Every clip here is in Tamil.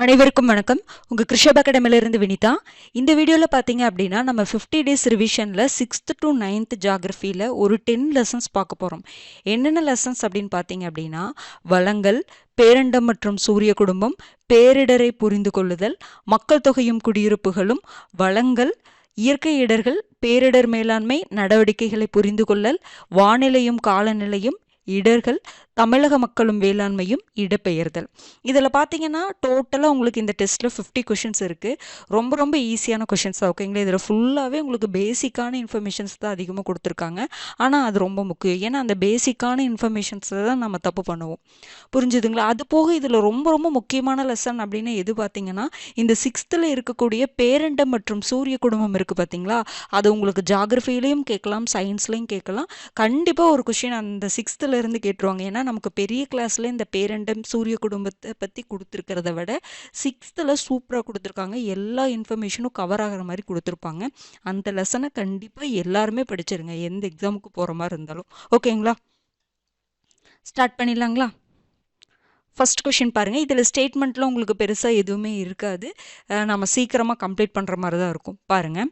அனைவருக்கும் வணக்கம். உங்க கிருஷப் அகாடமியிலிருந்து வினிதா. இந்த வீடியோல பாத்தீங்க அப்படின்னா நம்ம 50 டேஸ் ரிவிஷன்ல 6th to 9th ஜியோகிராஃபில ஒரு 10 லெசன்ஸ் பார்க்க போறோம். என்னென்ன லெசன்ஸ் அப்படின்னு பாத்தீங்க அப்படின்னா வளங்கள், பேரண்டம் மற்றும் சூரிய குடும்பம், பேரிடரை புரிந்து கொள்ளுதல், மக்கள் தொகையும் குடியிருப்புகளும், வளங்கள், இயற்கை இடர்கள், பேரிடர் மேலாண்மை நடவடிக்கைகளை புரிந்து கொள்ளல், வானிலையும் காலநிலையும், இடர்கள், தமிழக மக்களும் வேளாண்மையும், இடப்பெயர்தல். இதில் பார்த்தீங்கன்னா டோட்டலாக உங்களுக்கு இந்த டெஸ்ட்டில் 50 கொஷின்ஸ் இருக்குது. ரொம்ப ரொம்ப ஈஸியான கொஷின்ஸ் தான். ஓகேங்களா? இதில் ஃபுல்லாகவே உங்களுக்கு பேசிக்கான இன்ஃபர்மேஷன்ஸ் தான் அதிகமாக கொடுத்துருக்காங்க. ஆனால் அது ரொம்ப முக்கியம். ஏன்னா அந்த பேசிக்கான இன்ஃபர்மேஷன்ஸை தான் நம்ம தப்பு பண்ணுவோம். புரிஞ்சுதுங்களா? அது போக இதில் ரொம்ப ரொம்ப முக்கியமான லெசன் அப்படின்னு எது பார்த்தீங்கன்னா இந்த 6th இருக்கக்கூடிய பேரண்டம் மற்றும் சூரிய குடும்பம் இருக்குது பார்த்தீங்களா? அது உங்களுக்கு ஜியோகிராஃபிலையும் கேட்கலாம், சயின்ஸ்லையும் கேட்கலாம். கண்டிப்பாக ஒரு கொஷின் அந்த 6th இருந்து கேட்டுருவாங்க. ஏன்னா நமக்கு பெரிய கிளாஸ்ல இந்த பேரண்டம் சூரிய குடும்பத்தை பற்றி கொடுத்துருக்கிறத விட 6th சூப்பராக கொடுத்துருக்காங்க. எல்லா இன்ஃபர்மேஷனும் கவர் ஆகிற மாதிரி கொடுத்துருப்பாங்க. அந்த லெசனை கண்டிப்பாக எல்லாருமே படிச்சிருங்க, எந்த எக்ஸாமுக்கு போகிற மாதிரி இருந்தாலும். ஓகேங்களா? ஸ்டார்ட் பண்ணிடலாங்களா? ஃபர்ஸ்ட் கொஷின் பாருங்கள். இதில் ஸ்டேட்மெண்ட்டில் உங்களுக்கு பெருசாக எதுவுமே இருக்காது. நம்ம சீக்கிரமாக கம்ப்ளீட் பண்ணுற மாதிரி தான் இருக்கும். பாருங்கள்,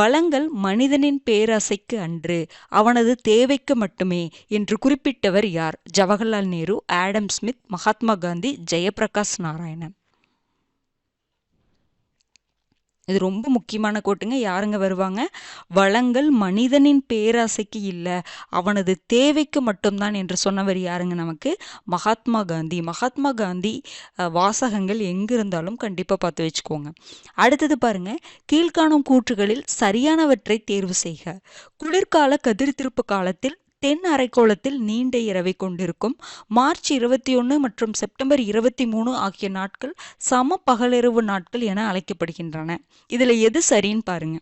வளங்கள் மனிதனின் பேராசைக்கு அன்று, அவனது தேவைக்கு மட்டுமே என்று குறிப்பிட்டவர் யார்? Jawaharlal Nehru, Adam Smith, Mahatma Gandhi, Jayaprakash Narayanan. இது ரொம்ப முக்கியமான கோட்டுங்க. யாருங்க வருவாங்க? வளங்கள் மனிதனின் பேராசைக்கு இல்லை, அவனது தேவைக்கு மட்டும்தான் என்று சொன்னவர் யாருங்க? நமக்கு மகாத்மா காந்தி. மகாத்மா காந்தி வாசகங்கள் எங்கே இருந்தாலும் கண்டிப்பாக பார்த்து வச்சுக்கோங்க. அடுத்தது பாருங்க, கீழ்காணும் கூற்றுகளில் சரியானவற்றை தேர்வு செய்க. குளிர்கால கதிர்த்திருப்பு காலத்தில் தென் அரைக்கோளத்தில் நீண்ட இரவை கொண்டிருக்கும். மார்ச் 21 மற்றும் செப்டம்பர் 23 ஆகிய நாட்கள் சம பகலிரவு நாட்கள் என அழைக்கப்படுகின்றன. இதுல எது சரின்னு பாருங்க.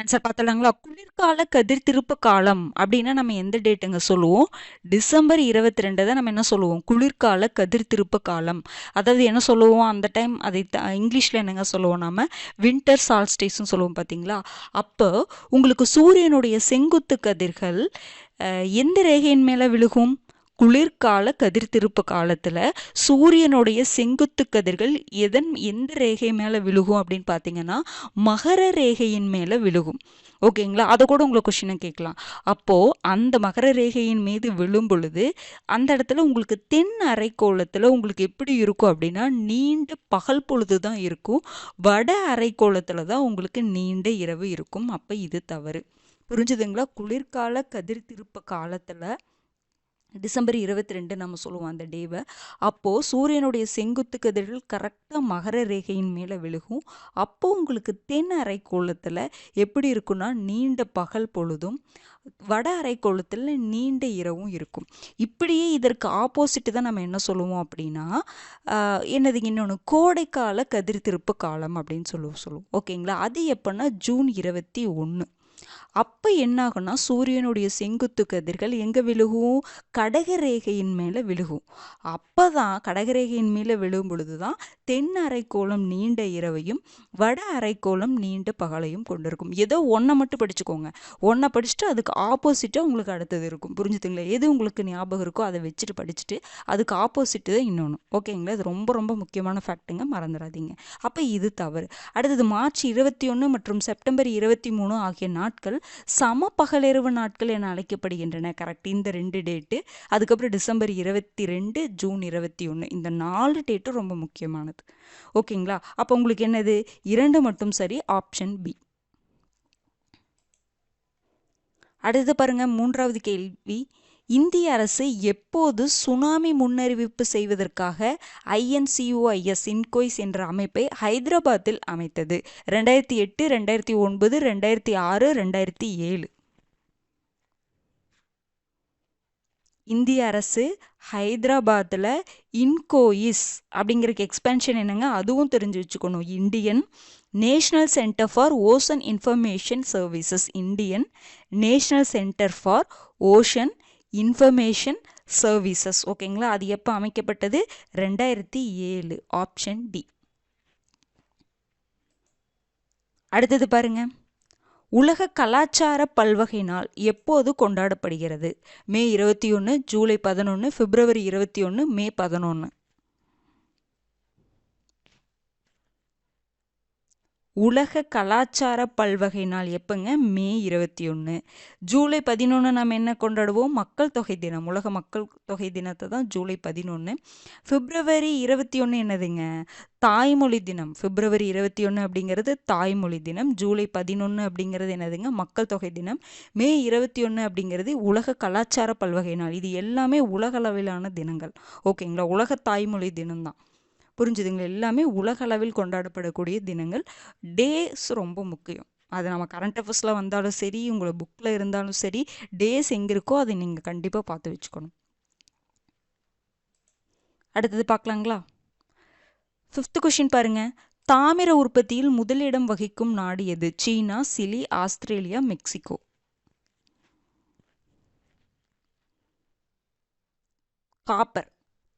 ஆன்சர் பார்த்தலாங்களா? குளிர்கால கதிர்த்திருப்பு காலம் அப்படின்னா நம்ம எந்த டேட்டுங்க சொல்லுவோம்? டிசம்பர் 22 தான் நம்ம என்ன சொல்லுவோம்? குளிர்கால கதிர்த்திருப்பு காலம். அதாவது என்ன சொல்லுவோம் அந்த டைம்? அதை இங்கிலீஷில் என்னங்க சொல்லுவோம்? நம்ம வின்டர் சால்ஸ்டிஸ்ன்னு சொல்லுவோம் பார்த்தீங்களா? அப்போ உங்களுக்கு சூரியனுடைய செங்குத்து கதிர்கள் எந்த ரேகையின் மேலே விழுகும்? குளிர்கால கதிர்த்திருப்பு காலத்தில் சூரியனுடைய செங்குத்து கதிர்கள் எந்த ரேகை மேலே விழுகும் அப்படின்னு பார்த்தீங்கன்னா மகர ரேகையின் மேலே விழுகும். ஓகேங்களா? அதை கூட உங்களை கொஸ்டினை கேட்கலாம். அப்போது அந்த மகர ரேகையின் மீது விழும் பொழுது அந்த இடத்துல உங்களுக்கு தென் அரைக்கோளத்தில் உங்களுக்கு எப்படி இருக்கும் அப்படின்னா நீண்ட பகல் பொழுது தான் இருக்கும். வட அரைக்கோளத்தில் தான் உங்களுக்கு நீண்ட இரவு இருக்கும். அப்போ இது தவறு. புரிஞ்சுதுங்களா? குளிர்கால கதிர்த்திருப்பு காலத்தில் டிசம்பர் 22 நம்ம சொல்லுவோம் அந்த டேவை. அப்போது சூரியனுடைய செங்குத்து கதிர்கள் கரெக்டாக மகர ரேகையின் மேலே விழுகும். அப்போ உங்களுக்கு தென் அரைக்கோளத்தில் எப்படி இருக்குன்னா நீண்ட பகல் பொழுதும் வட அரைக்கோளத்தில் நீண்ட இரவும் இருக்கும். இப்படியே இதற்கு ஆப்போசிட்டு தான் நம்ம என்ன சொல்லுவோம் அப்படின்னா என்னது இன்னொன்று கோடைக்கால கதிர்த்திருப்பு காலம் அப்படின்னு சொல்லுவோம். ஓகேங்களா? அது எப்போன்னா ஜூன் 21. அப்போ என்ன ஆகும்னா சூரியனுடைய செங்குத்து கதிர்கள் எங்கே விழுகும்? கடகரேகையின் மேலே விழுகும். அப்போ தான் கடகரேகையின் மேலே விழுகும் பொழுது தான் தென் அரைக்கோளம் நீண்ட இரவையும் வட அரைக்கோளம் நீண்ட பகலையும் கொண்டிருக்கும். ஏதோ ஒன்றை மட்டும் படிச்சுக்கோங்க. ஒன்றை படிச்சுட்டு அதுக்கு ஆப்போசிட்டாக உங்களுக்கு அடுத்தது இருக்கும். புரிஞ்சுதுங்களா? எது உங்களுக்கு ஞாபகம் இருக்கோ அதை வச்சுட்டு படிச்சுட்டு அதுக்கு ஆப்போசிட்டு தான் இன்னொன்று. ஓகேங்களா? இது ரொம்ப ரொம்ப முக்கியமான ஃபேக்ட்டுங்க, மறந்துடாதீங்க. அப்போ இது தவறு. அடுத்தது மார்ச் 21 மற்றும் செப்டம்பர் 23 ஆகிய நாட்கள் சம பகலிரவு நாட்கள் என அழைக்கப்படுகின்றன. கரெக்ட். இந்த 2 டேட்டு. அதுக்கப்புறம் டிசம்பர் 22, ஜூன் 21, இந்த 4 டேட்டும் ரொம்ப முக்கியமானது. ஓகேங்களா? அப்போ உங்களுக்கு என்னது? 2 மட்டும் சரி. Option B. அடுத்து பாருங்க, 3வது கேள்வி. இந்திய அரசு எப்போது சுனாமி முன்னறிவிப்பு செய்வதற்காக INCOIS இன்கோய்ஸ் என்ற அமைப்பை ஹைதராபாத்தில் அமைத்தது? 2008, 2009, 2006, 2007. இந்திய அரசு ஹைதராபாத்தில் இன்கோயிஸ் அப்படிங்கிறதுக்கு எக்ஸ்பென்ஷன் என்னங்க? அதுவும் தெரிஞ்சு வச்சுக்கணும். Indian National Centre for Ocean Information Services. Indian National Centre for Ocean Information Services. ஓகேங்களா? அது எப்போ அமைக்கப்பட்டது? 2007. Option D. அடுத்தது பாருங்க, உலக கலாச்சார பல்வகை நாள் எப்போது கொண்டாடப்படுகிறது? மே 21, ஜூலை 11, பிப்ரவரி 21, மே 11. உலக கலாச்சார பல்வகை நாள் எப்போங்க? மே 21. ஜூலை 11 நம்ம என்ன கொண்டாடுவோம்? மக்கள் தொகை தினம். உலக மக்கள் தொகை தினத்தை தான் ஜூலை 11. பிப்ரவரி 21 என்னதுங்க? தாய்மொழி தினம். பிப்ரவரி 21 அப்படிங்கிறது தாய்மொழி தினம். ஜூலை 11 அப்படிங்கிறது என்னதுங்க? மக்கள் தொகை தினம். மே 21 அப்படிங்கிறது உலக கலாச்சார பல்வகை நாள். இது எல்லாமே உலகளவிலான தினங்கள். ஓகேங்களா? உலக தாய்மொழி தினம்தான். புரிஞ்சுதுங்களா? எல்லாமே உலக அளவில் கொண்டாடப்படக்கூடிய தினங்கள். டேஸ் ரொம்ப முக்கியம். அது நம்ம கரண்ட் அஃபேர்ஸில் வந்தாலும் சரி, உங்களை புக்கில் இருந்தாலும் சரி, டேஸ் எங்கே இருக்கோ அதை நீங்கள் கண்டிப்பாக பார்த்து வச்சுக்கணும். அடுத்தது பார்க்கலாங்களா? 5th கொஷின் பாருங்க. தாமிர உற்பத்தியில் முதலிடம் வகிக்கும் நாடு எது? சீனா, சிலி, ஆஸ்திரேலியா, மெக்சிகோ. காப்பர்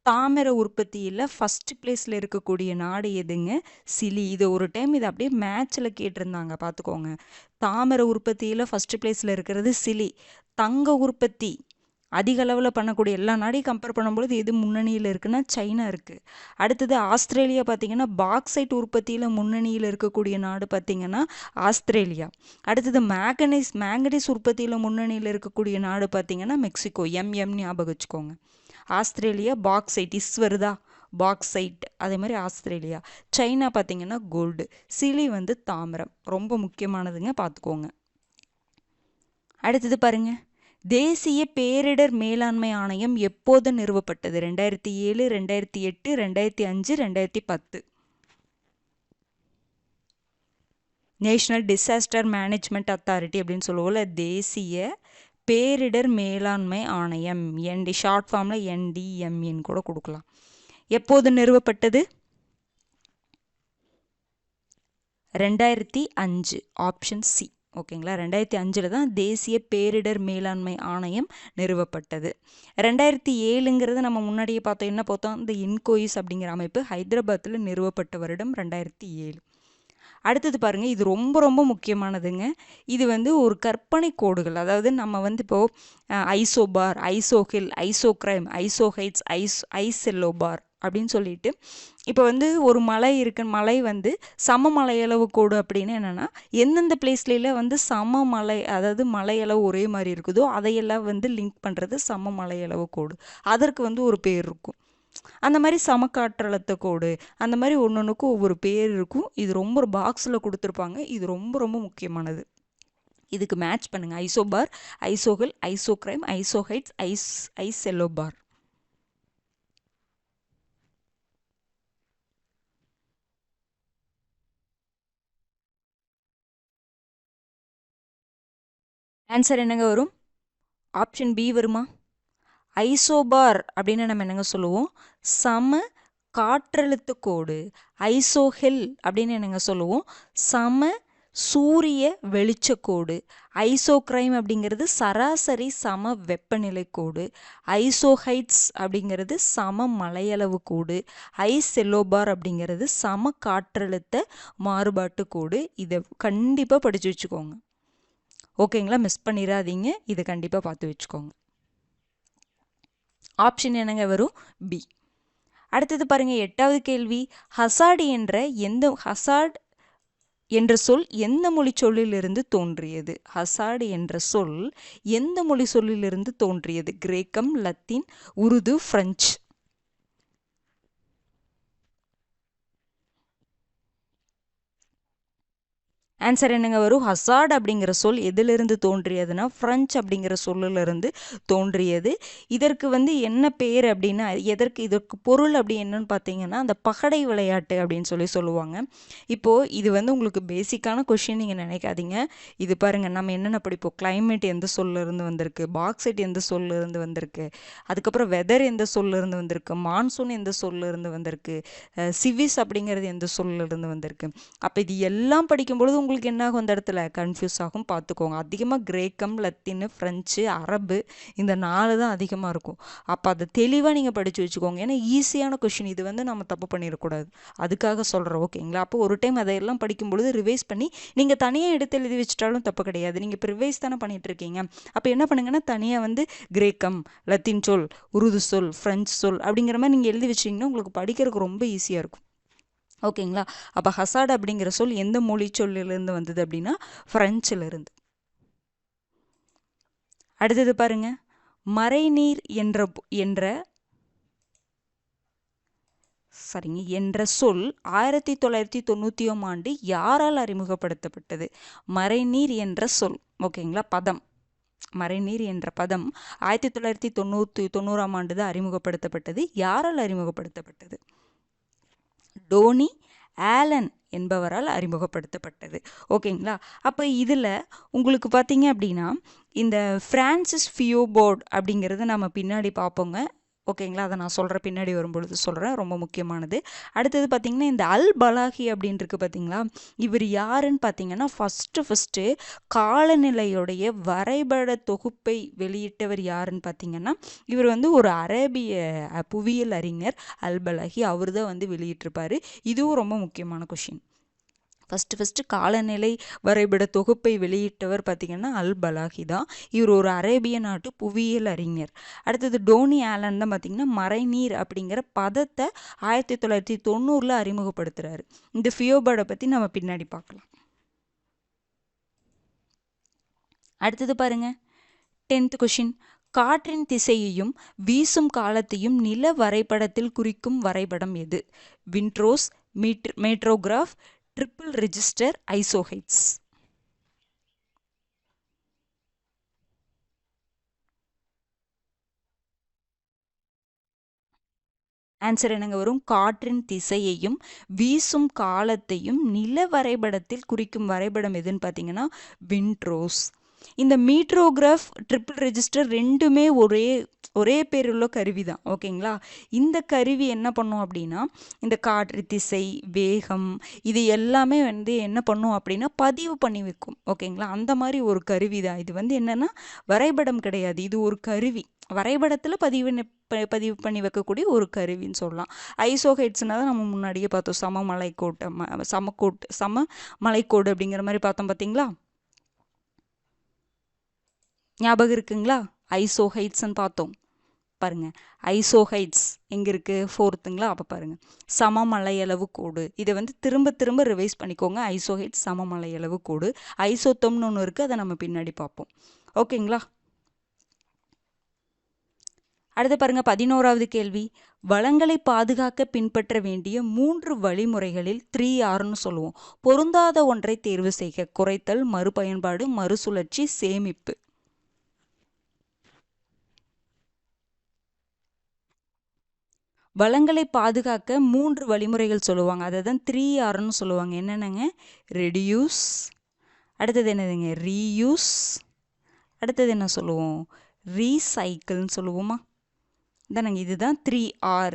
தாமிர உற்பத்தியில் ஃபஸ்ட் பிளேஸில் இருக்கக்கூடிய நாடு எதுங்க? சிலி. இது ஒரு டைம் இது அப்படியே மேட்ச்சில் கேட்டிருந்தாங்க, பார்த்துக்கோங்க. தாமிர உற்பத்தியில் ஃபஸ்ட் பிளேஸில் இருக்கிறது சிலி. தங்க உற்பத்தி அதிக அளவில் பண்ணக்கூடிய எல்லா நாடையும் கம்பேர் பண்ணும்பொழுது எது முன்னணியில் இருக்குன்னா சைனா இருக்குது. அடுத்தது ஆஸ்திரேலியா பார்த்திங்கன்னா பாக்சைட் உற்பத்தியில் முன்னணியில் இருக்கக்கூடிய நாடு பார்த்திங்கன்னா ஆஸ்திரேலியா. அடுத்தது மேங்கனீஸ் உற்பத்தியில் முன்னணியில் இருக்கக்கூடிய நாடு பார்த்திங்கன்னா மெக்சிகோ. ஞாபகம் வச்சுக்கோங்க. ஆஸ்திரேலியா பாக்சைட், வருதா? பாக்சைட். அதே மாதிரி ஆஸ்திரேலியா. சைனா பார்த்திங்கன்னா கோல்டு. சிலி வந்து தாமிரம். ரொம்ப முக்கியமானதுங்க, பார்த்துக்கோங்க. அடுத்தது பாருங்க. தேசிய பேரிடர் மேலாண்மை ஆணையம் எப்போது நிறுவப்பட்டது? 2007, 2008, 2005, 2010. நேஷனல் டிசாஸ்டர் மேனேஜ்மெண்ட் அத்தாரிட்டி அப்படின்னு சொல்லுவோம்ல, தேசிய பேரிடர் மேலாண்மை ஆணையம். ஷார்ட் ஃபார்மில் NDMAன்னு கூட கொடுக்கலாம். எப்போது நிறுவப்பட்டது? 2005. Option C. ஓகேங்களா? 2005 தான் தேசிய பேரிடர் மேலாண்மை ஆணையம் நிறுவப்பட்டது. 2007ங்கிறது நம்ம முன்னாடியே பார்த்தோம். என்ன பார்த்தோம்? இந்த இன்கோயிஸ் அப்படிங்கிற அமைப்பு ஹைதராபாத்தில் நிறுவப்பட்ட வருடம் 2007. அடுத்தது பாருங்க, இது ரொம்ப ரொம்ப முக்கியமானதுங்க. இது வந்து ஒரு கற்பனை கோடுகள். அதாவது நம்ம வந்து இப்போது isobar, isohel, isocrime, isohyets, isallobar அப்படின்னு சொல்லிட்டு இப்போ வந்து ஒரு மலை இருக்கு. மலை வந்து சம மலையளவு கோடு அப்படின்னு என்னென்னா, எந்தெந்த பிளேஸ்ல வந்து சம மலை, அதாவது மலையளவு ஒரே மாதிரி இருக்குதோ அதையெல்லாம் வந்து லிங்க் பண்ணுறது சம மலையளவு கோடு. அதற்கு வந்து ஒரு பேர் இருக்கும். அந்த மாதிரி சமகாற்றழுத்த கோடு, அந்த மாதிரி ஒன்னொன்றுக்கும் ஒவ்வொரு பேர் இருக்கும். இது ரொம்ப பாக்ஸில் கொடுத்துருப்பாங்க. இது ரொம்ப ரொம்ப முக்கியமானது. இதுக்கு மேட்ச் பண்ணுங்க. Isobar, isohel, isocrime, isohyets, isallobar. Answer என்னங்க வரும்? ஆப்ஷன் பி வருமா? ஐசோபார் அப்படின்னு நம்ம என்னங்க சொல்லுவோம்? சம காற்றழுத்த கோடு. ஐசோஹெல் அப்படின்னு என்னங்க சொல்லுவோம்? சம சூரிய வெளிச்சக்கோடு. ஐசோக்ரைம் அப்படிங்கிறது சராசரி சம வெப்பநிலை கோடு. ஐசோஹைட்ஸ் அப்படிங்கிறது சம மலையளவு கோடு. ஐசெல்லோபார் அப்படிங்கிறது சம காற்றழுத்த மாறுபாட்டு கோடு. இதை கண்டிப்பாக படித்து வச்சுக்கோங்க. ஓகேங்களா? மிஸ் பண்ணிடாதீங்க. இதை கண்டிப்பாக பார்த்து வச்சுக்கோங்க. ஆப்ஷன் என்னங்க வரும்? பி. அடுத்தது பாருங்க, 8வது கேள்வி. ஹசாட் என்ற சொல் எந்த மொழி சொல்லிலிருந்து தோன்றியது? ஹசாட் என்ற சொல் எந்த மொழி சொல்லிலிருந்து தோன்றியது? கிரேக்கம், லத்தீன், உருது, பிரெஞ்சு. ஆன்சர் என்னங்க வரும்? ஹசாட் அப்படிங்கிற சொல் எதிலிருந்து தோன்றியதுன்னா ஃப்ரெஞ்ச் அப்படிங்கிற சொல்லிலிருந்து தோன்றியது. இதற்கு வந்து என்ன பேர் அப்படின்னா, இதற்கு பொருள் அப்படி என்னன்னு பார்த்தீங்கன்னா, அந்த பகடை விளையாட்டு அப்படின்னு சொல்லுவாங்க. இப்போது இது வந்து உங்களுக்கு பேசிக்கான கொஷின் நீங்கள் நினைக்காதீங்க. இது பாருங்கள், நம்ம என்னென்ன படிப்போம்? கிளைமேட் எந்த சொல்லிருந்து வந்திருக்கு, பாக்சைட் எந்த சொல்லிருந்து வந்திருக்கு, அதுக்கப்புறம் வெதர் எந்த சொல்லிருந்து வந்திருக்கு, மான்சூன் எந்த சொல்லிருந்து வந்திருக்கு, சிவிஸ் அப்படிங்கிறது எந்த சொல்லிருந்து வந்திருக்கு. அப்போ இது எல்லாம் படிக்கும்பொழுது உங்களுக்கு என்ன ஆகும், அந்த இடத்துல கன்ஃபியூஸ் ஆகும், பார்த்துக்கோங்க. அதிகமாக கிரேக்கம், லத்தீனு, ஃப்ரெஞ்சு, அரபு இந்த 4 தான் அதிகமாக இருக்கும். அப்போ அதை தெளிவாக நீங்கள் படித்து வச்சுக்கோங்க. ஏன்னா ஈஸியான கொஷின் இது, வந்து நம்ம தப்பு பண்ணிடக்கூடாது, அதுக்காக சொல்கிறோம். ஓகேங்களா? அப்போ ஒரு டைம் அதையெல்லாம் படிக்கும்பொழுது ரிவைஸ் பண்ணி நீங்கள் தனியாக எடுத்து எழுதி வச்சுட்டாலும் தப்பு கிடையாது. நீங்கள் இப்போ ரிவைஸ் தானே பண்ணிகிட்டு இருக்கீங்க. அப்போ என்ன பண்ணுங்கன்னா, தனியாக வந்து கிரேக்கம், லத்தீன் சொல், உருது சொல், ஃப்ரெஞ்சு சொல் அப்படிங்கிற மாதிரி நீங்கள் எழுதி வச்சிங்கன்னா உங்களுக்கு படிக்கிறதுக்கு ரொம்ப ஈஸியாக இருக்கும். ஓகேங்களா? அப்போ ஹசாட் அப்படிங்கிற சொல் எந்த மொழி சொல்லிலிருந்து வந்தது அப்படின்னா ஃப்ரெஞ்சிலிருந்து. அடுத்தது பாருங்க, மறைநீர் என்ற சொல் 1990ஆம் ஆண்டு யாரால் அறிமுகப்படுத்தப்பட்டது? மறைநீர் என்ற சொல், ஓகேங்களா, பதம், மறைநீர் என்ற பதம் 1990ஆம் ஆண்டு தான் அறிமுகப்படுத்தப்பட்டது. யாரால் அறிமுகப்படுத்தப்பட்டது? டோனி ஆலன் என்பவரால் அறிமுகப்படுத்தப்பட்டது. ஓகேங்களா? அப்போ இதில் உங்களுக்கு பார்த்தீங்க அப்படின்னா இந்த ஃப்ரான்சிஸ் ஃபியோபோர்ட் அப்படிங்கிறத நம்ம பின்னாடி பார்ப்போங்க. ஓகேங்களா? அதை நான் சொல்கிற பின்னாடி வரும்பொழுது சொல்கிறேன், ரொம்ப முக்கியமானது. அடுத்தது பார்த்திங்கன்னா இந்த அல் பலாகி அப்படின்ட்டு பார்த்தீங்களா, இவர் யாருன்னு பார்த்தீங்கன்னா ஃபஸ்ட்டு காலநிலையுடைய வரைபட தொகுப்பை வெளியிட்டவர் யாருன்னு பார்த்தீங்கன்னா இவர் வந்து ஒரு அரேபிய புவியியல் அறிஞர் அல் பலாகி, அவர் தான் வந்து வெளியிட்டிருப்பார். இதுவும் ரொம்ப முக்கியமான கொஷின். ஃபஸ்ட்டு காலநிலை வரைபட தொகுப்பை வெளியிட்டவர் பார்த்திங்கன்னா அல் பலாகி தான். இவர் ஒரு அரேபிய நாட்டு புவியியல் அறிஞர். அடுத்தது டோனி ஆலன் தான் பார்த்திங்கன்னா மறைநீர் அப்படிங்கிற பதத்தை 1990 அறிமுகப்படுத்துகிறாரு. இந்த ஃபியோபர்டை பற்றி நம்ம பின்னாடி பார்க்கலாம். அடுத்தது பாருங்க, 10th கொஷின். காற்றின் திசையையும் வீசும் காலத்தையும் நில வரைபடத்தில் குறிக்கும் வரைபடம் எது? Wind rose, மேட்ரோகிராஃப், triple register, isohyets. Answer என்னங்க வரும்? காற்றின் திசையையும் வீசும் காலத்தையும் நில வரைபடத்தில் குறிக்கும் வரைபடம் எதுன்னு பார்த்தீங்கன்னா விண்ட்ரோஸ். இந்த மீட்ரோகிராஃப், ட்ரிபிள் ரெஜிஸ்டர் ரெண்டுமே ஒரே பேருள்ள கருவி தான். ஓகேங்களா? இந்த கருவி என்ன பண்ணும் அப்படின்னா இந்த காற்று திசை, வேகம், இது எல்லாமே வந்து என்ன பண்ணும் அப்படின்னா பதிவு பண்ணி வைக்கும். ஓகேங்களா? அந்த மாதிரி ஒரு கருவி தான் இது. வந்து என்னன்னா வரைபடம் கிடையாது, இது ஒரு கருவி. வரைபடத்தில் பதிவு பண்ணி வைக்கக்கூடிய ஒரு கருவின்னு சொல்லலாம். ஐசோஹைட்ஸ்னால் தான் நம்ம முன்னாடியே பார்த்தோம், சமமலைக்கோடு அப்படிங்கிற மாதிரி பார்த்தோம் பார்த்தீங்களா? ஞாபகம் இருக்குங்களா? ஐசோஹைட்ஸ்ன்னு பார்த்தோம் பாருங்க. ஐசோஹைட்ஸ் எங்கே இருக்குது? 4th. அப்போ பாருங்கள், சமமலையளவு கோடு. இதை வந்து திரும்ப ரிவைஸ் பண்ணிக்கோங்க. ஐசோஹைட்ஸ் சமமலையளவு கோடு. ஐசோத்தம்னு ஒன்று இருக்குது, அதை நம்ம பின்னாடி பார்ப்போம். ஓகேங்களா? அடுத்து பாருங்க, 11வது கேள்வி. வளங்களை பாதுகாக்க பின்பற்ற வேண்டிய 3 வழிமுறைகளில் 3Rன்னு சொல்லுவோம். பொருந்தாத ஒன்றை தேர்வு செய்க. குறைத்தல், மறுபயன்பாடு, மறுசுழற்சி, சேமிப்பு. வளங்களை பாதுகாக்க 3 வழிமுறைகள் சொல்லுவாங்க, அதை தான் 3Rன்னு சொல்லுவாங்க. என்னென்னங்க? ரெடியூஸ், அடுத்தது என்னதுங்க? ரீயூஸ், அடுத்தது என்ன சொல்லுவோம்? ரீசைக்கிள்னு சொல்லுவோமா? தானங்க, இதுதான் 3R.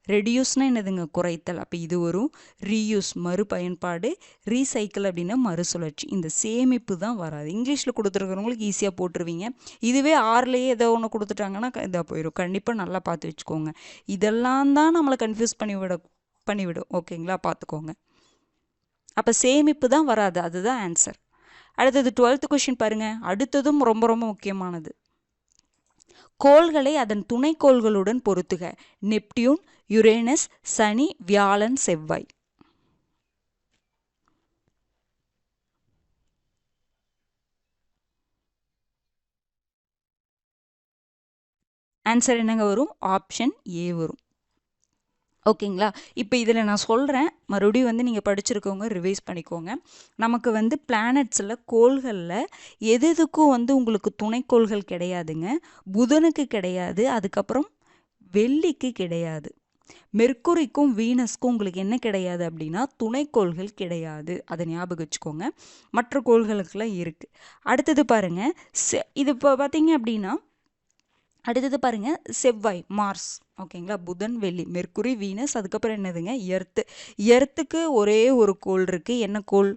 ரெடியூஸ்னால் என்னதுங்க? குறைத்தல். அப்போ இது வரும். ரீயூஸ் மறுபயன்பாடு, ரீசைக்கிள் அப்படின்னா மறுசுழற்சி. இந்த சேமிப்பு தான் வராது. இங்கிலீஷில் கொடுத்துருக்கிறவங்களுக்கு ஈஸியாக போட்டுருவீங்க. இதுவே ஆர்லேயே ஏதோ ஒன்று கொடுத்துட்டாங்கன்னா இதாக போயிடும். கண்டிப்பாக நல்லா பார்த்து வச்சுக்கோங்க. இதெல்லாம் தான் நம்மளை கன்ஃபியூஸ் பண்ணிவிடும். ஓகேங்களா? பார்த்துக்கோங்க. அப்போ சேமிப்பு தான் வராது, அதுதான் ஆன்சர். அடுத்தது 12th கொஷின் பாருங்கள். அடுத்ததும் ரொம்ப ரொம்ப முக்கியமானது. கோள்களை அதன் துணைக்கோள்களுடன் பொருத்துக. நெப்டியூன், யுரேனஸ், சனி, வியாழன், செவ்வாய். ஆன்சர் என்னங்க வரும்? ஆப்ஷன் ஏ வரும். ஓகேங்களா? இப்போ இதில் நான் சொல்கிறேன், மறுபடியும் வந்து நீங்கள் படிச்சிருக்கவங்க ரிவைஸ் பண்ணிக்கோங்க. நமக்கு வந்து பிளானட்ஸில், கோள்களில் எதுக்கும் வந்து உங்களுக்கு துணைக்கோள்கள் கிடையாதுங்க. புதனுக்கு கிடையாது, அதுக்கப்புறம் வெள்ளிக்கு கிடையாது. மெர்க்குரிக்கும் வீனஸ்க்கும் உங்களுக்கு என்ன கிடையாது அப்படின்னா துணைக்கோள்கள் கிடையாது. அதை ஞாபகம் வச்சுக்கோங்க. மற்ற கோள்களுக்கெல்லாம் இருக்குது. அடுத்தது பாருங்கள், இது இப்போ பார்த்தீங்க அப்படின்னா அடுத்தது பாருங்கள், செவ்வாய், மார்ஸ். ஓகேங்களா? புதன், வெள்ளி, மெர்க்குரி, வீனஸ், அதுக்கப்புறம் என்னதுங்க? எர்த்துக்கு ஒரே ஒரு கோள் இருக்குது. என்ன கோள்?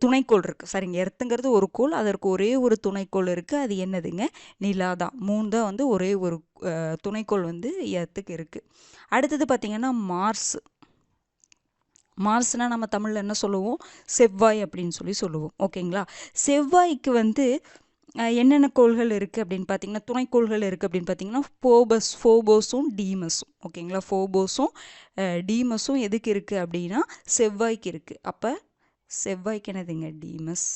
துணைக்கோள் இருக்குது. சரிங்க, எர்த்துங்கிறது ஒரு கோள், அதற்கு ஒரே ஒரு துணைக்கோள் இருக்குது. அது என்னதுங்க? நிலா தான். 3 தான் வந்து ஒரே ஒரு துணைக்கோள் வந்து எர்த்துக்கு இருக்குது. அடுத்தது பார்த்திங்கன்னா மார்ஸ். மார்ஸ்னால் நம்ம தமிழில் என்ன சொல்லுவோம்? செவ்வாய் அப்படின்னு சொல்லுவோம். ஓகேங்களா? செவ்வாய்க்கு வந்து என்னென்ன கோள்கள் இருக்குது அப்படின்னு பார்த்தீங்கன்னா, துணைக்கோள்கள் இருக்குது அப்படின்னு பார்த்தீங்கன்னா, ஃபோபோஸும் டீமஸும். ஓகேங்களா? ஃபோபோஸும் டீமஸும் எதுக்கு இருக்குது அப்படின்னா செவ்வாய்க்கு இருக்குது. அப்போ செவ்வாய்க்கு என்னதுங்க? டீமஸ்.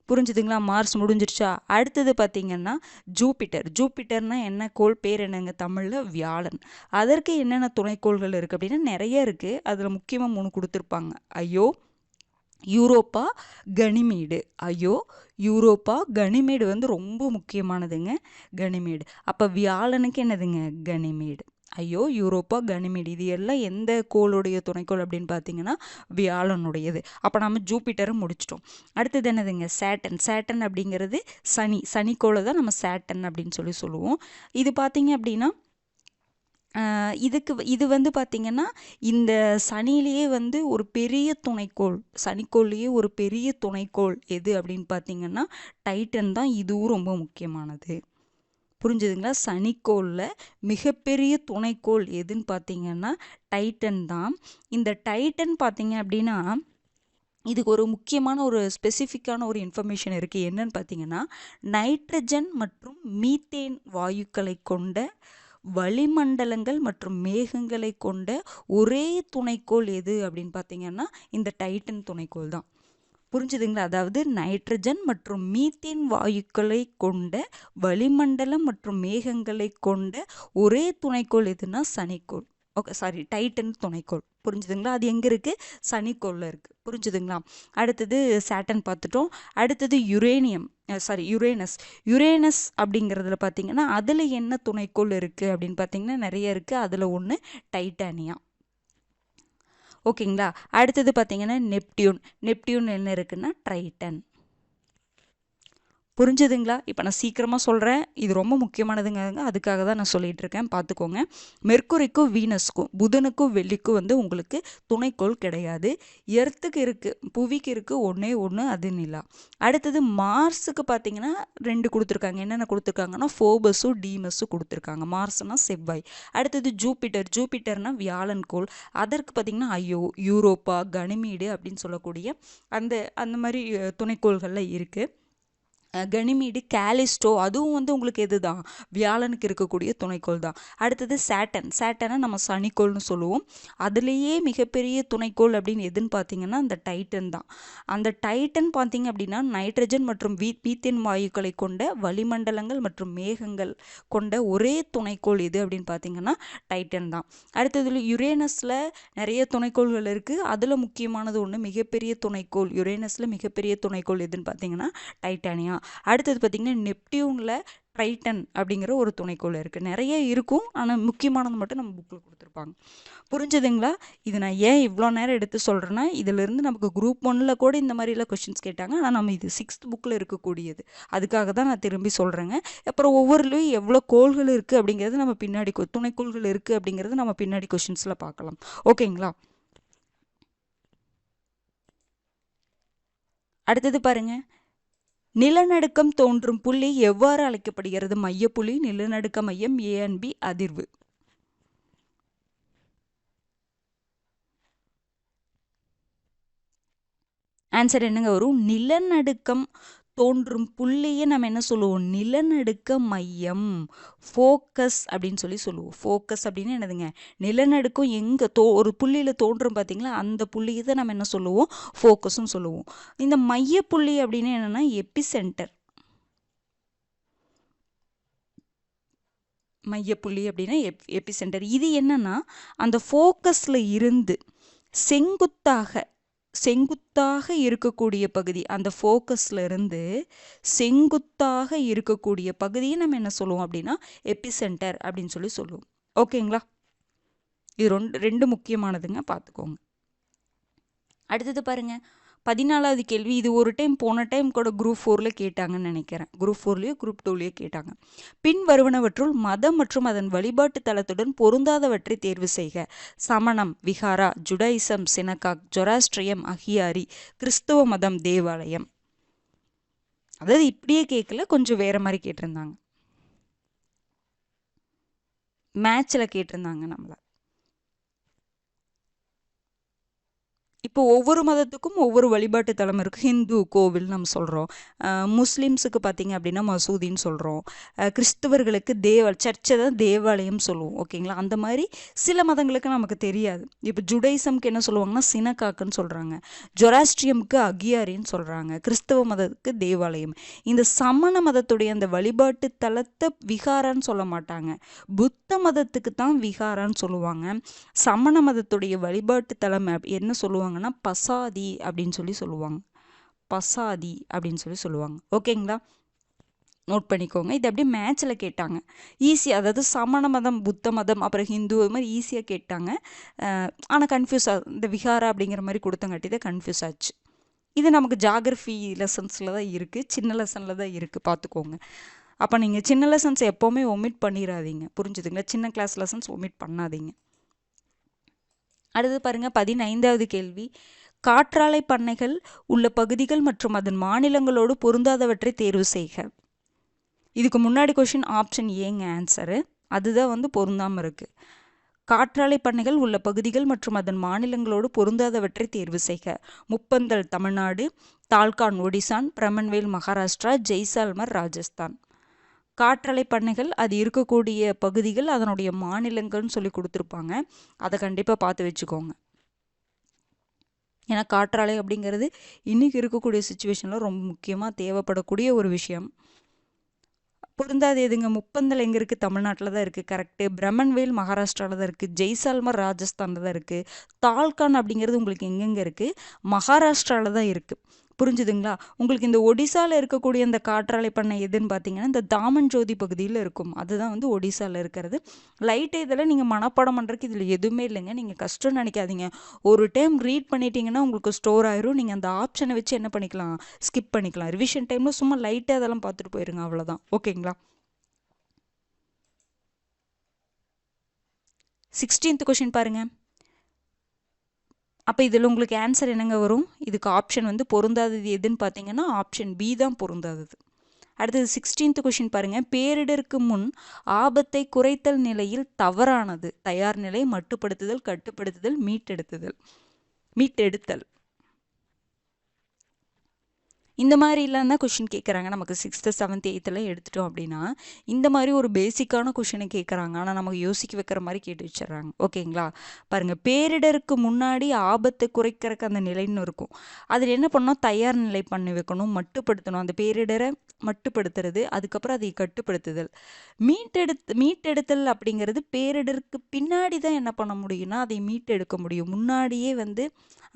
புரிஞ்சுதுங்களா? மார்ஸ் முடிஞ்சிருச்சா? அடுத்தது பார்த்திங்கன்னா ஜூபிட்டர். ஜூபிட்டர்னால் என்ன கோள்? பேர் என்னங்க தமிழில்? வியாழன். அதற்கு என்னென்ன துணைக்கோள்கள் இருக்குது அப்படின்னா நிறைய இருக்குது. அதில் முக்கியமாக 3 கொடுத்துருப்பாங்க. ஐயோ, யூரோப்பா, கனிமேடு. ஐயோ, யூரோப்பா, கனிமேடு வந்து ரொம்ப முக்கியமானதுங்க. கனிமேடு. அப்போ வியாழனுக்கு என்னதுங்க? கனிமேடு. ஐயோ, யூரோப்பா, கனிமேடு. இது எல்லாம் எந்த கோளுடைய துணைக்கோள் அப்படின்னு பார்த்தீங்கன்னா வியாழனுடையது. அப்போ நம்ம ஜூபிட்டரை முடிச்சிட்டோம். அடுத்தது என்னதுங்க? சேட்டன். சேட்டன் அப்படிங்கிறது சனிக்கோளை தான் நம்ம சேட்டன் அப்படின்னு சொல்லுவோம். இது பார்த்தீங்க அப்படின்னா இது வந்து பார்த்திங்கன்னா இந்த சனியிலேயே வந்து ஒரு பெரிய துணைக்கோள், சனிக்கோள்லேயே ஒரு பெரிய துணைக்கோள் எது அப்படின்னு பார்த்திங்கன்னா டைட்டன் தான். இதுவும் ரொம்ப முக்கியமானது. புரிஞ்சுதுங்களா? சனிக்கோளில் மிகப்பெரிய துணைக்கோள் எதுன்னு பார்த்திங்கன்னா டைட்டன் தான். இந்த டைட்டன் பார்த்திங்க அப்படின்னா இதுக்கு ஒரு முக்கியமான ஒரு ஸ்பெசிஃபிக்கான ஒரு இன்ஃபர்மேஷன் இருக்குது. என்னன்னு பார்த்திங்கன்னா நைட்ரஜன் மற்றும் மீத்தேன் வாயுக்களை கொண்ட வளிமண்டலங்கள் மற்றும் மேகங்களை கொண்ட ஒரே துணைக்கோள் எது அப்படின்னு பார்த்தீங்கன்னா இந்த டைட்டன் துணைக்கோள் தான். புரிஞ்சுதுங்களா? அதாவது நைட்ரஜன் மற்றும் மீத்தேன் வாயுக்களை கொண்ட வளிமண்டலம் மற்றும் மேகங்களை கொண்ட ஒரே துணைக்கோள் எதுனா சனிக்கோள். ஓகே, சாரி, டைட்டன் துணைக்கோள். புரிஞ்சுதுங்களா? அது எங்கே இருக்குது? சனிக்கோளில் இருக்குது. புரிஞ்சுதுங்களா? அடுத்தது சேட்டன் பார்த்துட்டோம். அடுத்தது யுரேனஸ். யுரேனஸ் அப்படிங்கிறதுல பார்த்தீங்கன்னா அதில் என்ன துணைக்கோள் இருக்குது அப்படின்னு பார்த்தீங்கன்னா நிறைய இருக்குது. அதில் ஒன்று டைட்டானியா. ஓகேங்களா? அடுத்தது பார்த்தீங்கன்னா நெப்டியூன் என்ன இருக்குன்னா ட்ரைட்டன். புரிஞ்சுதுங்களா? இப்போ நான் சீக்கிரமாக சொல்கிறேன், இது ரொம்ப முக்கியமானதுங்க, அதுக்காக தான் நான் சொல்லிகிட்டு இருக்கேன், பார்த்துக்கோங்க. மெர்க்குரிக்கும் வீனஸ்க்கும் புதனுக்கும் வெள்ளிக்கும் வந்து உங்களுக்கு துணைக்கோள் கிடையாது. எர்த்துக்கு இருக்குது, புவிக்கு இருக்குது ஒன்றே ஒன்று, அது நிலா. அடுத்தது மார்ஸுக்கு பார்த்தீங்கன்னா 2 கொடுத்துருக்காங்க. என்னென்ன கொடுத்துருக்காங்கன்னா ஃபோபஸும் டீமஸும் கொடுத்துருக்காங்க. மார்ஸ்னால் செவ்வாய். அடுத்தது ஜூபிட்டர்னா வியாழன் கோள். அதற்கு பார்த்திங்கன்னா யூரோப்பா, கனிமேடு அப்படின்னு சொல்லக்கூடிய அந்த மாதிரி துணைக்கோள்களில் இருக்குது. கனிமேடு, கேலிஸ்டோ, அதுவும் வந்து உங்களுக்கு எது தான்? வியாழனுக்கு இருக்கக்கூடிய துணைக்கோள் தான். அடுத்தது சேட்டனை நம்ம சனிக்கோள்னு சொல்லுவோம். அதுலேயே மிகப்பெரிய துணைக்கோள் அப்படின்னு எதுன்னு பார்த்தீங்கன்னா அந்த டைட்டன் தான். அந்த டைட்டன் பார்த்தீங்க அப்படின்னா நைட்ரஜன் மற்றும் மீத்தேன் வாயுக்களை கொண்ட வளிமண்டலங்கள் மற்றும் மேகங்கள் கொண்ட ஒரே துணைக்கோள் எது அப்படின்னு பார்த்தீங்கன்னா டைட்டன் தான். அடுத்ததுல யுரேனஸில் நிறைய துணைக்கோள்கள் இருக்குது. அதில் முக்கியமானது ஒன்று, மிகப்பெரிய துணைக்கோள். யுரேனஸில் மிகப்பெரிய துணைக்கோள் எதுன்னு பார்த்தீங்கன்னா டைட்டானியா. அடுத்தது பார்த்திங்கன்னா நெப்டியூனில் ட்ரைட்டன் அப்படிங்கிற ஒரு துணைக்கோள் இருக்குது. நிறைய இருக்கும், ஆனால் முக்கியமானது மட்டும் நம்ம புக்கில் கொடுத்துருப்பாங்க. புரிஞ்சுதுங்களா? இது நான் ஏன் இவ்வளோ நேரம் எடுத்து சொல்கிறேன்னா இதிலிருந்து நமக்கு குரூப் 1 கூட இந்த மாதிரிலாம் கொஷின்ஸ் கேட்டாங்க. ஆனால் நம்ம இது 6th புக்கில் இருக்கக்கூடியது, அதுக்காக தான் நான் திரும்பி சொல்கிறேங்க. அப்புறம் ஒவ்வொருலையும் எவ்வளோ கோள்கள் இருக்குது அப்படிங்கிறது நம்ம பின்னாடி, துணைக்கோள்கள் இருக்குது அப்படிங்கிறது நம்ம பின்னாடி கொஷின்ஸில் பார்க்கலாம். ஓகேங்களா? அடுத்தது பாருங்கள், நிலநடுக்கம் தோன்றும் புள்ளி எவ்வாறு அழைக்கப்படுகிறது? மையப்புள்ளி, நிலநடுக்க மையம், A&B அதிர்வு. ஆன்சர் என்னங்க வரும்? நிலநடுக்கம் தோன்றும் புள்ளியை நம்ம என்ன சொல்லுவோம்? நிலநடுக்க மையம், ஃபோக்கஸ் அப்படின்னு சொல்லுவோம். ஃபோக்கஸ் அப்படின்னு என்னதுங்க? நிலநடுக்கம் எங்கே ஒரு புள்ளியில் தோன்றும் பார்த்தீங்களா, அந்த புள்ளியை தான் நம்ம என்ன சொல்லுவோம்? ஃபோக்கஸ்ன்னு சொல்லுவோம். இந்த மையப்புள்ளி அப்படின்னு என்னென்னா எபிசென்டர். மையப்புள்ளி அப்படின்னா எபிசென்டர். இது என்னன்னா அந்த ஃபோக்கஸில் இருந்து செங்குத்தாக இருக்கக்கூடிய பகுதி, அந்த ஃபோக்கஸில் இருந்து செங்குத்தாக இருக்கக்கூடிய பகுதியை நம்ம என்ன சொல்லுவோம் அப்படின்னா எபிசென்டர் அப்படின்னு சொல்லுவோம். ஓகேங்களா? இது ரெண்டு முக்கியமானதுங்க, பார்த்துக்கோங்க. அடுத்தது பாருங்க, 14வது கேள்வி, இது ஒரு டைம் போன டைம் கூட குரூப் 4ல கேட்டாங்கன்னு நினைக்கிறேன். குரூப் 4லயோ குரூப் 2லயோ கேட்டாங்க. பின் வருவனவற்றுள் மதம் மற்றும் அதன் வழிபாட்டு தலத்துடன் பொருந்தாதவற்றை தேர்வு செய்க. சமணம் விஹாரா, ஜுடாயிசம் சினகாக், ஜொராஸ்ட்ரியம் அஹியாரி, கிறிஸ்துவ மதம் தேவாலயம். அதாவது இப்படியே கேட்கல, கொஞ்சம் வேற மாதிரி கேட்டிருந்தாங்க. மேட்ச்ல கேட்டிருந்தாங்க நம்மள. இப்போ ஒவ்வொரு மதத்துக்கும் ஒவ்வொரு வழிபாட்டு தலம் இருக்குது. ஹிந்து கோவில் நம்ம சொல்கிறோம், முஸ்லீம்ஸுக்கு பார்த்திங்க அப்படின்னா மசூதின்னு சொல்கிறோம், கிறிஸ்தவர்களுக்கு சர்ச்சை தான் தேவாலயம் சொல்லுவோம். ஓகேங்களா? அந்த மாதிரி சில மதங்களுக்கு நமக்கு தெரியாது. இப்போ ஜுடைசம்க்கு என்ன சொல்லுவாங்கன்னா சினகாக்குன்னு சொல்கிறாங்க, ஜொராஸ்ட்ரியமுக்கு அகியாரின்னு சொல்கிறாங்க, கிறிஸ்தவ மதத்துக்கு தேவாலயம். இந்த சமண மதத்துடைய அந்த வழிபாட்டு தலத்தை விகாரான்னு சொல்ல மாட்டாங்க, புத்த மதத்துக்கு தான் விகாரான்னு சொல்லுவாங்க. சமண மதத்துடைய வழிபாட்டு தலம் என்ன சொல்லுவாங்க, பசாதி அப்படின்னு சொல்லுவாங்க. பசாதி அப்படின்னு சொல்லுவாங்க. ஓகேங்களா? நோட் பண்ணிக்கோங்க. இது அப்படியே மேட்ச்ல கேட்டாங்க ஈஸி. அதாவது சமண மதம், புத்த மதம், அப்புறம் ஹிந்து, இது மாதிரி ஈஸியாக கேட்டாங்க. ஆனால் கன்ஃபியூஸ் இந்த விஹாரா அப்படிங்கிற மாதிரி கொடுத்தங்காட்டி தான் கன்ஃபியூஸ் ஆச்சு. இது நமக்கு ஜாகிரஃபி லெசன்ஸில் தான் இருக்குது, சின்ன லெசனில் தான் இருக்குது, பார்த்துக்கோங்க. அப்போ நீங்கள் சின்ன லெசன்ஸ் எப்போவுமே ஒமிட் பண்ணிடாதீங்க, புரிஞ்சுதுங்களா? சின்ன கிளாஸ் லெசன்ஸ் ஒமிட் பண்ணாதீங்க. அடுத்து பாருங்கள், 15வது கேள்வி, காற்றாலை பண்ணைகள் உள்ள பகுதிகள் மற்றும் அதன் மாநிலங்களோடு பொருந்தாதவற்றை தேர்வு செய்க. இதுக்கு முன்னாடி கொஷின் ஆப்ஷன் ஏங்க ஆன்சரு, அதுதான் பொருந்தாமல் இருக்குது. காற்றாலை பண்ணைகள் உள்ள பகுதிகள் மற்றும் அதன் மாநிலங்களோடு பொருந்தாதவற்றை தேர்வு செய்க. முப்பந்தல் தமிழ்நாடு, தால்கான் ஒடிசான், பிரமன்வேல் மகாராஷ்டிரா, ஜெய்சால்மர் ராஜஸ்தான். காற்றலை பண்ணைகள் அது இருக்கக்கூடிய பகுதிகள், அதனுடைய மாநிலங்கள்னு சொல்லி கொடுத்துருப்பாங்க, அதை கண்டிப்பாக பார்த்து வச்சுக்கோங்க. ஏன்னா காற்றாலை அப்படிங்கிறது இன்றைக்கி இருக்கக்கூடிய சுச்சுவேஷனில் ரொம்ப முக்கியமாக தேவைப்படக்கூடிய ஒரு விஷயம். பொருந்தாது எதுங்க? முப்பந்தல் எங்கே இருக்குது? தமிழ்நாட்டில் தான் இருக்குது, கரெக்டு. பிரமன்வேல் மகாராஷ்டிராவில் தான் இருக்குது, ஜெய்சால்மர் ராஜஸ்தானில் தான் இருக்குது. தால்கான் அப்படிங்கிறது உங்களுக்கு எங்கெங்கே இருக்குது? மகாராஷ்டிராவில் தான் இருக்குது. புரிஞ்சுதுங்களா? உங்களுக்கு இந்த ஒடிசாவில் இருக்கக்கூடிய இந்த காற்றாலை பண்ணை எதுன்னு பார்த்தீங்கன்னா இந்த தாமன் ஜோதி பகுதியில் இருக்கும், அதுதான் ஒடிசாவில் இருக்கிறது. லைட்டு இதெல்லாம் நீங்கள் மனப்பாடம் பண்ணுறதுக்கு இதில் எதுவுமே இல்லைங்க, நீங்கள் கஷ்டம் நினைக்காதீங்க. ஒரு டைம் ரீட் பண்ணிட்டீங்கன்னா உங்களுக்கு ஸ்டோர் ஆயிரும். நீங்கள் அந்த ஆப்ஷனை வச்சு என்ன பண்ணிக்கலாம், ஸ்கிப் பண்ணிக்கலாம். ரிவிஷன் டைமில் சும்மா லைட்டாக அதெல்லாம் பார்த்துட்டு போயிருங்க, அவ்வளோதான். ஓகேங்களா? 16th கொஷின் பாருங்கள். அப்போ இதில் உங்களுக்கு ஆன்சர் என்னங்க வரும்? இதுக்கு ஆப்ஷன் பொருந்தாதது எதுன்னு பார்த்தீங்கன்னா ஆப்ஷன் பி தான் பொருந்தாதது. அடுத்தது 16th கொஷின் பாருங்கள். பேரிடருக்கு முன் ஆபத்தை குறைத்தல் நிலையில் தவறானது. தயார் நிலை, மட்டுப்படுத்துதல், கட்டுப்படுத்துதல், மீட்டெடுத்தல். இந்த மாதிரிலாம் தான் கொஷின் கேட்குறாங்க நமக்கு 6th 7th 8th எடுத்துட்டோம் அப்படின்னா. இந்த மாதிரி ஒரு பேசிக்கான கொஷினை கேட்குறாங்க, ஆனால் நமக்கு யோசிக்க வைக்கிற மாதிரி கேட்டு வச்சிடறாங்க. ஓகேங்களா? பாருங்கள், பேரிடருக்கு முன்னாடி ஆபத்தை குறைக்கிறதுக்கு அந்த நிலைன்னு இருக்கும், அதில் என்ன பண்ணணும், தயார் நிலை பண்ணி வைக்கணும், மட்டுப்படுத்தணும், அந்த பேரிடரை மட்டுப்படுத்துறது, அதுக்கப்புறம் அதை கட்டுப்படுத்துதல். மீட்டெடுத்தல் அப்படிங்கிறது பேரிடருக்கு பின்னாடி தான் என்ன பண்ண முடியும்னா அதை மீட்டெடுக்க முடியும். முன்னாடியே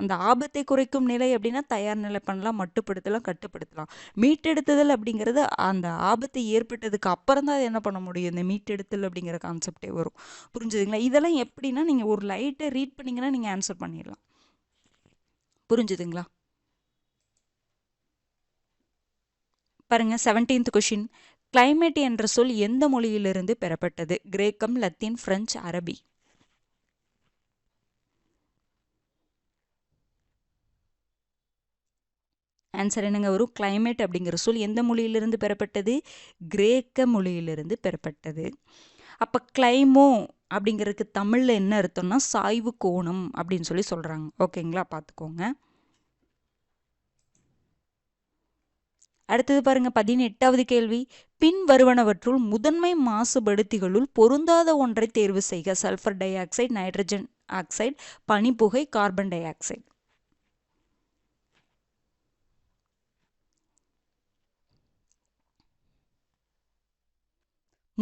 அந்த ஆபத்தை குறைக்கும் நிலை அப்படின்னா தயார் நிலை பண்ணலாம், மட்டுப்படுத்தலாம், கட்டுப்படுத்தலாம். மீட்டெடுத்துதல் அப்படிங்கிறது அந்த ஆபத்து ஏற்பட்டதுக்கு அப்புறம் தான் என்ன பண்ண முடியும், இந்த மீட்டெடுத்தல் அப்படிங்கிற கான்செப்டே வரும். புரிஞ்சுதுங்களா? இதெல்லாம் எப்படின்னா நீங்கள் ஒரு லைட்டை ரீட் பண்ணிங்கன்னா நீங்கள் ஆன்சர் பண்ணிடலாம். புரிஞ்சுதுங்களா? பாருங்க, 17th கொஷின். கிளைமேட் என்ற சொல் எந்த மொழியிலிருந்து பெறப்பட்டது? கிரேக்கம், லத்தீன், பிரெஞ்சு, அரபி. ஆன்சர் என்னங்க வரும்? கிளைமேட் அப்படிங்கிற சொல் எந்த மொழியிலிருந்து பெறப்பட்டது? கிரேக்க மொழியிலிருந்து பெறப்பட்டது. அப்போ கிளைமோ அப்படிங்கிறதுக்கு தமிழில் என்ன அர்த்தம்னா சாய்வு கோணம் அப்படின்னு சொல்கிறாங்க. ஓகேங்களா? பார்த்துக்கோங்க. அடுத்தது பாருங்க, 18வது கேள்வி. பின் வருவனவற்றுள் முதன்மை மாசுபடுத்திகளுள் பொருந்தாத ஒன்றை தேர்வு செய்க. Sulphur dioxide, nitrogen oxide, பனிப்புகை, கார்பன் டை ஆக்சைடு.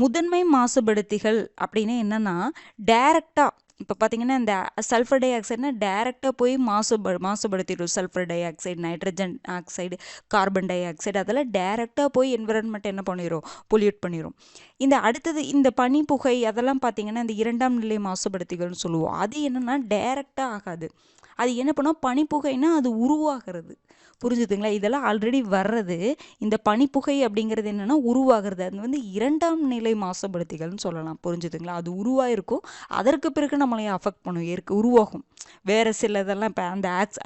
முதன்மை மாசுபடுத்திகள் அப்படின்னு என்னன்னா டைரக்டாக, இப்போ பார்த்தீங்கன்னா இந்த சல்ஃபர் டை ஆக்சைடுனா டைரெக்டாக போய் மாசுபடுத்திடும். Sulphur dioxide, nitrogen oxide, carbon dioxide, அதெல்லாம் டைரெக்டாக போய் என்விரான்மெண்ட் என்ன பண்ணிடும், பொல்யூட் பண்ணிடும். இந்த அடுத்தது இந்த பனி புகை அதெல்லாம் பார்த்தீங்கன்னா இந்த இரண்டாம் நிலை மாசுபடுத்திகள்னு சொல்லுவோம். அது என்னென்னா டைரெக்டாக ஆகாது, அது என்ன பண்ணோம், பனிப்புகைன்னா அது உருவாகிறது. புரிஞ்சுதுங்களா? இதெல்லாம் ஆல்ரெடி வர்றது. இந்த பனிப்புகை அப்படிங்கிறது என்னன்னா உருவாகிறது. அது வந்து 2ஆம் நிலை மாசுபடுத்திகள்னு சொல்லலாம். புரிஞ்சுதுங்களா? அது உருவாயிருக்கும். அதற்கு பிறகு நம்மளை அஃபெக்ட் பண்ணும். உருவாகும். வேற சில இதெல்லாம் இப்போ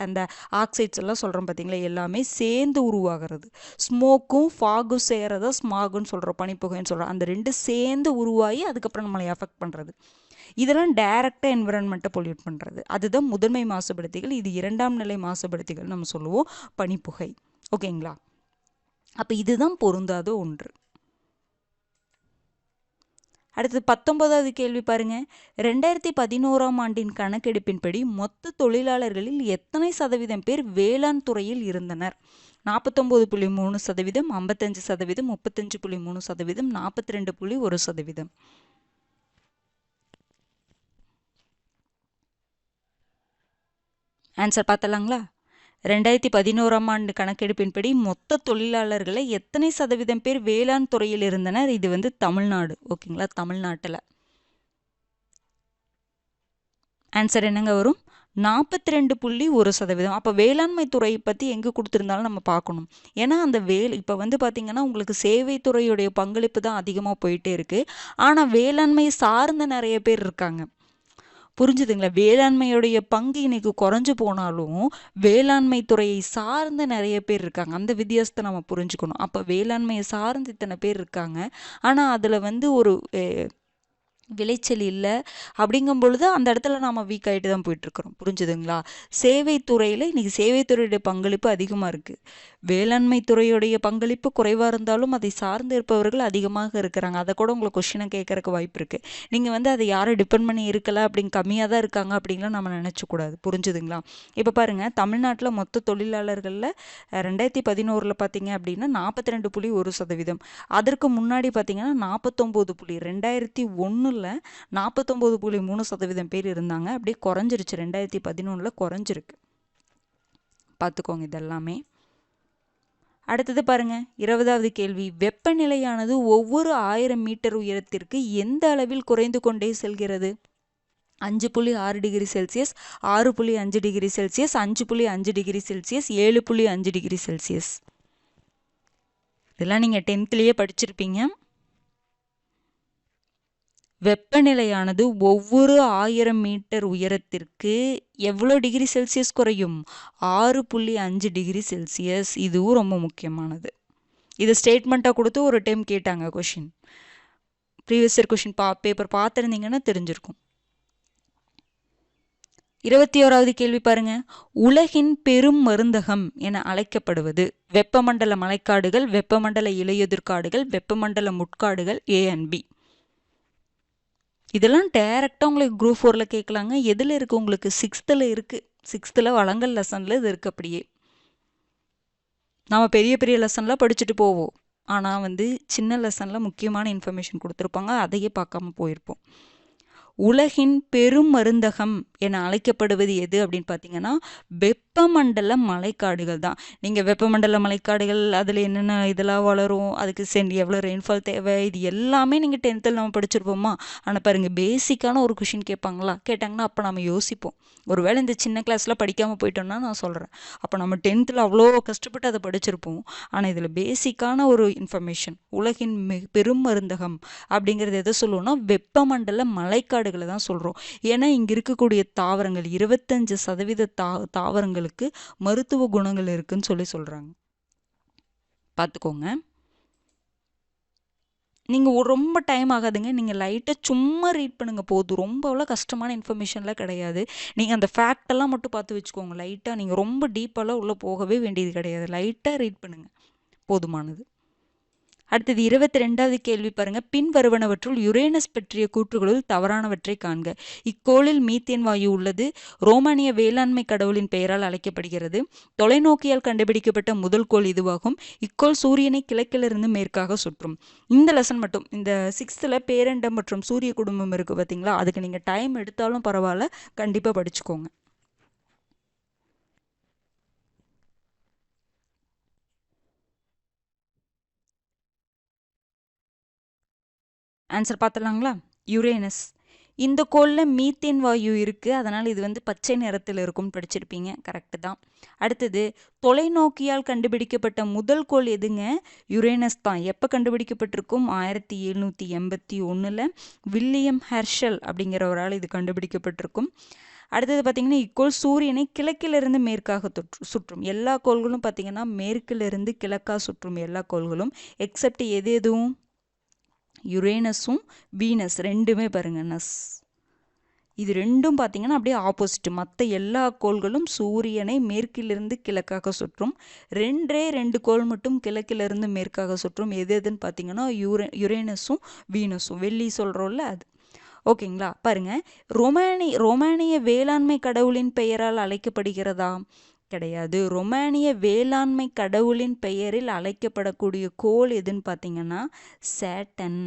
அந்த ஆக்சைட்ஸ் எல்லாம் சொல்கிறோம் பார்த்தீங்களா, எல்லாமே சேர்ந்து உருவாகிறது. ஸ்மோக்கும் ஃபாகும் சேர்றத ஸ்மாகுன்னு சொல்கிறோம், பனிப்புகைன்னு சொல்கிறோம். அந்த 2 சேர்ந்து உருவாகி அதுக்கப்புறம் நம்மளை அஃபெக்ட் பண்ணுறது. இதெல்லாம் டைரக்டாக என்விரான்மெண்ட்டை பொல்யூட் பண்ணுறது. அதுதான் முதன்மை மாசுபடுத்திகள். இது 2ஆம் நிலை மாசுபடுத்திகள் நம்ம சொல்லுவோம், பனிப்புகை. ஓகேங்களா? அப்போ இதுதான் பொருந்தாத ஒன்று. அடுத்தது 19வது கேள்வி பாருங்க. 2011ஆம் ஆண்டின் கணக்கெடுப்பின்படி மொத்த தொழிலாளர்களில் எத்தனை சதவீதம் பேர் வேளாண் துறையில் இருந்தனர்? 49.3%, 55%, 35.3%, 42.1%. ஆன்சர் பார்த்தலாங்களா? 2011ஆம் ஆண்டு கணக்கெடுப்பின்படி மொத்த தொழிலாளர்களை எத்தனை சதவீதம் பேர் வேளாண் துறையில் இருந்தனர்? இது வந்து தமிழ்நாடு. ஓகேங்களா? தமிழ்நாட்டில் ஆன்சர் என்னங்க வரும்? 42.1%. அப்போ வேளாண்மை துறை பற்றி எங்கே கொடுத்துருந்தாலும் நம்ம பார்க்கணும். ஏன்னா அந்த இப்போ வந்து பார்த்திங்கன்னா உங்களுக்கு சேவை துறையுடைய பங்களிப்பு தான் அதிகமாக போயிட்டே இருக்குது. ஆனால் வேளாண்மை சார்ந்த நிறைய பேர் இருக்காங்க. புரிஞ்சுதுங்களா? வேளாண்மையுடைய பங்கு இன்னைக்கு குறைஞ்சு போனாலும் வேளாண்மை துறையை சார்ந்த நிறைய பேர் இருக்காங்க. அந்த வித்தியாசத்தை நம்ம புரிஞ்சுக்கணும். அப்போ வேளாண்மையை சார்ந்து இத்தனை பேர் இருக்காங்க. ஆனால் அதில் வந்து ஒரு விளைச்சல் இல்லை அப்படிங்கும் பொழுது அந்த இடத்துல நாம் வீக் ஆகிட்டு தான் போயிட்டுருக்குறோம். புரிஞ்சுதுங்களா? சேவைத்துறையில் இன்றைக்கி சேவைத்துறையுடைய பங்களிப்பு அதிகமாக இருக்குது. வேளாண்மை துறையுடைய பங்களிப்பு குறைவாக இருந்தாலும் அதை சார்ந்து இருப்பவர்கள் அதிகமாக இருக்கிறாங்க. அதை கூட உங்களுக்கு கொஷினை கேட்கறக்கு வாய்ப்பு இருக்குது. நீங்கள் வந்து அதை யாரும் டிபெண்ட் பண்ணி இருக்கலை அப்படின்னு கம்மியாக தான் இருக்காங்க அப்படின்லாம் நம்ம நினச்சக்கூடாது. புரிஞ்சுதுங்களா? இப்போ பாருங்கள், தமிழ்நாட்டில் மொத்த தொழிலாளர்களில் 2011 பார்த்தீங்க அப்படின்னா 42.1%. அதற்கு முன்னாடி பார்த்தீங்கன்னா 2001 49.3% பேர் இருந்தாங்க. அப்படியே குறைஞ்சிருச்சு. 2011 குறைஞ்சிருக்கு. பார்த்துக்கோங்க இதெல்லாமே. அடுத்தது பாருங்க, 20வது கேள்வி. வெப்பநிலையானது ஒவ்வொரு 1000 மீட்டர் உயரத்திற்கு எந்த அளவில் குறைந்து கொண்டே செல்கிறது? 5.6 degree Celsius, 6.5 degree Celsius, 5.5 degree Celsius, 7.5 degree Celsius. இதெல்லாம் நீங்கள் 10th படிச்சிருப்பீங்க. வெப்பநிலையானது ஒவ்வொரு 1000 மீட்டர் உயரத்திற்கு எவ்வளோ டிகிரி செல்சியஸ் குறையும்? 6.5 டிகிரி செல்சியஸ். இதுவும் ரொம்ப முக்கியமானது. இது ஸ்டேட்மெண்ட்டாக கொடுத்து ஒரு டைம் கேட்டாங்க question. Previous year question paper பார்த்துருந்தீங்கன்னா தெரிஞ்சிருக்கும். 21வது கேள்வி பாருங்க. உலகின் பெரும் மருந்தகம் என அழைக்கப்படுவது? வெப்பமண்டல மலைக்காடுகள், வெப்பமண்டல இலையுதிர்காடுகள், வெப்பமண்டல முட்காடுகள், A and B. இதெல்லாம் டைரெக்டாக உங்களுக்கு குரூப் 4 கேட்கலாங்க. எதில் இருக்குது உங்களுக்கு? 6th இருக்குது. 6th வளங்கள் லெசனில் இது இருக்குது. அப்படியே நாம் பெரிய பெரிய லெசன்லாம் படிச்சுட்டு போவோம். ஆனால் வந்து சின்ன லெசனில் முக்கியமான இன்ஃபர்மேஷன் கொடுத்துருப்பாங்க. அதையே பார்க்காம போயிருப்போம். உலகின் பெரும் மருந்தகம் என அழைக்கப்படுவது எது அப்படின்னு பார்த்தீங்கன்னா வெப்பமண்டல மலைக்காடுகள் தான். நீங்கள் வெப்பமண்டல மலைக்காடுகள் அதில் என்னென்ன இதெல்லாம் வளரும், அதுக்கு எவ்வளோ ரெயின்ஃபால் தேவை, இது எல்லாமே நீங்கள் 10th நம்ம படிச்சிருப்போமா? ஆனால் பாருங்கள், பேசிக்கான ஒரு கொஷின் கேட்டாங்கன்னா அப்போ நம்ம யோசிப்போம். ஒருவேளை இந்த சின்ன கிளாஸில் படிக்காமல் போயிட்டோம்னா நான் சொல்கிறேன். அப்போ நம்ம 10th அவ்வளோ கஷ்டப்பட்டு அதை படிச்சிருப்போம். ஆனால் இதில் பேசிக்கான ஒரு இன்ஃபர்மேஷன், உலகின் பெரும் மருந்தகம் அப்படிங்கிறது எதை சொல்லுவோம்னா வெப்பமண்டல மலைக்காடுகளை தான் சொல்கிறோம். ஏன்னா இங்கே இருக்கக்கூடிய தாவரங்கள் 25% தாவரங்களுக்கு மருத்துவ குணங்கள் இருக்குன்னு சொல்கிறாங்க. பார்த்துக்கோங்க. நீங்கள் ரொம்ப டைம் ஆகாதுங்க. நீங்கள் லைட்டாக சும்மா ரீட் பண்ணுங்கள் போதும். ரொம்ப அவ்வளோ கஷ்டமான இன்ஃபர்மேஷன்லாம் கிடையாது. நீங்கள் அந்த ஃபேக்டெல்லாம் மட்டும் பார்த்து வச்சுக்கோங்க. லைட்டாக நீங்கள் ரொம்ப டீப்பாலாம் உள்ளே போகவே வேண்டியது கிடையாது. லைட்டாக ரீட் பண்ணுங்கள், போதுமானது. அடுத்தது 22வது கேள்வி பாருங்க. பின்வருவனவற்றுள் யுரேனஸ் பற்றிய கூற்றுகளுள் தவறானவற்றை காண்க. இக்கோளில் மீத்தேன் வாயு உள்ளது. ரோமானிய வேளாண்மை கடவுளின் பெயரால் அழைக்கப்படுகிறது. தொலைநோக்கியால் கண்டுபிடிக்கப்பட்ட முதல் கோள் இதுவாகும். இக்கோள் சூரியனை கிழக்கிலிருந்து மேற்காக சுற்றும். இந்த லெசன் மட்டும், இந்த 6th பேரண்டம் மற்றும் சூரிய குடும்பம் இருக்கு பார்த்தீங்களா, அதுக்கு நீங்கள் டைம் எடுத்தாலும் பரவாயில்ல, கண்டிப்பாக படிச்சுக்கோங்க. ஆன்சர் பார்த்துலாங்களா? யுரேனஸ். இந்த கோளில் மீத்தேன் வாயு இருக்குது, அதனால் இது வந்து பச்சை நிறத்தில் இருக்கும்னு படிச்சிருப்பீங்க. கரெக்டு தான். அடுத்தது, தொலைநோக்கியால் கண்டுபிடிக்கப்பட்ட முதல் கோள் எதுங்க? யுரேனஸ் தான். எப்போ கண்டுபிடிக்கப்பட்டிருக்கும்? 1781 வில்லியம் ஹெர்ஷல் அப்படிங்கிறவரால் இது கண்டுபிடிக்கப்பட்டிருக்கும். அடுத்தது பார்த்தீங்கன்னா, இக்கோள் சூரியனை கிழக்கிலிருந்து மேற்காக சுற்றும். எல்லா கோள்களும் பார்த்தீங்கன்னா மேற்கிலிருந்து கிழக்காக சுற்றும் எல்லா கோள்களும், எக்ஸப்ட் எது எதுவும்? யுரேனஸும் வீனஸ் ரெண்டுமே பாருங்க நஸ். இது ரெண்டும் பார்த்தீங்கன்னா அப்படியே ஆப்போசிட். மற்ற எல்லா கோள்களும் சூரியனை மேற்கிலிருந்து கிழக்காக சுற்றும். ரெண்டு கோள் மட்டும் கிழக்கிலிருந்து மேற்காக சுற்றும். எது எதுன்னு பார்த்தீங்கன்னா யுரேனஸும் வீனஸும். வெள்ளி சொல்கிறோம்ல அது. ஓகேங்களா? பாருங்க, ரொமானிய வேளாண்மை கடவுளின் பெயரால் அழைக்கப்படுகிறதா? கிடையாது. ரொமானிய வேளாண்மை கடவுளின் பெயரில் அழைக்கப்படக்கூடிய கோள் எதுன்னு பார்த்தீங்கன்னா சேட்டன்.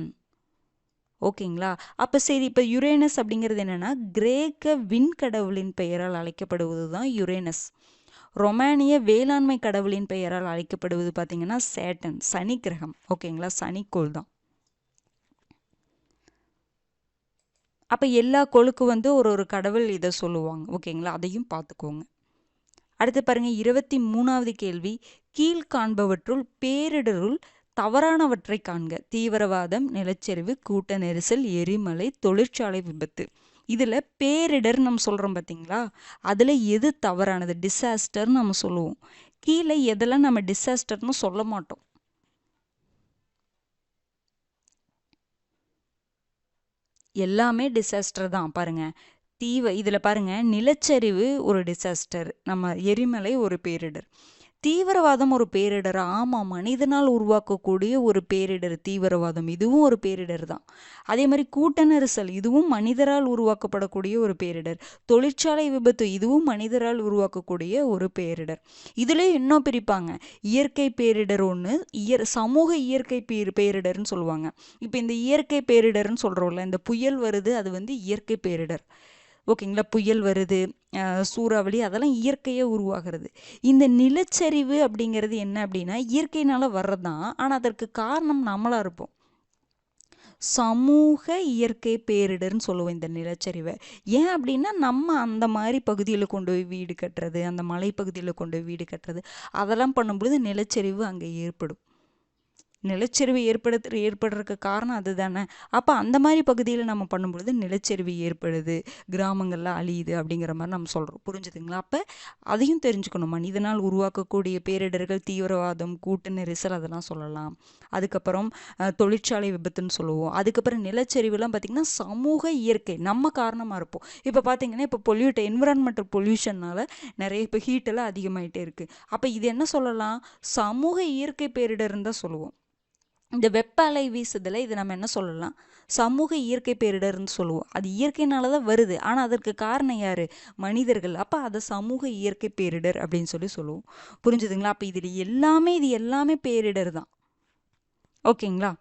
ஓகேங்களா? அப்போ சரி, இப்போ யுரேனஸ் அப்படிங்கிறது என்னன்னா கிரேக்க விண்கடவுளின் பெயரால் அழைக்கப்படுவது தான் யுரேனஸ். ரொமானிய வேளாண்மை கடவுளின் பெயரால் அழைக்கப்படுவது பார்த்தீங்கன்னா சேட்டன், சனி கிரகம். ஓகேங்களா? சனிக்கோள் தான். அப்போ எல்லா கோளுக்கு வந்து ஒரு கடவுள் இதை சொல்லுவாங்க. ஓகேங்களா? அதையும் பார்த்துக்கோங்க. அடுத்து பாருங்க, 23வது கேள்வி. கீழ்காண்பவற்றுள் பேரிடருள் தவறானவற்றை காண்க. தீவிரவாதம், நிலச்சரிவு, கூட்ட நெரிசல், எரிமலை, தொழிற்சாலை விபத்து. இதில் பேரிடர் நம்ம சொல்கிறோம் பார்த்தீங்களா, அதில் எது தவறானது? டிசாஸ்டர்னு நம்ம சொல்லுவோம். கீழே எதெல்லாம் நம்ம டிசாஸ்டர்னு சொல்ல மாட்டோம். எல்லாமே டிசாஸ்டர் தான். பாருங்க, இதில் பாருங்க, நிலச்சரிவு ஒரு டிசாஸ்டர், நம்ம எரிமலை ஒரு பேரிடர். தீவிரவாதம் ஒரு பேரிடர். ஆமாம், மனிதனால் உருவாக்கக்கூடிய ஒரு பேரிடர் தீவிரவாதம். இதுவும் ஒரு பேரிடர் தான். அதே மாதிரி கூட்ட நெரிசல், இதுவும் மனிதரால் உருவாக்கப்படக்கூடிய ஒரு பேரிடர். தொழிற்சாலை விபத்து, இதுவும் மனிதரால் உருவாக்கக்கூடிய ஒரு பேரிடர். இதுலேயே இன்னும் பிரிப்பாங்க. இயற்கை பேரிடர் ஒன்று, சமூக இயற்கை பேரிடர்னு சொல்லுவாங்க. இப்போ இந்த இயற்கை பேரிடர்னு சொல்கிறோம்ல, இந்த புயல் வருது, அது வந்து இயற்கை பேரிடர். ஓகேங்களா? புயல் வருது, சூறாவளி, அதெல்லாம் இயற்கையே உருவாகிறது. இந்த நிலச்சரிவு அப்படிங்கிறது என்ன அப்படின்னா இயற்கையினால வர்றதுதான், ஆனால் அதற்கு காரணம் நம்மளா இருப்போம். சமூக இயற்கை பேரிடர்னு சொல்லுவோம் இந்த நிலச்சரிவை. ஏன் அப்படின்னா நம்ம அந்த மாதிரி பகுதியில் கொண்டு போய் வீடு கட்டுறது, அந்த மலைப்பகுதியில் கொண்டு போய் வீடு கட்டுறது, அதெல்லாம் பண்ணும்பொழுது நிலச்சரிவு அங்கே ஏற்படும். நிலச்சரிவு ஏற்படுறதுக்கு காரணம் அதுதானே. அப்போ அந்த மாதிரி பகுதியில் நம்ம பண்ணும்பொழுது நிலச்சரிவு ஏற்படுது, கிராமங்கள்லாம் அழியுது அப்படிங்கிற மாதிரி நம்ம சொல்கிறோம். புரிஞ்சுதுங்களா? அப்போ அதையும் தெரிஞ்சுக்கணும். மனிதனால் உருவாக்கக்கூடிய பேரிடர்கள் தீவிரவாதம், கூட்ட நெரிசல், அதெல்லாம் சொல்லலாம். அதுக்கப்புறம் தொழிற்சாலை விபத்துன்னு சொல்லுவோம். அதுக்கப்புறம் நிலச்சரிவுலாம் பார்த்திங்கன்னா சமூக இயற்கை, நம்ம காரணமாக இருப்போம். இப்போ பார்த்தீங்கன்னா இப்போ என்விரான்மெண்டல் பொல்யூஷனால் நிறைய இப்போ ஹீட்டெல்லாம் அதிகமாகிட்டே இருக்குது. அப்போ இது என்ன சொல்லலாம்? சமூக இயற்கை பேரிடர்னு தான் சொல்லுவோம். இந்த வெப்ப அலை வீசுதலை இது நம்ம என்ன சொல்லலாம்? சமூக இயற்கை பேரிடர்னு சொல்லுவோம். அது இயற்கையினால தான் வருது, ஆனால் அதற்கு காரணம் யார்? மனிதர்கள். அப்போ அதை சமூக இயற்கை பேரிடர் அப்படின்னு சொல்லுவோம். புரிஞ்சுதுங்களா? அப்போ இது எல்லாமே பேரிடர் தான். ஓகேங்களா?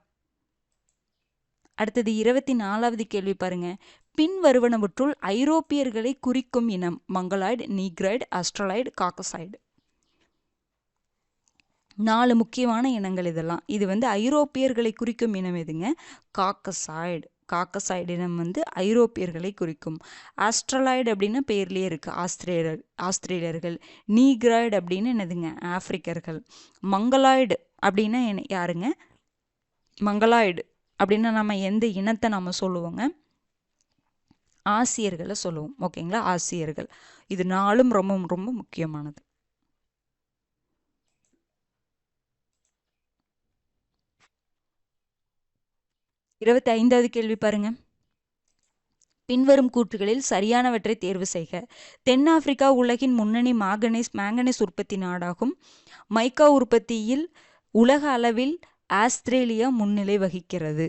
அடுத்தது 24வது கேள்வி பாருங்க. பின் வருவனவற்றுள் ஐரோப்பியர்களை குறிக்கும் இனம் மங்கலாய்டு, நீக்ராய்டு, ஆஸ்ட்ரலாய்டு, காக்கசாய்டு. 4 முக்கியமான இனங்கள் இதெல்லாம். இது வந்து ஐரோப்பியர்களை குறிக்கும் இனம் எதுங்க? காக்கசாய்டு. காக்கசாய்டு இனம் வந்து ஐரோப்பியர்களை குறிக்கும். ஆஸ்ட்ரலாய்டு அப்படின்னு பேர்லேயே இருக்குது, ஆஸ்திரேலியர்கள். நீக்ராய்டு அப்படின்னு என்னதுங்க? ஆப்பிரிக்கர்கள். மங்கலாய்டு அப்படின்னா யாருங்க? மங்கலாய்டு அப்படின்னா நம்ம எந்த இனத்தை நம்ம சொல்லுவோங்க? ஆசியர்களை சொல்லுவோம். ஓகேங்களா? ஆசியர்கள். இது 4ம் ரொம்ப ரொம்ப முக்கியமானது. 25வது கேள்வி பாருங்க. பின்வரும் கூற்றுகளில் சரியானவற்றை தேர்வு செய்க. தென்னாப்பிரிக்கா உலகின் முன்னணி மேங்கனீஸ் உற்பத்தி நாடாகும். மைக்கா உற்பத்தியில் உலக அளவில் ஆஸ்திரேலியா முன்னிலை வகிக்கிறது.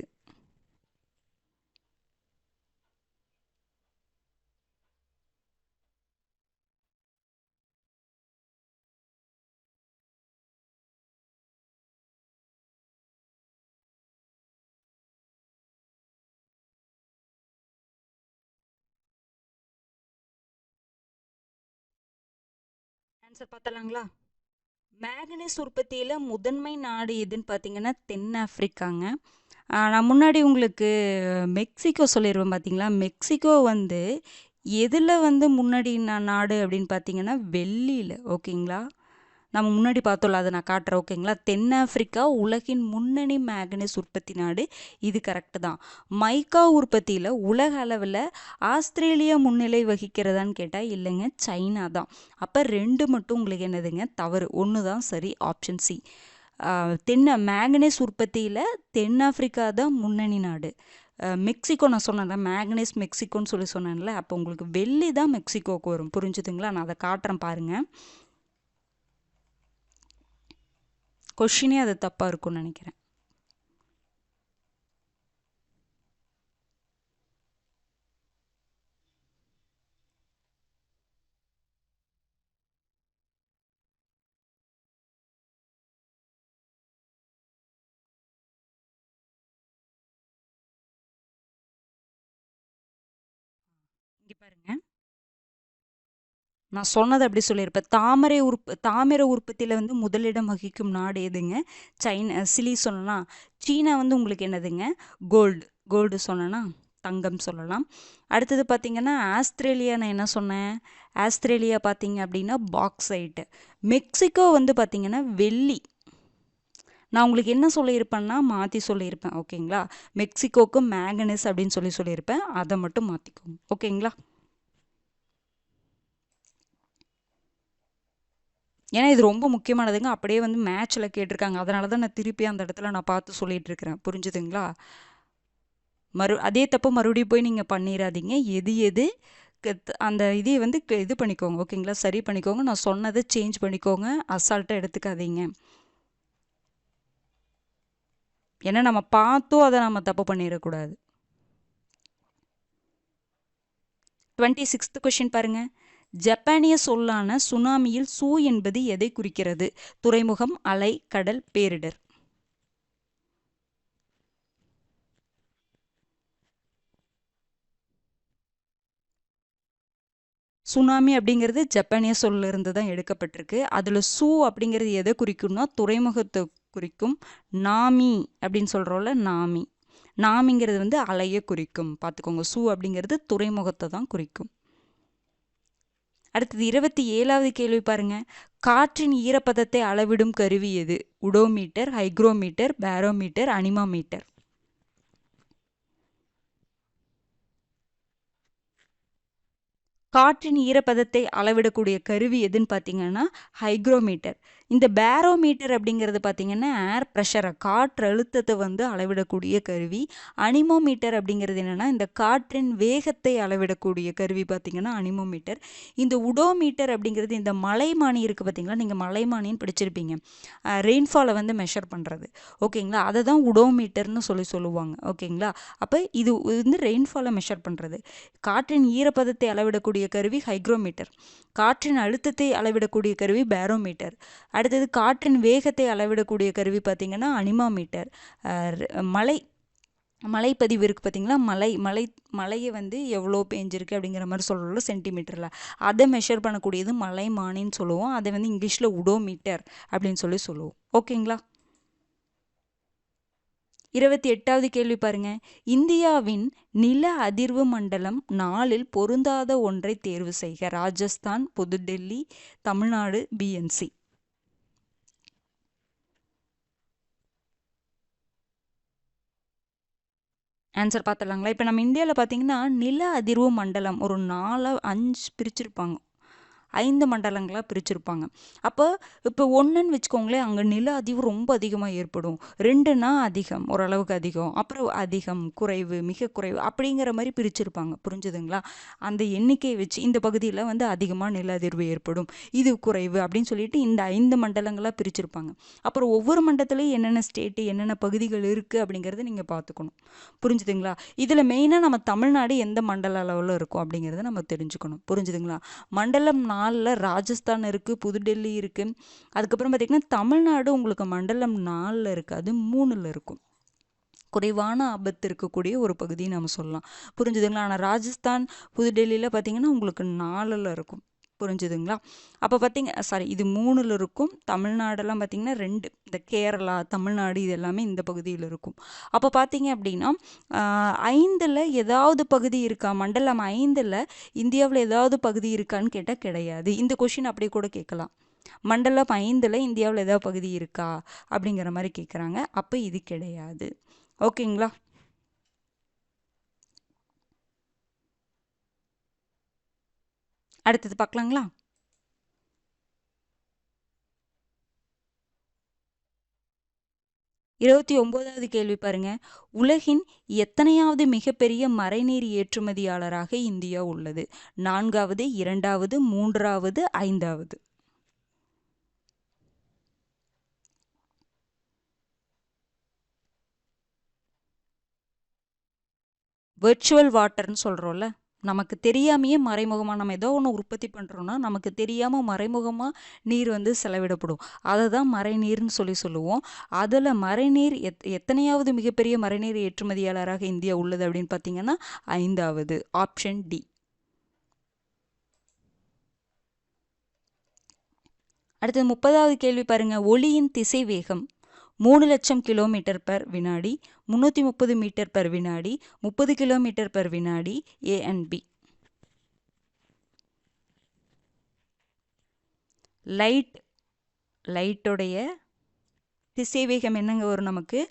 ஆன்சர் பார்த்தலாங்களா? மேங்கனீஸ் உற்பத்தியில் முதன்மை நாடு எதுன்னு பார்த்தீங்கன்னா தென்னாப்பிரிக்காங்க. நான் முன்னாடி உங்களுக்கு மெக்சிகோ சொல்லிடுவேன் பார்த்தீங்களா. மெக்சிகோ வந்து எதில் வந்து முன்னாடி நாடு அப்படின்னு பார்த்தீங்கன்னா வெள்ளியில். ஓகேங்களா, நம்ம முன்னாடி பார்த்தோம்ல, அதை நான் காட்டுறேன். ஓகேங்களா, தென்னாப்பிரிக்கா உலகின் முன்னணி மேங்கனீஸ் உற்பத்தி நாடு. இது கரெக்டு தான். மைக்கா உற்பத்தியில் உலக அளவில் ஆஸ்திரேலியா முன்னிலை வகிக்கிறதான்னு கேட்டால் இல்லைங்க, சைனா தான். அப்போ 2 மட்டும் உங்களுக்கு என்னதுங்க தவறு, 1 தான் சரி, ஆப்ஷன் சி. மேங்கனீஸ் உற்பத்தியில் தென்னாப்பிரிக்கா தான் முன்னணி நாடு. மெக்சிகோ நான் சொன்னேன்ல, மேங்கனீஸ் மெக்சிகோன்னு சொல்லி சொன்னேன்ல, அப்போ உங்களுக்கு வெள்ளி தான் மெக்சிகோவுக்கு வரும். புரிஞ்சுதுங்களா, நான் அதை காட்டுறேன் பாருங்கள். கொஷினே அது தப்பாக இருக்கும்னு நினைக்கிறேன். இங்கே பாருங்க, நான் சொன்னது அப்படி சொல்லியிருப்பேன். தாமிர உற்பத்தியில் வந்து முதலிடம் வகிக்கும் நாடு எதுங்க? சைனா. சிலி சொல்லலாம். சீனா வந்து உங்களுக்கு என்னதுங்க? கோல்டு சொல்லனா, தங்கம் சொல்லலாம். அடுத்தது பார்த்தீங்கன்னா ஆஸ்திரேலியா, நான் என்ன சொன்னேன்? ஆஸ்திரேலியா பார்த்தீங்க அப்படின்னா பாக்சைட்டு. மெக்சிகோ வந்து பார்த்தீங்கன்னா வெள்ளி. நான் உங்களுக்கு என்ன சொல்லியிருப்பேன்னா மாற்றி சொல்லியிருப்பேன். ஓகேங்களா, மெக்சிகோக்கு மேங்கனீஸ் அப்படின்னு சொல்லியிருப்பேன். அதை மட்டும் மாற்றிக்கோங்க. ஓகேங்களா, ஏன்னா இது ரொம்ப முக்கியமானதுங்க. அப்படியே வந்து மேட்ச்சில் கேட்டிருக்காங்க. அதனால தான் நான் திருப்பி அந்த இடத்துல நான் பார்த்து சொல்லிட்டு இருக்கிறேன். புரிஞ்சுதுங்களா? அதே தப்பு மறுபடியும் போய் நீங்கள் பண்ணிடாதீங்க. எது அந்த இதை வந்து இது பண்ணிக்கோங்க. ஓகேங்களா, சரி பண்ணிக்கோங்க. நான் சொன்னதை சேஞ்ச் பண்ணிக்கோங்க. அசால்ட்டாக எடுத்துக்காதீங்க. ஏன்னா நம்ம பார்த்தோம், அதை நம்ம தப்பு பண்ணிடக்கூடாது. 26th கொஷின் பாருங்க. ஜப்பானிய சொல்லான சுனாமியில் சூ என்பது எதை குறிக்கிறது? துறைமுகம், அலை, கடல், பேரிடர். சுனாமி அப்படிங்கிறது ஜப்பானிய சொல்ல இருந்து தான் எடுக்கப்பட்டிருக்கு. அதில் சூ அப்படிங்கிறது எதை குறிக்கும்னா துறைமுகத்தை குறிக்கும். நாமி அப்படின்னு சொல்கிறோம்ல, நாமிங்கிறது வந்து அலையை குறிக்கும். பார்த்துக்கோங்க, சூ அப்படிங்கிறது துறைமுகத்தை தான் குறிக்கும். அடுத்தது 27வது கேள்வி பாருங்க. காற்றின் ஈரப்பதத்தை அளவிடும் கருவி எது? உடோமீட்டர், ஹைக்ரோமீட்டர், பேரோமீட்டர், அனிமாமீட்டர். காற்றின் ஈரப்பதத்தை அளவிடக்கூடிய கருவி எதுன்னு பார்த்தீங்கன்னா ஹைக்ரோமீட்டர். இந்த பேரோமீட்டர் அப்படிங்கிறது பார்த்தீங்கன்னா ஏர் ப்ரெஷரை, காற்று அழுத்தத்தை வந்து அளவிடக்கூடிய கருவி. அனிமோமீட்டர் அப்படிங்கிறது என்னென்னா இந்த காற்றின் வேகத்தை அளவிடக்கூடிய கருவி பார்த்தீங்கன்னா அனிமோமீட்டர். இந்த உடோமீட்டர் அப்படிங்கிறது இந்த மலைமானி இருக்குது பார்த்தீங்களா, நீங்கள் மலைமானின்னு படிச்சிருப்பீங்க. ரெயின்ஃபாலை வந்து மெஷர் பண்ணுறது. ஓகேங்களா, அதை தான் உடோமீட்டர்னு சொல்லுவாங்க. ஓகேங்களா, அப்போ இது வந்து ரெயின்ஃபாலை மெஷர் பண்ணுறது. காற்றின் ஈரப்பதத்தை அளவிடக்கூடிய கருவி ஹைக்ரோமீட்டர். காற்றின் அழுத்தத்தை அளவிடக்கூடிய கருவி பேரோமீட்டர். அடுத்தது காற்றின் வேகத்தை அளவிடக்கூடிய கருவி பார்த்தீங்கன்னா அனிமாமீட்டர். மழைப்பதிவு இருக்குது பார்த்தீங்களா, மழையை வந்து எவ்வளோ பேஞ்சிருக்கு அப்படிங்கிற மாதிரி சொல்கிறோம்ல சென்டிமீட்டரில், அதை மெஷர் பண்ணக்கூடியது மலைமானின்னு சொல்லுவோம். அதை வந்து இங்கிலீஷில் உடோமீட்டர் அப்படின்னு சொல்லுவோம். ஓகேங்களா, 28வது கேள்வி பாருங்க. இந்தியாவின் நில அதிர்வு மண்டலம் 4ல் பொருந்தாத ஒன்றை தேர்வு செய்க. ராஜஸ்தான், புதுடெல்லி, தமிழ்நாடு, பிஎன்சி. ஆன்சர் பார்த்துடலாங்களா? இப்போ நம்ம இந்தியாவில் பார்த்தீங்கன்னா நில அதிர்வு மண்டலம் ஒரு 4-5 பிரிச்சிருப்பாங்க. 5 மண்டலங்களாக பிரிச்சிருப்பாங்க. அப்போ இப்போ 1ன்னு வச்சுக்கோங்களேன், அங்கே நில அதிர்வு ரொம்ப அதிகமாக ஏற்படும். 2னா அதிகம், ஓரளவுக்கு அதிகம், அப்புறம் அதிகம், குறைவு, மிக குறைவு அப்படிங்கிற மாதிரி பிரிச்சிருப்பாங்க. புரிஞ்சுதுங்களா? அந்த எண்ணிக்கையை வச்சு இந்த பகுதியில் வந்து அதிகமாக நில அதிர்வு ஏற்படும், இது குறைவு அப்படின்னு சொல்லிட்டு இந்த 5 மண்டலங்களாக பிரிச்சிருப்பாங்க. அப்புறம் ஒவ்வொரு மண்டலத்துலேயும் என்னென்ன ஸ்டேட்டு, என்னென்ன பகுதிகள் இருக்குது அப்படிங்கிறத நீங்கள் பார்த்துக்கணும். புரிஞ்சுதுங்களா? இதில் மெயினாக நம்ம தமிழ்நாடு எந்த மண்டல அளவில் இருக்கும் அப்படிங்கிறத நம்ம தெரிஞ்சுக்கணும். புரிஞ்சுதுங்களா? மண்டலம் 4ல் ராஜஸ்தான் இருக்குது, புதுடெல்லி இருக்குது. அதுக்கப்புறம் பார்த்திங்கன்னா தமிழ்நாடு உங்களுக்கு மண்டலம் 4ல் இருக்குது, அது 3ல் இருக்கும். குறைவான ஆபத்து இருக்கக்கூடிய ஒரு பகுதியை நம்ம சொல்லலாம். புரிஞ்சுதுங்களா? ஆனால் ராஜஸ்தான், புதுடெல்லியில் பார்த்திங்கன்னா உங்களுக்கு 4ல் இருக்கும். புரிஞ்சுதுங்களா? அப்போ பார்த்தீங்க சாரி இது 3ல் இருக்கும். தமிழ்நாடெல்லாம் பார்த்தீங்கன்னா 2 இந்த கேரளா, தமிழ்நாடு இது எல்லாமே இந்த பகுதியில் இருக்கும். அப்போ பார்த்தீங்க அப்படின்னா 5ல் ஏதாவது பகுதி இருக்கா? மண்டலம் 5ல் இந்தியாவில் ஏதாவது பகுதி இருக்கான்னு கேட்டால் கிடையாது. இந்த கொஷின் அப்படியே கூட கேட்கலாம். மண்டலம் 5ல் இந்தியாவில் ஏதாவது பகுதி இருக்கா அப்படிங்கிற மாதிரி கேட்குறாங்க. அப்போ இது கிடையாது. ஓகேங்களா? அடுத்தது பார்க்கலாங்களா? இருபத்தி 9வது கேள்வி பாருங்க. உலகின் எத்தனையாவது மிகப்பெரிய மறைநீர் ஏற்றுமதியாளராக இந்தியா உள்ளது? 4வது, 2வது, 3வது, 5வது? வெர்ச்சுவல் வாட்டர்னு சொல்கிறோம்ல, நமக்கு தெரியாமையே மறைமுகமாக நம்ம ஏதோ ஒன்று உற்பத்தி பண்ணுறோன்னா நமக்கு தெரியாமல் மறைமுகமாக நீர் வந்து செலவிடப்படும். அதை தான் மறைநீர்னு சொல்லுவோம். அதில் மறைநீர் எத்தனையாவது மிகப்பெரிய மறைநீர் ஏற்றுமதியாளராக இந்தியா உள்ளது அப்படின்னு பார்த்தீங்கன்னா 5வது, ஆப்ஷன் டி. அடுத்தது 30வது கேள்வி பாருங்க. ஒளியின் திசை வேகம் 3 லட்சம் கிலோமீட்டர் பர் வினாடி, 330 மீட்டர் பர் வினாடி, 30 கிலோமீட்டர் பர் வினாடி, ஏ அண்ட் பி. லைட்டோடைய திசைவேகம் என்னங்க வரும் நமக்கு?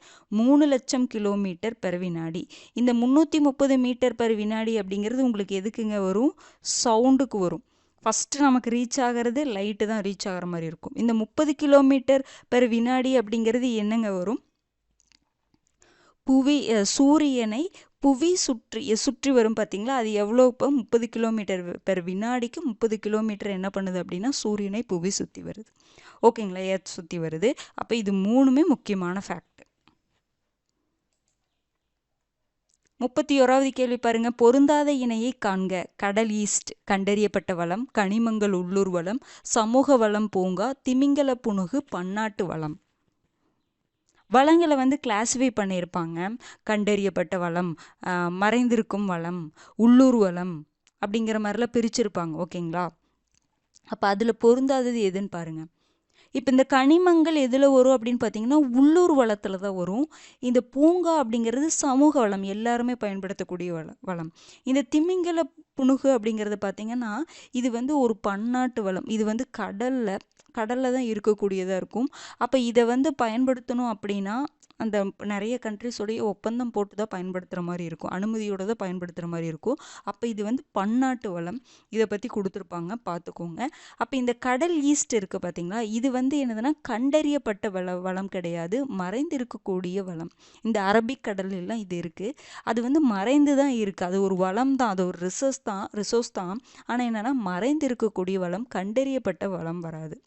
3 லட்சம் கிலோமீட்டர் பர் வினாடி. இந்த 330 மீட்டர் பர் வினாடி அப்படிங்கிறது உங்களுக்கு எதுக்குங்க வரும்? சவுண்டுக்கு வரும். ஃபஸ்ட்டு நமக்கு ரீச் ஆகிறது லைட்டு தான் ரீச் ஆகிற மாதிரி இருக்கும். இந்த 30 கிலோமீட்டர் பர் வினாடி அப்படிங்கிறது என்னங்க வரும்? சூரியனை புவி சுற்றி வரும் பார்த்தீங்களா? அது எவ்வளோ? இப்போ 30 கிலோமீட்டர் பெர் வினாடிக்கு 30 கிலோமீட்டர் என்ன பண்ணுது அப்படின்னா சூரியனை புவி சுற்றி வருது. ஓகேங்களா? எர்த் சுற்றி வருது. அப்போ இது 3மே முக்கியமான ஃபேக்ட். 31வது கேள்வி பாருங்க. பொருந்தாத இணையை காண்க. கடல் ஈஸ்ட் கண்டறியப்பட்ட வளம், கனிமங்கள் உள்ளூர் வளம், சமூக வளம் பூங்கா, திமிங்கல புனுகு பன்னாட்டு வளம். வளங்களை வந்து கிளாஸிஃபை பண்ணியிருப்பாங்க. கண்டறியப்பட்ட வளம், மறைந்திருக்கும் வளம், உள்ளூர் வளம் அப்படிங்கிற மாதிரிலாம் பிரிச்சிருப்பாங்க. ஓகேங்களா? அப்போ அதில் பொருந்தாதது எதுன்னு பாருங்க. இப்போ இந்த கனிமங்கள் எதில் வரும் அப்படின்னு பார்த்தீங்கன்னா உள்ளூர் வளத்தில் தான் வரும். இந்த பூங்கா அப்படிங்கிறது சமூக வளம், எல்லாருமே பயன்படுத்தக்கூடிய வளம். இந்த திமிங்கல புனுகு அப்படிங்கிறது பார்த்தீங்கன்னா இது வந்து ஒரு பன்னாட்டு வளம். இது வந்து கடலில் தான் இருக்கக்கூடியதாக இருக்கும். அப்போ இதை வந்து பயன்படுத்தணும் அப்படின்னா அந்த நிறைய கண்ட்ரிஸோடைய ஒப்பந்தம் போட்டு தான் பயன்படுத்துகிற மாதிரி இருக்கும், அனுமதியோடு தான் பயன்படுத்துகிற மாதிரி இருக்கும். அப்போ இது வந்து பன்னாட்டு வளம். இதை பற்றி கொடுத்துருப்பாங்க, பார்த்துக்கோங்க. அப்போ இந்த கடல் ஈஸ்ட் இருக்குது பார்த்தீங்களா, இது வந்து என்னதுன்னா கண்டறியப்பட்ட வளம் கிடையாது, மறைந்து இருக்கக்கூடிய வளம். இந்த அரபிக் கடல்லாம் இது இருக்குது. அது வந்து மறைந்து தான் இருக்குது. அது ஒரு வளம் தான், அது ஒரு ரிசோர்ஸ் தான். ஆனால் என்னென்னா மறைந்து இருக்கக்கூடிய வளம், கண்டறியப்பட்ட வளம் வராது.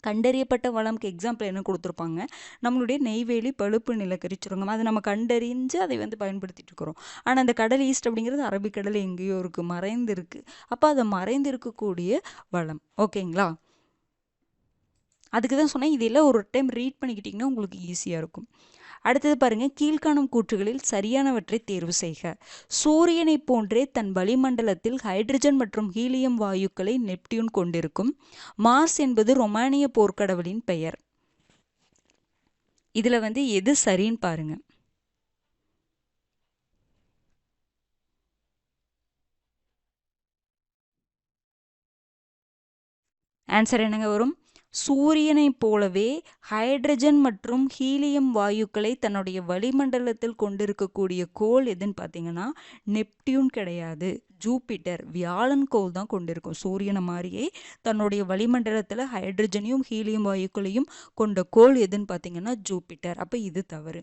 கண்டறியப்பட்ட வளம்க்கு எக்ஸாம்பிள் என்ன கொடுத்துருப்பாங்க? நம்மளுடைய நெய்வேலி பழுப்பு நிலக்கரி சுரங்கம். அதை நம்ம கண்டறிஞ்சு அதை வந்து பயன்படுத்திட்டு இருக்கிறோம். ஆனால் அந்த கடல் ஈஸ்ட் அப்படிங்கிறது அரபிக்கடல் எங்கேயோ இருக்குது, மறைந்து இருக்குது. அப்போ அதை மறைந்து இருக்கக்கூடிய வளம். ஓகேங்களா? அதுக்கு தான் சொன்னேன், இதெல்லாம் ஒரு டைம் ரீட் பண்ணிக்கிட்டிங்கன்னா உங்களுக்கு ஈஸியாக இருக்கும். அடுத்தது பாருங்க. கீழ்காணும் கூற்றுகளில் சரியானவற்றை தேர்வு செய்க. சூரியனை போன்றே தன் வளிமண்டலத்தில் ஹைட்ரஜன் மற்றும் ஹீலியம் வாயுக்களை நெப்டியூன் கொண்டிருக்கும். மார்ஸ் என்பது ரொமானிய போர்க்கடவுளின் பெயர். இதுல வந்து எது சரின்னு பாருங்க. ஆன்சர் என்னங்க வரும்? சூரியனை போலவே ஹைட்ரஜன் மற்றும் ஹீலியம் வாயுக்களை தன்னுடைய வளிமண்டலத்தில் கொண்டிருக்கக்கூடிய கோள் எதுன்னு பார்த்தீங்கன்னா நெப்டியூன் கிடையாது, ஜூபிட்டர், வியாழன் கோள் தான் கொண்டிருக்கும். சூரியனை மாதிரியே தன்னுடைய வளிமண்டலத்தில் ஹைட்ரஜனையும் ஹீலியம் வாயுக்களையும் கொண்ட கோள் எதுன்னு பார்த்தீங்கன்னா ஜூபிட்டர். அப்போ இது தவறு.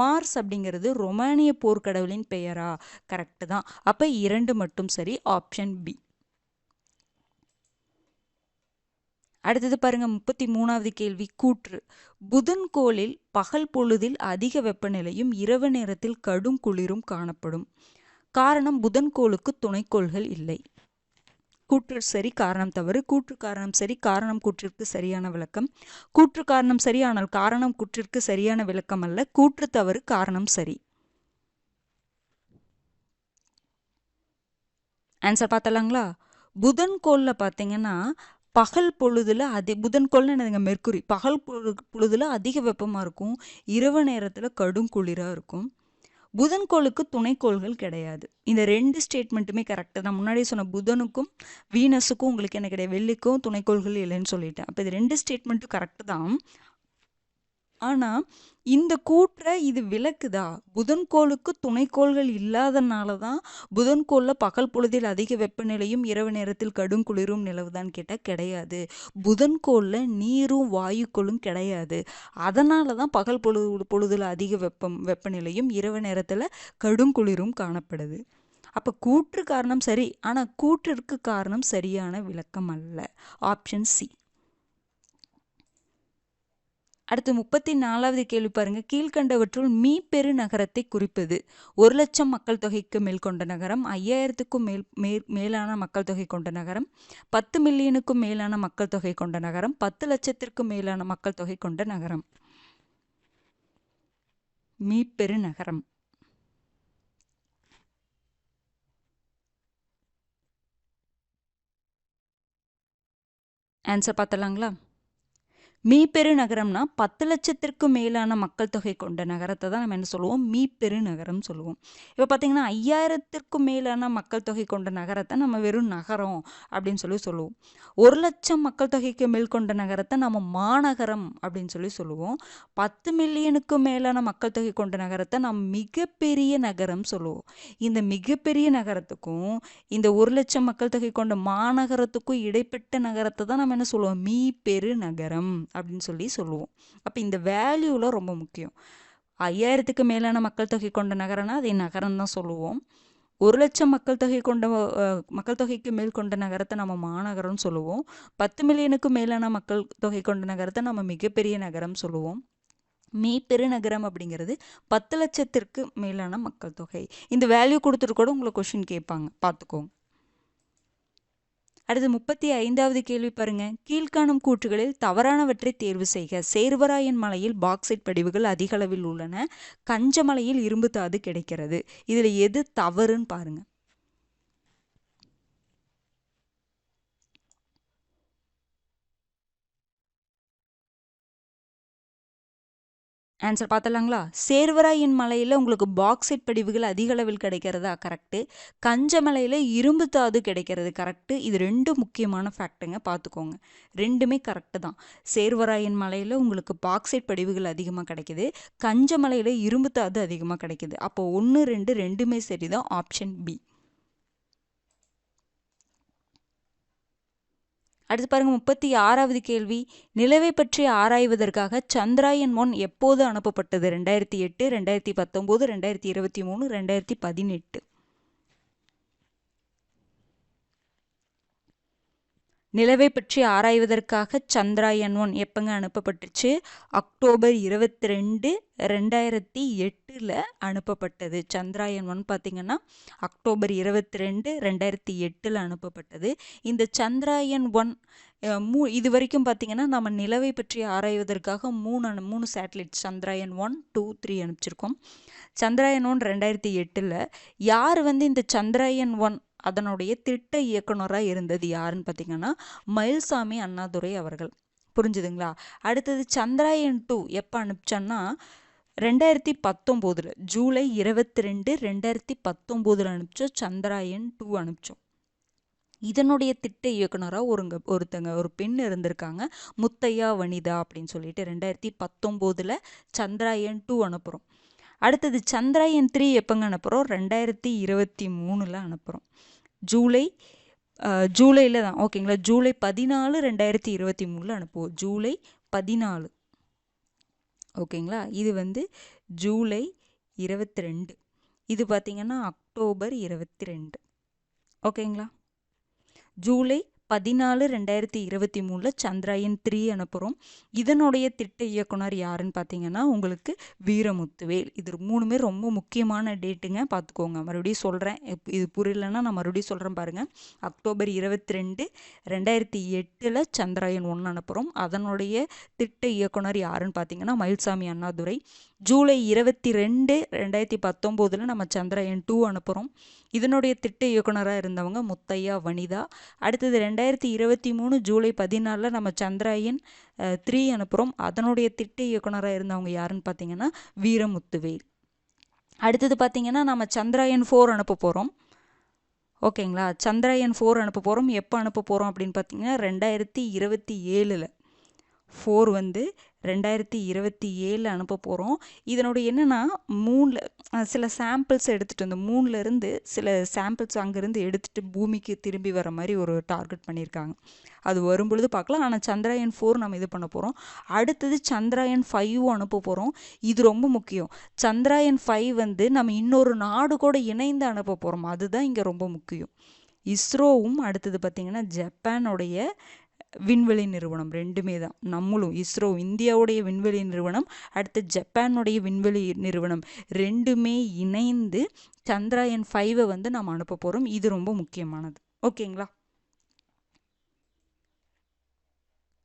மார்ஸ் அப்படிங்கிறது ரொமானிய போர்க்கடவுளின் பெயரா? கரெக்டு தான். அப்போ 2 மட்டும் சரி, ஆப்ஷன் பி. அடுத்தது பாருங்க. 33வது கேள்வி கூற்று. புதன் கோளில் பகல் பொழுதில் அதிக வெப்பநிலையும் இரவு நேரத்தில் கடும் குளிரும் காணப்படும். காரணம் புதன் கோளுக்கு துணைக்கோள்கள் இல்லை. கூற்று சரி, காரணம் தவறு. கூற்று காரணம் சரி, காரணம் கூற்றிற்கு சரியான விளக்கம். கூற்று காரணம் சரி, ஆனால் காரணம் கூற்றிற்கு சரியான விளக்கம் அல்ல. கூற்று தவறு, காரணம் சரி. ஆன்சர் பார்த்தலாங்களா? புதன்கோளில் பார்த்தீங்கன்னா பகல் பொழுதுல புதன்கோள்னு என்னதுங்க, மெர்க்குரி. பகல் பொழுதுல அதிக வெப்பமாக இருக்கும், இரவு நேரத்தில் கடும் குளிராக இருக்கும். புதன்கோளுக்கு துணைக்கோள்கள் கிடையாது. இந்த 2 ஸ்டேட்மெண்ட்டுமே கரெக்டு தான். முன்னாடியே சொன்ன புதனுக்கும் வீனஸுக்கும் உங்களுக்கு என்ன கிடையாது, வெள்ளிக்கும் துணைக்கோள்கள் இல்லைன்னு சொல்லிட்டேன். அப்போ இது 2 ஸ்டேட்மெண்ட்டும் கரெக்டு தான். ஆனால் இந்த கூற்றை இது விளக்குதா? புதன்கோளுக்கு துணைக்கோள்கள் இல்லாதனால தான் புதன்கோளில் பகல் பொழுதில் அதிக வெப்பநிலையும் இரவு நேரத்தில் கடும் குளிரும் நிலவுதான்னு கேட்டால் கிடையாது. புதன்கோளில் நீரும் வாயுக்களும் கிடையாது. அதனால தான் பகல் பொழுதில் அதிக வெப்பநிலையும் இரவு நேரத்தில் கடும் குளிரும் காணப்படுது. அப்போ கூற்று காரணம் சரி, ஆனால் கூற்றிற்கு காரணம் சரியான விளக்கம் அல்ல. Option C. அடுத்து 34வது கேள்வி பாருங்க. கீழ்கண்டவற்றுள் மீப்பெரு நகரத்தை குறிப்பது. 1,00,000 மக்கள் தொகைக்கு மேல் கொண்ட நகரம், 5,000க்கும் மேலான மக்கள் தொகை கொண்ட நகரம், 10 மில்லியனுக்கும் மேலான மக்கள் தொகை கொண்ட நகரம், 10 லட்சத்திற்கும் மேலான மக்கள் தொகை கொண்ட நகரம். மீப்பெரு நகரம். ஆன்சர் பார்த்தலாங்களா? மீப்பெரு நகரம்னா 10 லட்சத்திற்கும் மேலான மக்கள் தொகை கொண்ட நகரத்தை தான் நம்ம என்ன சொல்லுவோம், மீப்பெரு நகரம் சொல்லுவோம். இப்போ பார்த்தீங்கன்னா 5,000த்திற்கும் மேலான மக்கள் தொகை கொண்ட நகரத்தை நம்ம வெறும் நகரம் அப்படின்னு சொல்லுவோம். 1,00,000 மக்கள் தொகைக்கு மேல் கொண்ட நகரத்தை நம்ம மாநகரம் அப்படின்னு சொல்லுவோம். 10 மில்லியனுக்கும் மேலான மக்கள் தொகை கொண்ட நகரத்தை நம்ம மிகப்பெரிய நகரம் சொல்லுவோம். இந்த மிகப்பெரிய நகரத்துக்கும் இந்த 1,00,000 மக்கள் தொகை கொண்ட மாநகரத்துக்கும் இடைப்பட்ட நகரத்தை தான் நம்ம என்ன சொல்லுவோம், மீப்பெரு நகரம் அப்படின்னு சொல்லுவோம். அப்போ இந்த வேல்யூவில் ரொம்ப முக்கியம். 5,000த்துக்கு மேலான மக்கள் தொகை கொண்ட நகரம்னா அதை நகரம் தான் சொல்லுவோம். 1,00,000 மக்கள் தொகைக்கு மேல் கொண்ட நகரத்தை நம்ம மாநகரம்னு சொல்லுவோம். 10 மில்லியனுக்கு மேலான மக்கள் தொகை கொண்ட நகரத்தை நம்ம மிகப்பெரிய நகரம் சொல்லுவோம். மீப்பெருநகரம் அப்படிங்கிறது 10 லட்சத்திற்கு மேலான மக்கள் தொகை. இந்த வேல்யூ கொடுத்துட்டு கூட உங்களை கொஸ்டின் கேட்பாங்க, பார்த்துக்கோங்க. அடுத்து 35வது கேள்வி பாருங்க. கீழ்காணும் கூற்றுகளில் தவறானவற்றை தேர்வு செய்க. சேர்வராயன் மலையில் பாக்சைட் படிவுகள் அதிக அளவில் உள்ளன, கஞ்சமலையில் இரும்பு தாது கிடைக்கிறது. இதுல எது தவறுன்னு பாருங்க. ஆன்சர் பார்த்தலாங்களா? சேர்வராயன் மலையில் உங்களுக்கு பாக்சைட் படிவுகள் அதிக அளவில் கிடைக்கிறதா, கரெக்டு. கஞ்சமலையில் இரும்பு தாது கிடைக்கிறது, கரெக்டு. இது 2 முக்கியமான ஃபேக்ட்டுங்க, பார்த்துக்கோங்க. 2மே கரெக்டு தான். சேர்வராயன் மலையில் உங்களுக்கு பாக்சைட் படிவுகள் அதிகமாக கிடைக்கிது, கஞ்சமலையில் இரும்பு தாது அதிகமாக கிடைக்கிது. அப்போ 1, 2 2மே சரிதான். Option B. அடுத்து பாருங்க 36வது கேள்வி. நிலவை பற்றி ஆராய்வதற்காக சந்திராயன்-1 எப்போது அனுப்பப்பட்டது? 2008, 2019, 2023, 2018. நிலவை பற்றி ஆராய்வதற்காக சந்திராயன்-1 எப்பங்க அனுப்பப்பட்டுச்சு? அக்டோபர் 22, 2008 அனுப்பப்பட்டது. சந்திராயன்-1 பார்த்தீங்கன்னா அக்டோபர் 22, 2008 அனுப்பப்பட்டது. இந்த சந்திராயன்-1 இது வரைக்கும் பார்த்தீங்கன்னா நம்ம நிலவை பற்றி ஆராய்வதற்காக 3 சேட்டலைட் சந்திராயன்-1, 2, 3 அனுப்பிச்சிருக்கோம். சந்திராயன்-1 2008 யார் இந்த சந்திராயன்-1 அதனுடைய திட்ட இயக்குனராக இருந்தது யாருன்னு பார்த்தீங்கன்னா மயில்சாமி அண்ணாதுரை அவர்கள். புரிஞ்சுதுங்களா? அடுத்தது சந்திராயன்-2 எப்போ அனுப்பிச்சோன்னா 2019 ஜூலை 22, 2019 அனுப்பிச்சோம். சந்திராயன்-2 அனுப்பிச்சோம். இதனுடைய திட்ட இயக்குனராக ஒரு பெண் இருந்திருக்காங்க, முத்தையா வனிதா அப்படின்னு சொல்லிட்டு. 2019 சந்திராயன்-2 அனுப்புகிறோம். அடுத்தது சந்திராயன்-3 எப்போங்க அனுப்புகிறோம்? 2023 அனுப்புகிறோம். ஜூலையில் தான், ஓகேங்களா? ஜூலை 14, 2023 அனுப்புவோம். ஜூலை 14, ஓகேங்களா? இது ஜூலை 22, இது பார்த்தீங்கன்னா அக்டோபர் 22, ஓகேங்களா? ஜூலை 14, 2023 சந்திராயன்-3 அனுப்புகிறோம். இதனுடைய திட்ட இயக்குனர் யாருன்னு பார்த்தீங்கன்னா உங்களுக்கு வீரமுத்துவேல். இது 3மே ரொம்ப முக்கியமான டேட்டுங்க, பார்த்துக்கோங்க. மறுபடியும் சொல்கிறேன், இது புரியலன்னா நான் மறுபடியும் சொல்கிறேன் பாருங்கள். அக்டோபர் 22, 2008 சந்திராயன்-1 அனுப்புகிறோம். அதனுடைய திட்ட இயக்குனர் யாருன்னு பார்த்தீங்கன்னா மயில்சாமி அண்ணாதுரை. ஜூலை 22, 2019 நம்ம சந்திராயன்-2 அனுப்புகிறோம். இதனுடைய திட்ட இயக்குனராக இருந்தவங்க முத்தையா வனிதா. அடுத்தது 2023 ஜூலை 14 நம்ம சந்திராயன் 3 அனுப்புகிறோம். அதனுடைய திட்ட இயக்குனராக இருந்தவங்க யாருன்னு பார்த்தீங்கன்னா வீரமுத்துவேல். அடுத்தது பார்த்தீங்கன்னா நம்ம சந்திராயன் 4 அனுப்ப போகிறோம். ஓகேங்களா, சந்திராயன் 4 அனுப்ப போகிறோம். எப்போ அனுப்ப போகிறோம் அப்படின்னு பார்த்தீங்கன்னா 2027. 4 வந்து 2027 அனுப்ப போகிறோம். இதனுடைய என்னென்னா மூணில் சில சாம்பிள்ஸ் எடுத்துகிட்டு வந்து மூணுலேருந்து சில சாம்பிள்ஸ் அங்கேருந்து எடுத்துகிட்டு பூமிக்கு திரும்பி வர மாதிரி ஒரு டார்கெட் பண்ணியிருக்காங்க. அது வரும்பொழுது பார்க்கலாம். ஆனால் சந்திராயன் 4 நம்ம இது பண்ண போகிறோம். அடுத்தது சந்திராயன் 5 அனுப்ப போகிறோம். இது ரொம்ப முக்கியம். சந்திராயன் 5 வந்து நம்ம இன்னொரு நாடு கூட இணைந்து அனுப்ப போகிறோம். அதுதான் இங்கே ரொம்ப முக்கியம். இஸ்ரோவும் அடுத்தது பார்த்திங்கன்னா ஜப்பானுடைய விண்வெளி நிறுவனம் ரெண்டுமே தான். நம்மளும் இஸ்ரோ இந்தியாவுடைய விண்வெளி நிறுவனம், அடுத்து ஜப்பானுடைய விண்வெளி நிறுவனம் ரெண்டுமே இணைந்து சந்திராயன் 5 வந்து நாம் அனுப்ப போகிறோம். இது ரொம்ப முக்கியமானது. ஓகேங்களா.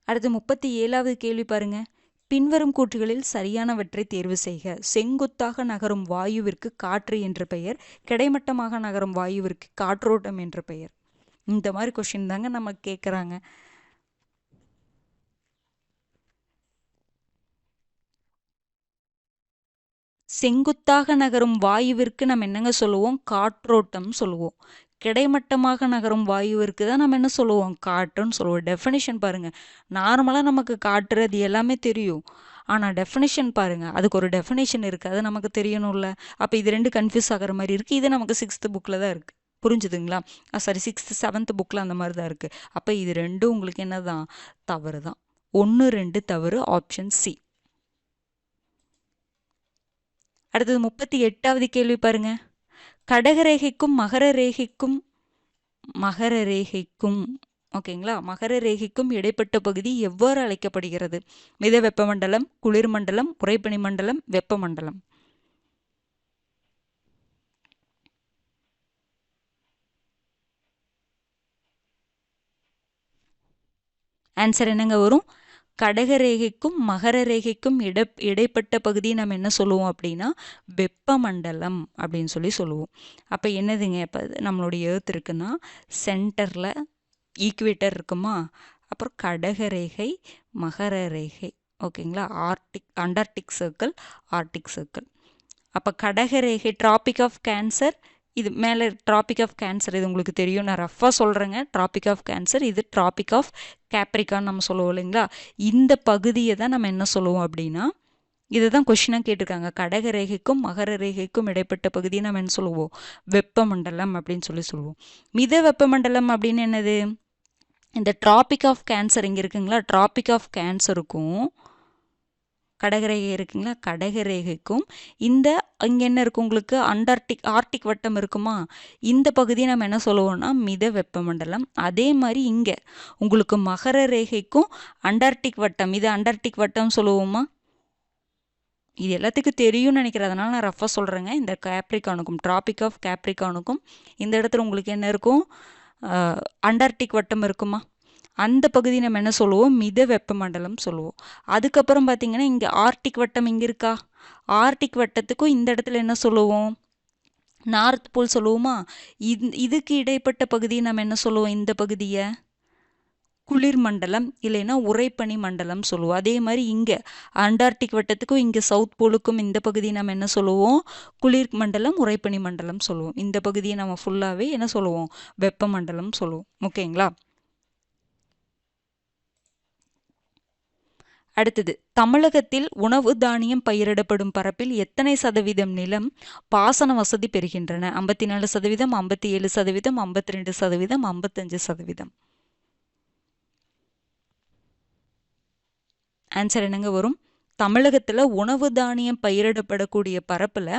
அடுத்து 37வது கேள்வி பாருங்க. பின்வரும் கூற்றுகளில் சரியானவற்றை தேர்வு செய்க. செங்குத்தாக நகரும் வாயுவிற்கு காற்று என்ற பெயர், கிடைமட்டமாக நகரும் வாயுவிற்கு காற்றோட்டம் என்ற பெயர். இந்த மாதிரி கொஸ்டின் தாங்க நம்ம கேட்குறாங்க. செங்குத்தாக நகரும் வாயுவிற்கு நம்ம என்னங்க சொல்லுவோம்? காற்றோட்டம் சொல்லுவோம். கிடைமட்டமாக நகரும் வாயுவிற்கு தான் நம்ம என்ன சொல்லுவோம்? காற்றுன்னு சொல்லுவோம். டெஃபினிஷன் பாருங்கள். நார்மலாக நமக்கு காற்று அது எல்லாமே தெரியும். ஆனால் டெஃபினிஷன் பாருங்கள், அதுக்கு ஒரு டெஃபினேஷன் இருக்குது, அது நமக்கு தெரியணும்ல. அப்போ இது ரெண்டு கன்ஃபியூஸ் ஆகிற மாதிரி இருக்குது. இது நமக்கு 6th புக்கில் தான் இருக்குது. புரிஞ்சுதுங்களா? சாரி, 6th 7th புக்கில் அந்த மாதிரி தான் இருக்குது. அப்போ இது ரெண்டும் உங்களுக்கு என்ன தான்? தவறு தான். 1, 2 தவறு. Option C. அடுத்தது 38வது கேள்வி பாருங்க. கடகரேகைக்கும் மகர ரேகைக்கும் ஓகேங்களா, மகர ரேகைக்கும் இடைப்பட்ட பகுதி எவ்வாறு அழைக்கப்படுகிறது? மித வெப்பமண்டலம், குளிர்மண்டலம், உறைபனி மண்டலம், வெப்பமண்டலம். ஆன்சர் என்னங்க வரும்? கடகரேகைக்கும் மகர ரேகைக்கும் இடைப்பட்ட பகுதியை நம்ம என்ன சொல்லுவோம் அப்படின்னா வெப்பமண்டலம் அப்படின்னு சொல்லுவோம். அப்போ என்னதுங்க, இப்போ நம்மளுடைய எர்த் இருக்குன்னா சென்டரில் ஈக்குவேட்டர் இருக்குமா, அப்புறம் கடகரேகை, மகர ரேகை, ஓகேங்களா, அண்டார்டிக் சர்க்கிள், ஆர்டிக் சர்க்கிள். அப்போ கடகரேகை டிராபிக் ஆஃப் கேன்சர், இது மேலே டிராபிக் ஆஃப் கேன்சர், இது உங்களுக்கு தெரியும், நான் ரஃபாக சொல்கிறேங்க. டிராபிக் ஆஃப் கேன்சர், இது டிராபிக் ஆஃப் கேப்ரிகான் நம்ம சொல்லுவோம் இல்லைங்களா. இந்த பகுதியை தான் நம்ம என்ன சொல்லுவோம் அப்படின்னா, இதுதான் கொஷினாக கேட்டிருக்காங்க. கடகரேகைக்கும் மகர ரேகைக்கும் இடைப்பட்ட பகுதியை நம்ம என்ன சொல்லுவோம்? வெப்பமண்டலம் அப்படின்னு சொல்லுவோம். மித வெப்பமண்டலம் அப்படின்னு என்னது? இந்த டிராபிக் ஆஃப் கேன்சர் இங்கே இருக்குங்களா, டிராபிக் ஆஃப் கேன்சருக்கும் கடகரேகை இருக்குங்களா, கடகரேகைக்கும் இந்த இங்கே என்ன இருக்கும் உங்களுக்கு? ஆர்டிக் வட்டம் இருக்குமா, இந்த பகுதியை நம்ம என்ன சொல்லுவோம்னா மித வெப்பமண்டலம். அதே மாதிரி இங்கே உங்களுக்கு மகர ரேகைக்கும் அண்டார்டிக் வட்டம், இது அண்டார்டிக் வட்டம் சொல்லுவோமா? இது எல்லாத்துக்கும் தெரியும்னு நினைக்கிறேன், அதனால நான் ரஃபாக சொல்கிறேங்க. இந்த கேப்ரிகானுக்கும் டிராபிக் ஆஃப் கேப்ரிகானுக்கும் இந்த இடத்துல உங்களுக்கு என்ன இருக்கும்? அண்டார்டிக் வட்டம் இருக்குமா, அந்த பகுதி நம்ம என்ன சொல்லுவோம்? மித வெப்பமண்டலம் சொல்லுவோம். அதுக்கப்புறம் பார்த்தீங்கன்னா இங்கே ஆர்டிக் வட்டம் இங்கே இருக்கா, ஆர்டிக் வட்டத்துக்கும் இந்த இடத்துல என்ன சொல்லுவோம்? நார்த் போல் சொல்லுவோமா. இதுக்கு இடைப்பட்ட பகுதியை நம்ம என்ன சொல்லுவோம்? இந்த பகுதியை குளிர்மண்டலம் இல்லைன்னா உறைபனி மண்டலம் சொல்லுவோம். அதே மாதிரி இங்கே அண்டார்டிக் வட்டத்துக்கும் இங்கே சவுத் போலுக்கும் இந்த பகுதியை நம்ம என்ன சொல்லுவோம்? குளிர் மண்டலம், உறைபனி மண்டலம் சொல்லுவோம். இந்த பகுதியை நம்ம ஃபுல்லாகவே என்ன சொல்லுவோம்? வெப்பமண்டலம் சொல்லுவோம். ஓகேங்களா. அடுத்தது, தமிழகத்தில் உணவு தானியம் பயிரிடப்படும் பரப்பில் எத்தனை சதவீதம் நிலம் பாசன வசதி பெறுகின்றன? 54%, 57%, 52%, 55%. ஆன்சர் என்னங்க வரும்? தமிழகத்தில் உணவு தானியம் பயிரிடப்படக்கூடிய பரப்பில்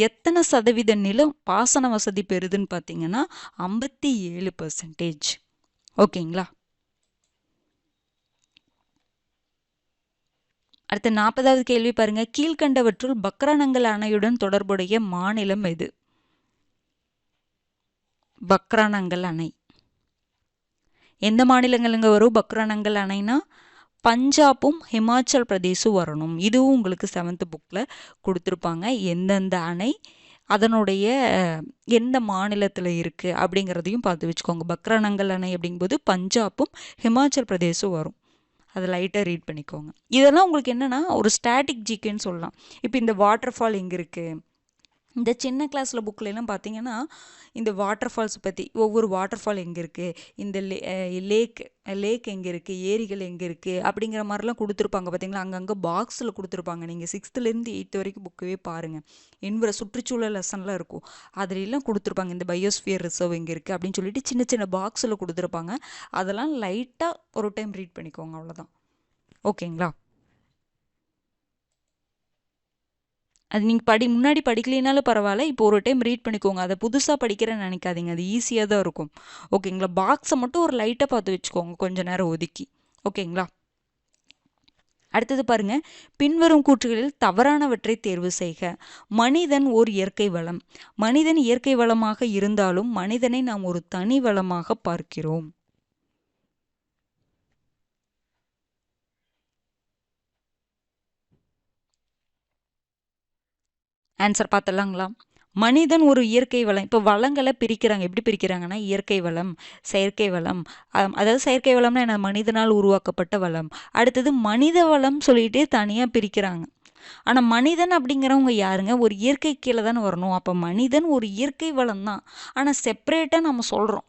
எத்தனை சதவீத நிலம் பாசன வசதி பெறுதுன்னு பார்த்தீங்கன்னா 57%. ஓகேங்களா. அடுத்த 40வது கேள்வி பாருங்க. கீழ்கண்டவற்றுள் பக்ரானங்கல் அணையுடன் தொடர்புடைய மாநிலம் எது? பக்ரானங்கல் அணை எந்த மாநிலங்களுங்க வரும்? பக்ரானங்கல் அணைனா பஞ்சாபும் ஹிமாச்சல் பிரதேசும் வரணும். இதுவும் உங்களுக்கு 7th புக்கில் கொடுத்துருப்பாங்க. எந்தெந்த அணை அதனுடைய எந்த மாநிலத்தில் இருக்குது அப்படிங்கிறதையும் பார்த்து வச்சுக்கோங்க. பக்ரானங்கல் அணை அப்படிங்கும்போது பஞ்சாப்பும் ஹிமாச்சல் பிரதேசும் வரும். அதை லைட்டாக ரீட் பண்ணிக்கோங்க. இதெல்லாம் உங்களுக்கு என்னென்னா ஒரு ஸ்டாட்டிக் ஜிகேன்னு சொல்லலாம். இப்போ இந்த வாட்டர் ஃபால் எங்கே இருக்குது, இந்த சின்ன கிளாஸில் புக்கிலலாம் பார்த்தீங்கன்னா இந்த வாட்டர் ஃபால்ஸ் பற்றி ஒவ்வொரு வாட்டர் ஃபால் எங்கே இருக்குது, இந்த லேக் எங்கே இருக்குது, ஏரிகள் எங்கே இருக்குது அப்படிங்கிற மாதிரிலாம் கொடுத்துருப்பாங்க பார்த்தீங்களா. அங்கங்கே பாக்ஸில் கொடுத்துருப்பாங்க. நீங்கள் 6th-லேருந்து 8th வரைக்கும் புக்கவே பாருங்கள். சுற்றுச்சூழல் லெசன்லாம் இருக்கும், அதிலெல்லாம் கொடுத்துருப்பாங்க. இந்த பயோஸ்பியர் ரிசர்வ் எங்கே இருக்குது அப்படின்னு சொல்லிட்டு சின்ன சின்ன பாக்ஸில் கொடுத்துருப்பாங்க. அதெல்லாம் லைட்டாக ஒரு டைம் ரீட் பண்ணிக்கோங்க, அவ்வளோதான். ஓகேங்களா? அது நீங்கள் முன்னாடி படிக்கலைனாலும் பரவாயில்ல, இப்போ ஒரு டைம் ரீட் பண்ணிக்கோங்க. அதை புதுசாக படிக்கிறேன்னு நினைக்காதீங்க, அது ஈஸியாக தான் இருக்கும். ஓகேங்களா? பாக்ஸை மட்டும் ஒரு லைட்டாக பார்த்து வச்சுக்கோங்க கொஞ்ச நேரம் ஒதுக்கி. ஓகேங்களா? அடுத்தது பாருங்க, பின்வரும் கூற்றுகளில் தவறானவற்றை தேர்வு செய்க. மனிதன் ஓர் இயற்கை வளம். மனிதன் இயற்கை வளமாக இருந்தாலும் மனிதனை நாம் ஒரு தனி வளமாக பார்க்கிறோம். ஆன்சர் பார்த்துடலாங்களா? மனிதன் ஒரு இயற்கை வளம். இப்போ வளங்களை பிரிக்கிறாங்க, எப்படி பிரிக்கிறாங்கன்னா இயற்கை வளம், செயற்கை வளம். அதாவது செயற்கை வளம்னா என்ன, மனிதனால் உருவாக்கப்பட்ட வளம். அடுத்தது மனித வளம் சொல்லிட்டு தனியாக பிரிக்கிறாங்க. ஆனால் மனிதன் அப்படிங்கிறவங்க யாருங்க, ஒரு இயற்கை கீழே தானே வரணும். அப்போ மனிதன் ஒரு இயற்கை வளம் தான். ஆனால் செப்பரேட்டாக நம்ம சொல்கிறோம்.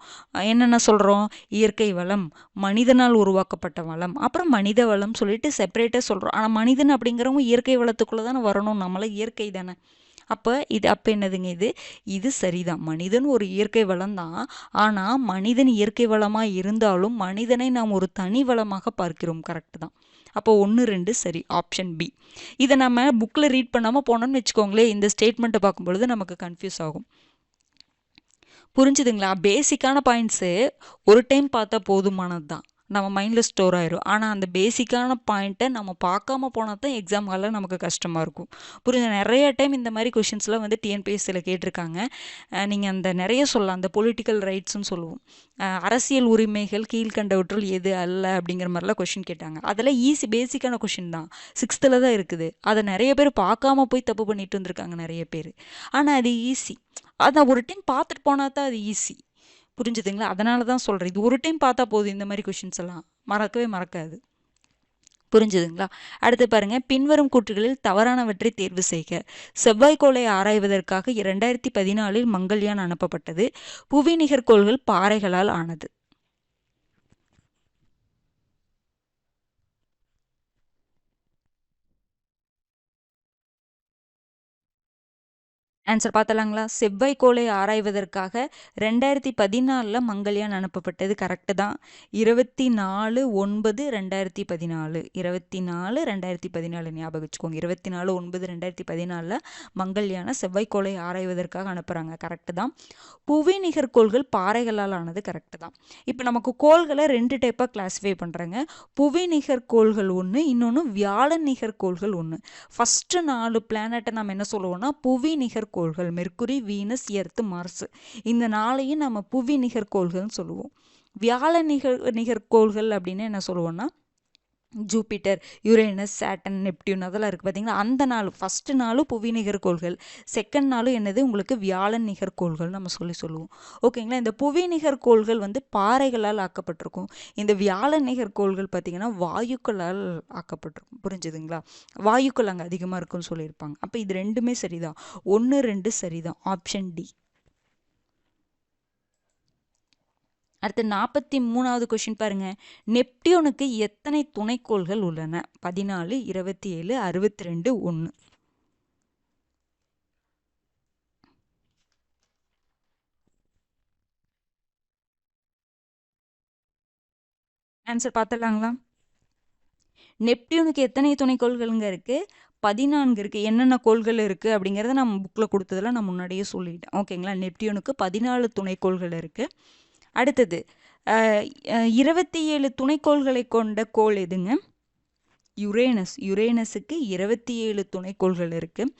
என்னென்ன சொல்கிறோம், இயற்கை வளம், மனிதனால் உருவாக்கப்பட்ட வளம், அப்புறம் மனித வளம் சொல்லிட்டு செப்பரேட்டாக சொல்கிறோம். ஆனால் மனிதன் அப்படிங்கிறவங்க இயற்கை வளத்துக்குள்ளே தானே வரணும், நம்மள இயற்கை தானே. அப்போ என்னதுங்க இது சரிதான். மனிதன் ஒரு இயற்கை வளம் தான். ஆனால் மனிதன் இயற்கை வளமாக இருந்தாலும் மனிதனை நாம் ஒரு தனி வளமாக பார்க்கிறோம். கரெக்டு தான். அப்போ 1, 2 சரி, ஆப்ஷன் பி. இதை நம்ம புக்கில் ரீட் பண்ணாமல் போனோம்னு வச்சுக்கோங்களேன், இந்த ஸ்டேட்மெண்ட்டை பார்க்கும்பொழுது நமக்கு கன்ஃபியூஸ் ஆகும். புரிஞ்சுதுங்களா? பேசிக்கான பாயிண்ட்ஸு ஒரு டைம் பார்த்தா போதுமானது தான், நம்ம மைண்டில் ஸ்டோர் ஆயிரும். ஆனால் அந்த பேசிக்கான பாயிண்ட்டை நம்ம பார்க்காம போனால் தான் எக்ஸாம் ஹாலில் நமக்கு கஷ்டமாக இருக்கும். புரிஞ்ச நிறைய டைம் இந்த மாதிரி கொஷின்ஸ்லாம் வந்து டிஎன்பிஎஸ்சியில் கேட்டிருக்காங்க. நீங்கள் அந்த நிறைய சொல்லலாம், அந்த பொலிட்டிக்கல் ரைட்ஸ்னு சொல்லுவோம், அரசியல் உரிமைகள் கீழ்கண்டவற்றுள் எது அல்ல அப்படிங்கிற மாதிரிலாம் கொஷின் கேட்டாங்க. அதெல்லாம் ஈஸி பேசிக்கான கொஷின் தான், 6th தான் இருக்குது. அதை நிறைய பேர் பார்க்காம போய் தப்பு பண்ணிட்டு வந்திருக்காங்க நிறைய பேர். ஆனால் அது ஈஸி, அதை ஒரு டைம் பார்த்துட்டு போனால் தான் அது ஈஸி. புரிஞ்சுதுங்களா? அதனால தான் சொல்கிறேன், இது ஒரு டைம் பார்த்தா போதும், இந்த மாதிரி கொஷின்ஸ் எல்லாம் மறக்கவே மறக்காது. புரிஞ்சுதுங்களா? அடுத்து பாருங்க, பின்வரும் கூற்றுகளில் தவறானவற்றை தேர்வு செய்க. செவ்வாய்க்கோளை ஆராய்வதற்காக 2014 மங்கள்யான் அனுப்பப்பட்டது. புவி நிகர்கோள்கள் பாறைகளால் ஆனது. ஆன்சர் பார்த்தலாங்களா? செவ்வாய்க்கோளை ஆராய்வதற்காக 2014 மங்கள்யான் அனுப்பப்பட்டது. கரெக்டு தான். 24/9/2014 24/2014 ஞாபகம் வச்சுக்கோங்க. 24/9/2014 மங்கள்யானை செவ்வாய்க்கோளை ஆராய்வதற்காக அனுப்புகிறாங்க. கரெக்டு தான். புவி நிகர்கோள்கள் பாறைகளால் ஆனது. கரெக்டு தான். இப்போ நமக்கு கோள்களை 2 டைப்பாக கிளாஸிஃபை பண்ணுறாங்க. புவி நிகர்கோள்கள் ஒன்று, இன்னொன்று வியாழன் நிகர்கோள்கள் ஒன்று. ஃபஸ்ட்டு 4 பிளானட்டை நம்ம என்ன சொல்லுவோம்னா புவி நிகர்கோள்கள், மெர்க்குரி, வீனஸ், எர்த், மார்ஸ். இந்த 4ஐயும் நம்ம புவி நிகர்கோள்கள்னு சொல்லுவோம். வியாழ நிகர்கோள்கள் அப்படின்னு என்ன சொல்லுவோம்னா ஜூபிட்டர், யுரேனஸ், சாட்டன், நெப்டியூன் அதெல்லாம் இருக்குது பார்த்தீங்களா. அந்த 4 ஃபஸ்ட்டு 4 புவி நிகர்கோள்கள், செகண்ட் 4 என்னது உங்களுக்கு வியாழன் நிகர்கோள்கள் நம்ம சொல்லுவோம். ஓகேங்களா? இந்த புவி நிகர்கோள்கள் வந்து பாறைகளால் ஆக்கப்பட்டிருக்கும். இந்த வியாழன் நிகர்கோள்கள் பார்த்திங்கன்னா வாயுக்களால் ஆக்கப்பட்டிருக்கும். புரிஞ்சுதுங்களா? வாயுக்கள் அங்கே அதிகமாக இருக்குன்னு சொல்லியிருப்பாங்க. அப்போ இது ரெண்டுமே சரிதான். 1, 2 சரிதான். Option D. அடுத்து 43வது கொஷின் பாருங்க. நெப்டியூனுக்கு எத்தனை துணைக்கோள்கள் உள்ளன? 14, 27, 62, 1. ஆன்சர் பார்த்துடலாங்களா? நெப்டியூனுக்கு எத்தனை துணைக்கோள்களுங்க இருக்குது? 14 இருக்குது. என்னென்ன கோள்கள் இருக்குது அப்படிங்கிறத நம்ம புக்கில் கொடுத்ததில் நான் முன்னாடியே சொல்லிட்டேன். ஓகேங்களா? நெப்டியூனுக்கு 14 துணைக்கோள்கள் இருக்குது. அடுத்தது 27 துணைக்கோள்களை கொண்ட கோள் எதுங்க? யுரேனஸ். யுரேனஸுக்கு 27 துணைக்கோள்கள் இருக்குது.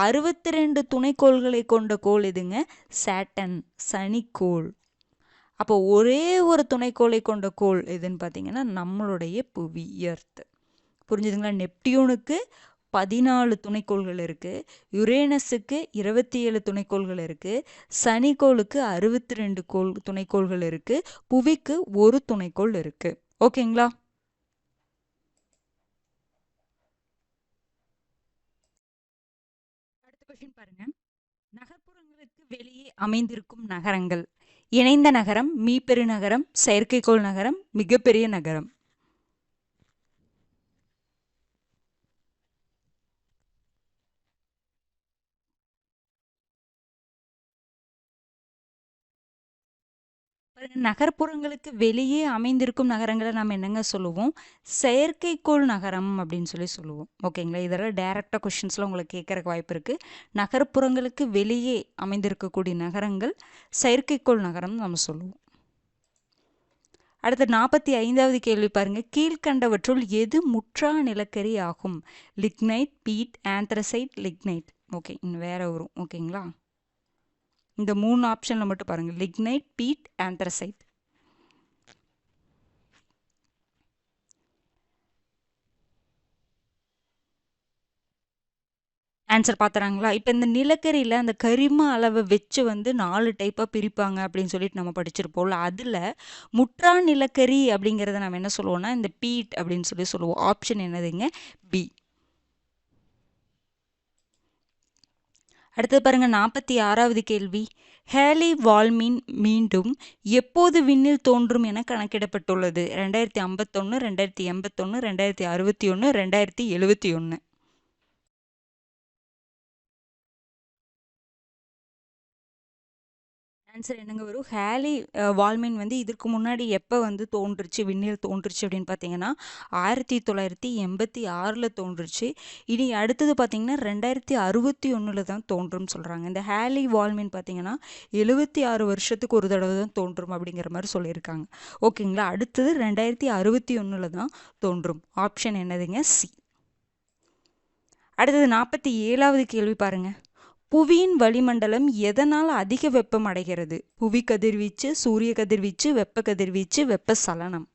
62 துணைக்கோள்களை கொண்ட கோள் எதுங்க? சாட்டன், சனிக்கோள். அப்போ ஒரே ஒரு துணைக்கோளை கொண்ட கோள் எதுன்னு பார்த்தீங்கன்னா நம்மளுடைய புவி, எர்த். புரிஞ்சுதுங்களா? நெப்டியூனுக்கு 14 துணைக்கோள்கள் இருக்குது. யுரேனஸுக்கு 27 துணைக்கோள்கள் இருக்குது. சனிக்கோளுக்கு 62 துணைக்கோள்கள் இருக்குது. புவிக்கு ஒரு துணைக்கோள் இருக்குது. ஓகேங்களா? அடுத்த கொஸ்டின் பாருங்க. நகர்ப்புறங்களுக்கு வெளியே அமைந்திருக்கும் நகரங்கள். இணைந்த நகரம், மீப்பெரு நகரம், செயற்கைக்கோள் நகரம், மிகப்பெரிய நகரம். நகர்ப்புறங்களுக்கு வெளியே அமைந்திருக்கும் நகரங்களை நம்ம என்னங்க சொல்லுவோம்? செயற்கைக்கோள் நகரம் அப்படின்னு சொல்லுவோம். ஓகேங்களா? இதெல்லாம் டைரக்டா கொஸ்டின்ஸ்ல உங்களுக்கு கேட்கறக்கு வாய்ப்பு இருக்கு. நகர்ப்புறங்களுக்கு வெளியே அமைந்திருக்கக்கூடிய நகரங்கள் செயற்கைக்கோள் நகரம் நம்ம சொல்லுவோம். அடுத்த 45வது கேள்வி பாருங்க. கீழ்கண்டவற்றுள் எது முற்றா நிலக்கரி ஆகும்? Lignite, peat, anthracite, lignite. Okay, இன்னும் வேற வரும். ஓகேங்களா? இந்த 3 ஆப்ஷன்ல மட்டும் பாருங்க. Lignite, peat, anthracite. ஆன்சர் பார்த்துறாங்களா? இப்போ இந்த நிலக்கரியில் அந்த கரிம அளவை வச்சு 4 டைப்பாக பிரிப்பாங்க அப்படின்னு சொல்லிட்டு நம்ம படிச்சிருப்போம்ல. அதில் முற்றா நிலக்கரி அப்படிங்கிறத நம்ம என்ன சொல்லுவோம்னா இந்த பீட் அப்படின்னு சொல்லுவோம். ஆப்ஷன் என்னதுங்க? பி. அடுத்தது பாருங்க 46வது கேள்வி. ஹேலி வால்மீன் மீண்டும் எப்போது விண்ணில் தோன்றும் என கணக்கிடப்பட்டுள்ளது? 2051, 2081, 2061, 2071. ஆன்சர் என்னங்க வரும்? ஹேலி வால்மீன் இதற்கு முன்னாடி எப்போ தோன்றுச்சு, விண்ணில் தோன்றுச்சு அப்படின்னு பார்த்தீங்கன்னா 1986ல் தோன்றுச்சு. இனி அடுத்தது பார்த்தீங்கன்னா 2061 தான் தோன்றும்னு சொல்கிறாங்க. இந்த ஹேலி வால்மீன் பார்த்தீங்கன்னா 76 வருஷத்துக்கு ஒரு தடவை தான் தோன்றும் அப்படிங்கிற மாதிரி சொல்லியிருக்காங்க. ஓகேங்களா? அடுத்தது 2061 தான் தோன்றும். ஆப்ஷன் என்னதுங்க? சி. அடுத்தது 47வது கேள்வி பாருங்க. புவியின் வளிமண்டலம் எதனால் அதிக வெப்பம் அடைகிறது? புவி கதிர்வீச்சு, சூரிய கதிர்வீச்சு, வெப்ப கதிர்வீச்சு, வெப்ப சலனம்.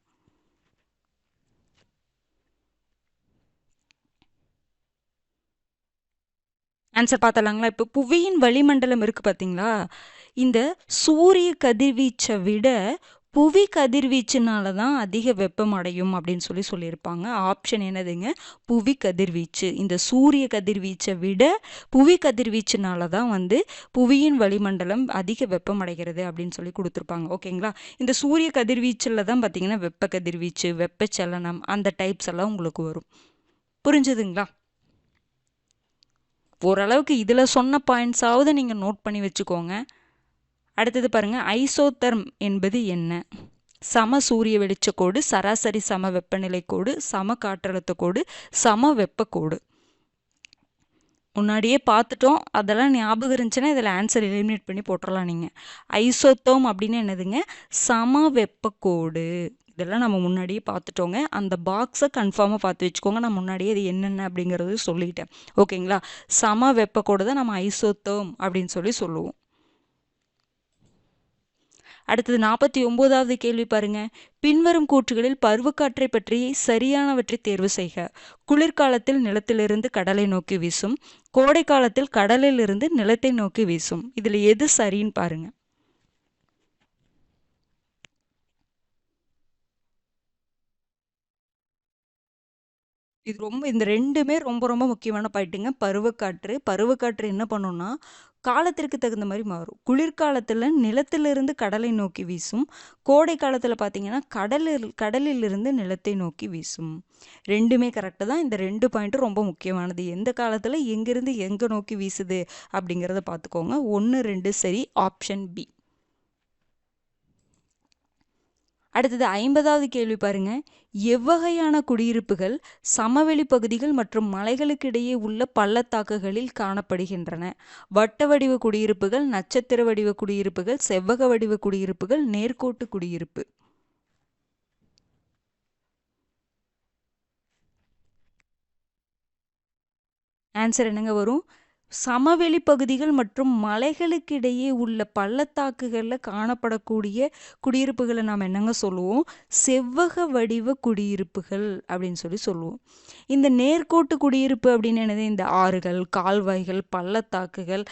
ஆன்சர் பார்த்தலாங்களா? இப்போ புவியின் வளிமண்டலம் இருக்கு பார்த்தீங்களா? இந்த சூரிய கதிர்வீச்சை விட புவி கதிர்வீச்சுனால தான் அதிக வெப்பம் அடையும் அப்படின்னு சொல்லியிருப்பாங்க. ஆப்ஷன் என்னதுங்க? புவி கதிர்வீச்சு. இந்த சூரிய கதிர்வீச்சை விட புவி கதிர்வீச்சுனால தான் புவியின் வளிமண்டலம் அதிக வெப்பம் அடைகிறது அப்படின்னு சொல்லி கொடுத்துருப்பாங்க. ஓகேங்களா? இந்த சூரிய கதிர்வீச்சில் தான் பார்த்தீங்கன்னா வெப்ப கதிர்வீச்சு, வெப்பச்சலனம் அந்த டைப்ஸ் எல்லாம் உங்களுக்கு வரும். புரிஞ்சுதுங்களா? ஓரளவுக்கு இதில் சொன்ன பாயிண்ட்ஸாவது நீங்கள் நோட் பண்ணி வச்சுக்கோங்க. அடுத்தது பாருங்கள். ஐசோதெர்ம் என்பது என்ன? சம சூரிய வெளிச்சக்கோடு, சராசரி சம வெப்பநிலை கோடு, சம காற்றழுத்த கோடு, சம வெப்பக்கோடு. முன்னாடியே பார்த்துட்டோம். அதெல்லாம் ஞாபகம் இருந்துச்சுன்னா இதில் ஆன்சர் எலிமினேட் பண்ணி போட்டுடலாம் நீங்கள். ஐசோதெர்ம் அப்படின்னு என்னதுங்க? சம வெப்பக்கோடு. இதெல்லாம் நம்ம முன்னாடியே பார்த்துட்டோங்க. அந்த பாக்ஸை கன்ஃபார்மாக பார்த்து வச்சுக்கோங்க. நான் முன்னாடியே இது என்னென்ன அப்படிங்கிறது சொல்லிட்டேன். ஓகேங்களா? சம வெப்பக்கோடு தான் நம்ம ஐசோதெர்ம் அப்படின்னு சொல்லுவோம். அடுத்தது 49வது கேள்வி பாருங்க. பின்வரும் கூற்றுகளில் பருவக்காற்றை பற்றி சரியானவற்றை தேர்வு செய்க. குளிர்காலத்தில் நிலத்திலிருந்து கடலை நோக்கி வீசும், கோடை காலத்தில் கடலில் இருந்து நிலத்தை நோக்கி வீசும். இதுல எது சரின்னு பாருங்க. இது இந்த ரெண்டுமே ரொம்ப ரொம்ப முக்கியமான பாயிண்ட்டுங்க. பருவக்காற்று என்ன பண்ணும்னா காலத்திற்கு தகுந்த மாதிரி மாறும். குளிர்காலத்தில் நிலத்திலிருந்து கடலை நோக்கி வீசும், கோடை காலத்தில் பார்த்தீங்கன்னா கடலிலிருந்து நிலத்தை நோக்கி வீசும். ரெண்டுமே கரெக்டு தான். இந்த 2 பாயிண்ட்டும் ரொம்ப முக்கியமானது. எந்த காலத்தில் எங்கிருந்து எங்கே நோக்கி வீசுது அப்படிங்கிறத பார்த்துக்கோங்க. 1, 2 சரி. Option B. அடுத்தது 50வது கேள்வி பாருங்க. எவ்வகையான குடியிருப்புகள் சமவெளி பகுதிகள் மற்றும் மலைகளுக்கு இடையே உள்ள பள்ளத்தாக்குகளில் காணப்படுகின்றன? வட்ட வடிவ குடியிருப்புகள், நட்சத்திர வடிவ குடியிருப்புகள், செவ்வக வடிவ குடியிருப்புகள், நேர்கோட்டு குடியிருப்பு. ஆன்சர் என்னங்க வரும்? சமவெளி பகுதிகள் மற்றும் மலைகளுக்கிடையே உள்ள பள்ளத்தாக்குகளில் காணப்படக்கூடிய குடியிருப்புகளை நாம் என்னங்க சொல்லுவோம்? செவ்வக வடிவ குடியிருப்புகள் அப்படின்னு சொல்லுவோம். இந்த நேர்கோட்டு குடியிருப்பு அப்படின்னு என்னது? இந்த ஆறுகள், கால்வாய்கள், பள்ளத்தாக்குகள்,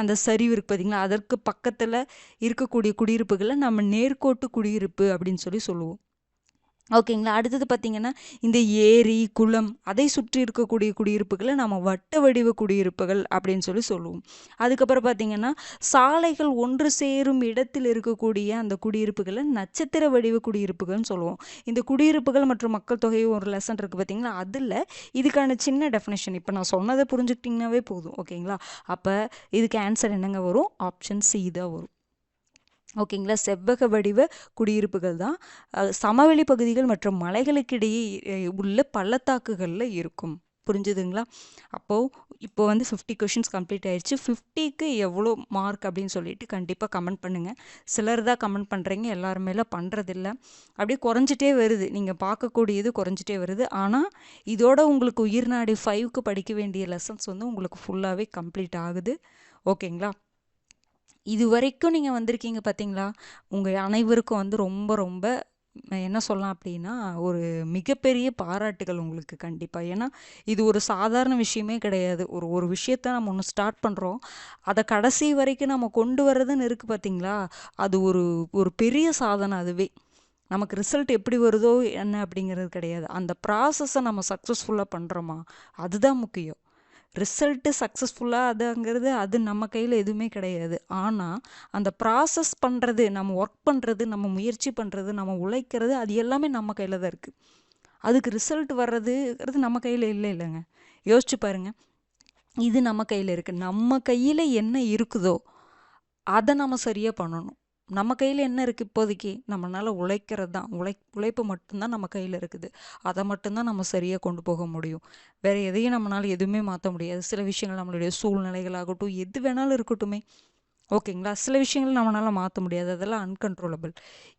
அந்த சரிவு இருக்கு பார்த்தீங்களா, அதற்கு பக்கத்தில் இருக்கக்கூடிய குடியிருப்புகளை நம்ம நேர்கோட்டு குடியிருப்பு அப்படின்னு சொல்லுவோம். ஓகேங்களா. அடுத்தது பார்த்தீங்கன்னா, இந்த ஏரி, குளம் அதை சுற்றி இருக்கக்கூடிய குடியிருப்புகளை நம்ம வட்ட வடிவ குடியிருப்புகள் அப்படின்னு சொல்லுவோம். அதுக்கப்புறம் பார்த்தீங்கன்னா, சாலைகள் ஒன்று சேரும் இடத்தில் இருக்கக்கூடிய அந்த குடியிருப்புகளை நட்சத்திர வடிவ குடியிருப்புகள்னு சொல்லுவோம். இந்த குடியிருப்புகள் மற்றும் மக்கள் தொகை ஒரு லெசன் இருக்குது பார்த்தீங்களா, அதில் இதுக்கான சின்ன டெஃபினேஷன் இப்போ நான் சொன்னதை புரிஞ்சுக்கிட்டிங்கனாவே போதும். ஓகேங்களா. அப்போ இதுக்கு ஆன்சர் என்னங்க வரும்? ஆப்ஷன் சி தான் வரும். ஓகேங்களா. செவ்வக வடிவ குடியிருப்புகள் தான் சமவெளி பகுதிகள் மற்றும் மலைகளுக்கிடையே உள்ள பள்ளத்தாக்குகளில் இருக்கும். புரிஞ்சுதுங்களா? அப்போது இப்போ 50 கொஷின்ஸ் கம்ப்ளீட் ஆயிடுச்சு. 50க்கு எவ்வளோ மார்க் அப்படின்னு சொல்லிட்டு கண்டிப்பாக கமெண்ட் பண்ணுங்கள். சிலர் தான் கமெண்ட் பண்ணுறீங்க, எல்லாருமேலாம் பண்ணுறதில்ல. அப்படியே குறைஞ்சிட்டே வருது, நீங்கள் பார்க்கக்கூடியது குறைஞ்சிட்டே வருது. ஆனால் இதோட உங்களுக்கு உயிர்நாடி 5க்கு படிக்க வேண்டிய லெசன்ஸ் உங்களுக்கு ஃபுல்லாகவே கம்ப்ளீட் ஆகுது. ஓகேங்களா. இது வரைக்கும் நீங்கள் வந்திருக்கீங்க பார்த்தீங்களா, உங்கள் அனைவருக்கும் ரொம்ப ரொம்ப என்ன சொல்லலாம் அப்படின்னா, ஒரு மிகப்பெரிய பாராட்டுகள் உங்களுக்கு கண்டிப்பாக. ஏன்னா இது ஒரு சாதாரண விஷயமே கிடையாது. ஒரு விஷயத்த நம்ம ஒன்று ஸ்டார்ட் பண்ணுறோம், அதை கடைசி வரைக்கும் நம்ம கொண்டு வர்றதுன்னு இருக்குது பார்த்தீங்களா, அது ஒரு ஒரு பெரிய சாதனை. அதுவே நமக்கு ரிசல்ட் எப்படி வருதோ என்ன அப்படிங்கிறது கிடையாது, அந்த ப்ராசஸை நம்ம சக்ஸஸ்ஃபுல்லாக பண்ணுறோமா அதுதான் முக்கியம். ரிசல்ட்டு சக்ஸஸ்ஃபுல்லாக அது நம்ம கையில் எதுவுமே கிடையாது. ஆனால் அந்த ப்ராசஸ் பண்ணுறது, நம்ம ஒர்க் பண்ணுறது, நம்ம முயற்சி பண்ணுறது, நம்ம உழைக்கிறது, அது எல்லாமே நம்ம கையில் தான் இருக்குது. அதுக்கு ரிசல்ட் வர்றதுங்கிறது நம்ம கையில் இல்லைங்க. யோசிச்சு பாருங்கள், இது நம்ம கையில் இருக்குது. நம்ம கையில் என்ன இருக்குதோ அதை நம்ம சரியாக பண்ணணும். நம்ம கையில் என்ன இருக்குது இப்போதைக்கு? நம்மளால் உழைக்கிறது தான். உழைப்பு மட்டும்தான் நம்ம கையில் இருக்குது. அதை மட்டும்தான் நம்ம சரியாக கொண்டு போக முடியும். வேறு எதையும் நம்மளால் எதுவுமே மாற்ற முடியாது. சில விஷயங்கள் நம்மளுடைய சூழ்நிலைகளாகட்டும், எது வேணாலும் இருக்கட்டுமே. ஓகேங்களா. சில விஷயங்கள் நம்மளால் மாற்ற முடியாது, அதெல்லாம் அன்கண்ட்ரோலபிள்.